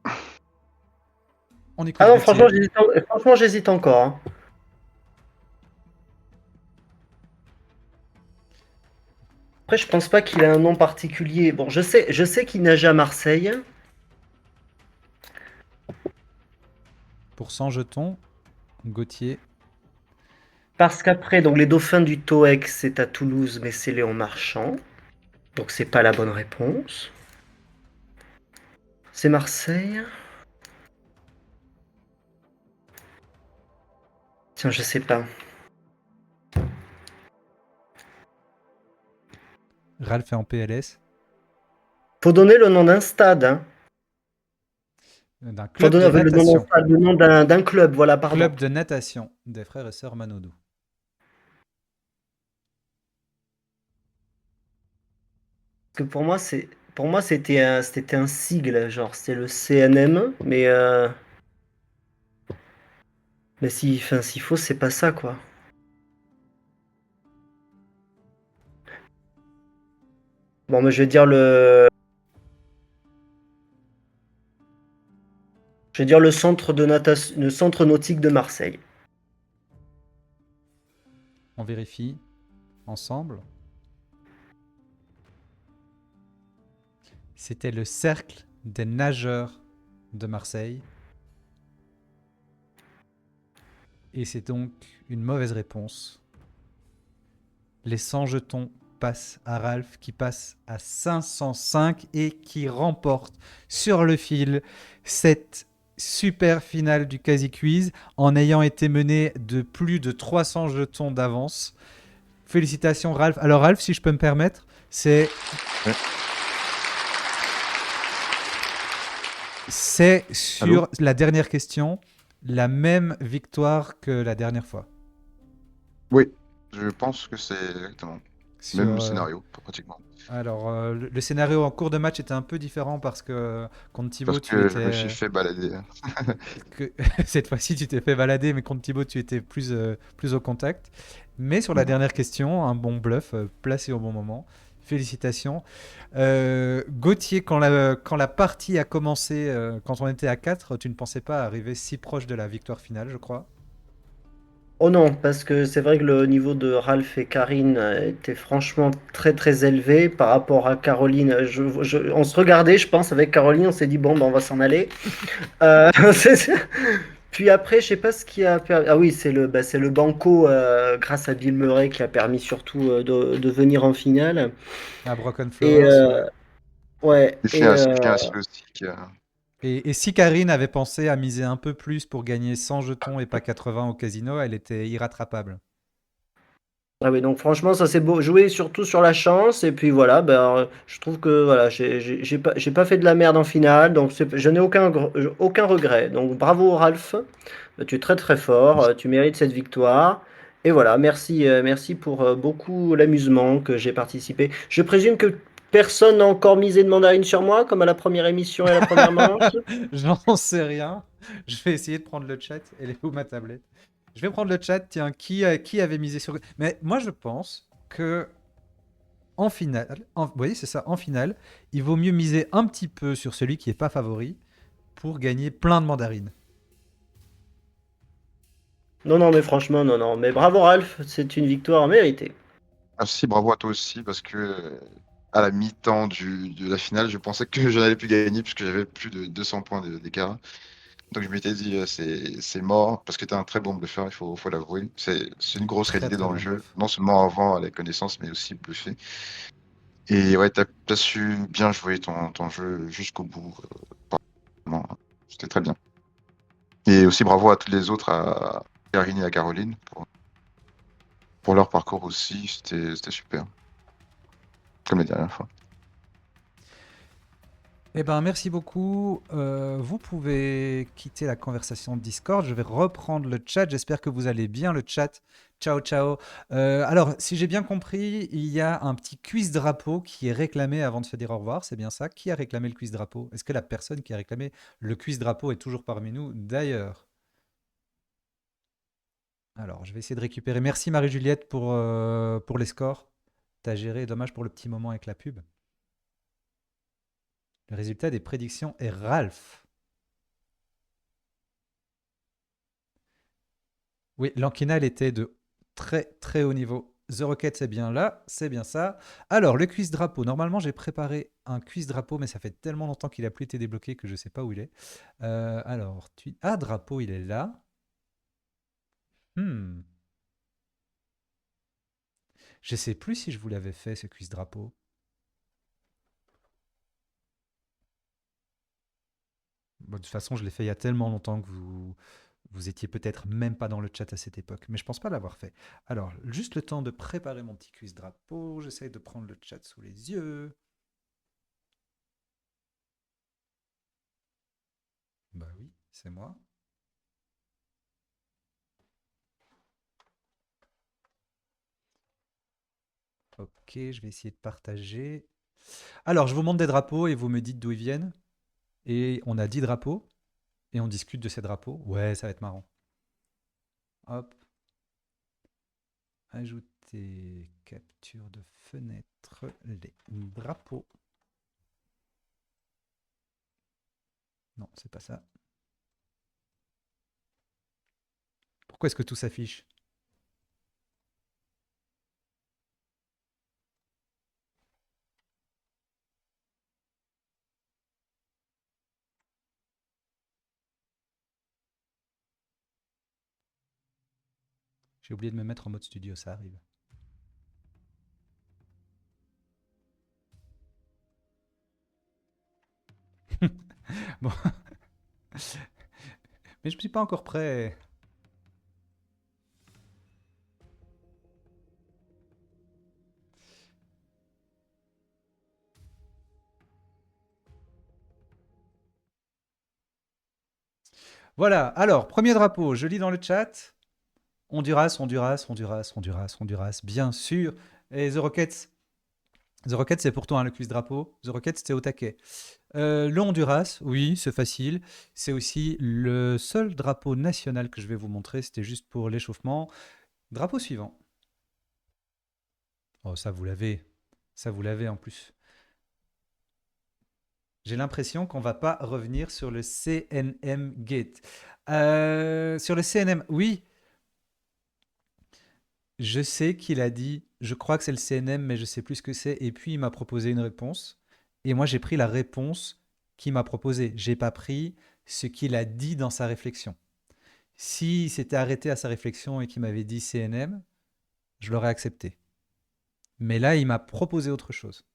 On écoute Ah non, Gauthier. franchement, j'hésite encore, hein. Après, je pense pas qu'il ait un nom particulier. Bon, je sais qu'il nageait à Marseille. Pour 100 jetons, Gauthier. Parce qu'après, donc les dauphins du TOEC, c'est à Toulouse, mais c'est Léon Marchand. Donc c'est pas la bonne réponse. C'est Marseille. Tiens, je sais pas. Ralph est en PLS. Faut donner le nom d'un stade, hein. D'un Faut club de donner le nom d'un natation. stade, le nom d'un club, voilà, pardon. Club de natation des frères et sœurs Manodou. Parce que pour moi c'était un sigle, genre c'est le CNM, mais s'il faut, c'est pas ça, quoi. Bon, mais je vais dire le centre de natation, le centre nautique de Marseille. On vérifie ensemble. C'était le cercle des nageurs de Marseille. Et c'est donc une mauvaise réponse. Les 100 jetons passent à Ralph qui passe à 505 et qui remporte sur le fil cette super finale du Quasi Quiz en ayant été mené de plus de 300 jetons d'avance. Félicitations Ralph. Alors Ralph, si je peux me permettre, c'est Ouais. sur Allô? la dernière question la même victoire que la dernière fois. Oui, je pense que c'est exactement. Sur, Même scénario, pratiquement. alors, le scénario en cours de match était un peu différent parce que contre Parce Thibaut, tu que je me suis étais fait balader. que cette fois-ci, tu t'es fait balader, mais contre Thibaut, tu étais plus au contact. Mais sur la Mhm. dernière question, un bon bluff placé au bon moment. Félicitations. Gauthier, quand la partie a commencé, quand on était à 4, tu ne pensais pas arriver si proche de la victoire finale, je crois. Oh non, parce que c'est vrai que le niveau de Ralph et Karine était franchement très très élevé par rapport à Caroline. On se regardait, je pense, avec Caroline, on s'est dit bon, ben, on va s'en aller. C'est- Puis après, je sais pas ce qui a permis. Ah oui, c'est le banco grâce à Bill Murray qui a permis surtout de venir en finale. À Broken Et Flowers, ouais. ouais, Il fait un style aussi qui a... Et si Karine avait pensé à miser un peu plus pour gagner 100 jetons et pas 80 au casino, elle était irrattrapable. ah oui, donc franchement, ça c'est beau. Jouer surtout sur la chance. Et puis voilà, ben, je trouve que voilà, j'ai pas fait de la merde en finale. Donc je n'ai aucun regret. Donc bravo Ralph. Tu es très très fort. Tu mérites cette victoire. Et voilà, merci pour beaucoup l'amusement que j'ai participé. Je présume que personne n'a encore misé de mandarine sur moi, comme à la première émission et à la première manche. J'en sais rien. Je vais essayer de prendre le chat. Elle est où ma tablette? Je vais prendre le chat. Tiens, qui avait misé sur... Mais moi, je pense que en finale, vous voyez, c'est ça, en finale, il vaut mieux miser un petit peu sur celui qui est pas favori pour gagner plein de mandarines. Non, non, mais franchement, non, non. Mais bravo Ralph, c'est une victoire méritée. Merci, bravo à toi aussi, parce que à la mi-temps de la finale, je pensais que je n'allais plus gagner puisque j'avais plus de 200 points d'écart. Donc je m'étais dit, c'est mort, parce que tu es un très bon bluffeur, faut l'avouer. C'est une grosse Très qualité très dans le bon jeu, bluff. non seulement avoir les connaissances, mais aussi bluffer. Et ouais, t'as su bien jouer ton jeu jusqu'au bout. Vraiment, c'était très bien. Et aussi bravo à tous les autres, à Karine et à Caroline, pour leur parcours aussi, c'était super, comme la dernière fois. Eh ben, merci beaucoup. Vous pouvez quitter la conversation de Discord. Je vais reprendre le chat. J'espère que vous allez bien, le chat. Ciao, ciao. Alors, si j'ai bien compris, il y a un petit quiz drapeau qui est réclamé avant de se dire au revoir. C'est bien ça? Qui a réclamé le quiz drapeau? Est-ce que la personne qui a réclamé le quiz drapeau est toujours parmi nous d'ailleurs? Alors, je vais essayer de récupérer. Merci Marie-Juliette pour les scores. T'as géré. Dommage pour le petit moment avec la pub. Le résultat des prédictions est Ralph. Oui, l'Anquinal était de très très haut niveau. The Rocket, c'est bien là, c'est bien ça. Alors, le quiz drapeau. Normalement, j'ai préparé un quiz drapeau, mais ça fait tellement longtemps qu'il n'a plus été débloqué que je ne sais pas où il est. Alors, ah, drapeau, il est là. Hmm. Je sais plus si je vous l'avais fait, ce quiz drapeau. Bon, de toute façon, je l'ai fait il y a tellement longtemps que vous étiez peut-être même pas dans le chat à cette époque, mais je pense pas l'avoir fait. Alors, juste le temps de préparer mon petit quiz drapeau. J'essaye de prendre le chat sous les yeux. Bah oui, c'est moi. Ok, je vais essayer de partager. Alors, je vous montre des drapeaux et vous me dites d'où ils viennent. Et on a 10 drapeaux et on discute de ces drapeaux. Ouais, ça va être marrant. Hop, ajouter capture de fenêtre, les drapeaux. Non, c'est pas ça. Pourquoi est-ce que tout s'affiche? J'ai oublié de me mettre en mode studio, ça arrive. Bon, Mais je ne suis pas encore prêt. Voilà, alors, premier drapeau, je lis dans le chat. Honduras, Honduras, Honduras, Honduras, Honduras, bien sûr. Et The Rockets, c'est pour toi hein, le quiz drapeau. The Rockets, c'était au taquet. Le Honduras, oui, c'est facile. C'est aussi le seul drapeau national que je vais vous montrer. C'était juste pour l'échauffement. Drapeau suivant. Oh, ça vous l'avez. Ça vous l'avez en plus. J'ai l'impression qu'on va pas revenir sur le CNM Gate. Sur le CNM, oui, je sais qu'il a dit, je crois que c'est le CNM, mais je sais plus ce que c'est. Et puis il m'a proposé une réponse. Et moi j'ai pris la réponse qu'il m'a proposée. J'ai pas pris ce qu'il a dit dans sa réflexion. S'il s'était arrêté à sa réflexion et qu'il m'avait dit CNM, je l'aurais accepté. Mais là, il m'a proposé autre chose.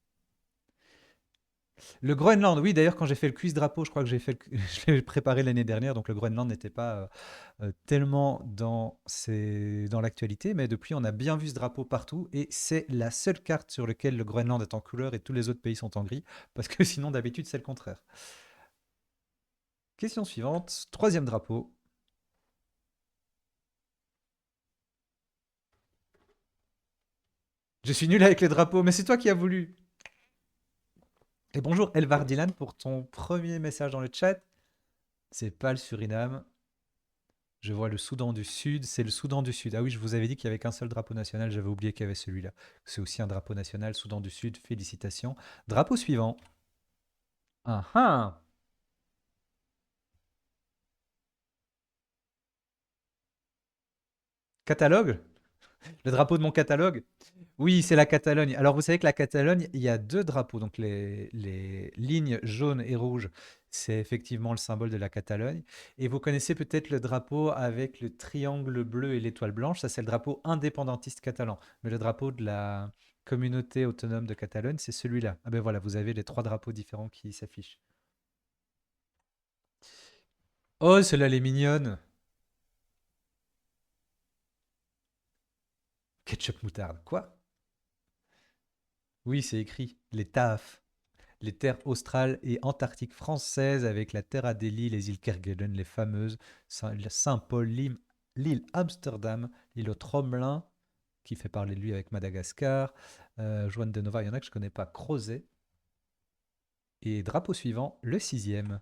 Le Groenland, oui, d'ailleurs, quand j'ai fait le quiz drapeau, je crois que je l'ai préparé l'année dernière, donc le Groenland n'était pas tellement dans l'actualité, mais depuis, on a bien vu ce drapeau partout, et c'est la seule carte sur laquelle le Groenland est en couleur et tous les autres pays sont en gris, parce que sinon, d'habitude, c'est le contraire. Question suivante, troisième drapeau. Je suis nul avec les drapeaux, mais c'est toi qui as voulu. Et bonjour Elvar Dylan pour ton premier message dans le chat. C'est pas le Suriname. Je vois le Soudan du Sud, c'est le Soudan du Sud. Ah oui, je vous avais dit qu'il n'y avait qu'un seul drapeau national, j'avais oublié qu'il y avait celui-là. C'est aussi un drapeau national, Soudan du Sud, félicitations. Drapeau suivant. Ah ah. Catalogue? Le drapeau de mon catalogue? Oui, c'est la Catalogne. Alors vous savez que la Catalogne, il y a deux drapeaux. Donc les lignes jaunes et rouges, c'est effectivement le symbole de la Catalogne. Et vous connaissez peut-être le drapeau avec le triangle bleu et l'étoile blanche. Ça, c'est le drapeau indépendantiste catalan. Mais le drapeau de la communauté autonome de Catalogne, c'est celui-là. Ah ben voilà, vous avez les trois drapeaux différents qui s'affichent. Oh, celle-là, elle est mignonne. Ketchup moutarde. Quoi? Oui, c'est écrit. Les TAF. Les terres australes et antarctiques françaises avec la Terre Adélie, les îles Kerguelen, les fameuses, Saint-Paul, l'île Amsterdam, l'île Tromelin, qui fait parler de lui avec Madagascar, Juan de Nova, il y en a que je ne connais pas, Crozet. Et drapeau suivant, le sixième.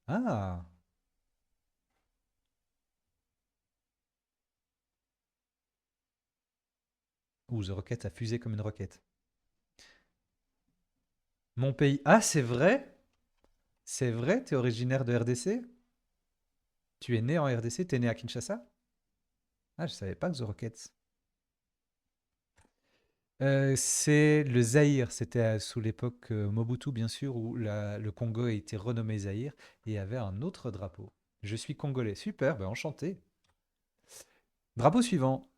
Ah, ouh, The Rocket a fusé comme une roquette. Mon pays. Ah, c'est vrai? C'est vrai? T'es originaire de RDC? Tu es né en RDC? T'es né à Kinshasa? Ah, je savais pas que The Rockets. C'est le Zaïre, c'était sous l'époque Mobutu, bien sûr, où le Congo a été renommé Zaïre et avait un autre drapeau. Je suis congolais. Super, ben enchanté. Drapeau suivant.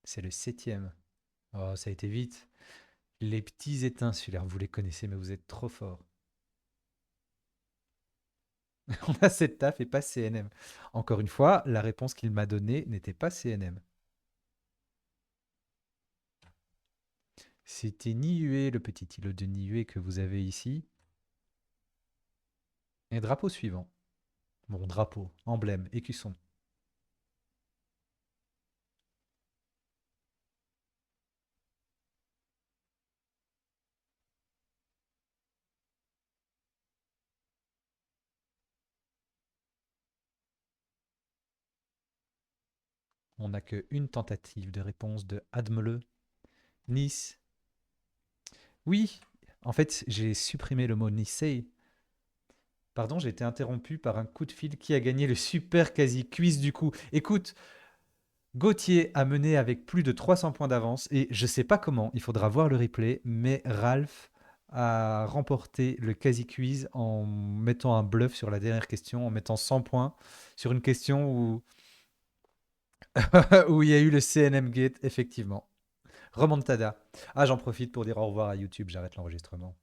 C'est le septième. Oh, ça a été vite. Les petits étinculaires, vous les connaissez, mais vous êtes trop forts. On a cette taf et pas CNM. Encore une fois, la réponse qu'il m'a donnée n'était pas CNM. C'était Niue, le petit îlot de Niue que vous avez ici. Et drapeau suivant. Bon, drapeau, emblème, écusson. On n'a qu'une tentative de réponse de Admele. Nice. Oui, en fait, j'ai supprimé le mot Nice. Pardon, j'ai été interrompu par un coup de fil qui a gagné le super quasi quiz du coup. Écoute, Gauthier a mené avec plus de 300 points d'avance et je sais pas comment, il faudra voir le replay, mais Ralph a remporté le quasi quiz en mettant un bluff sur la dernière question, en mettant 100 points sur une question où, où il y a eu le CNM Gate, effectivement. Remontada. Ah, j'en profite pour dire au revoir à YouTube, j'arrête l'enregistrement.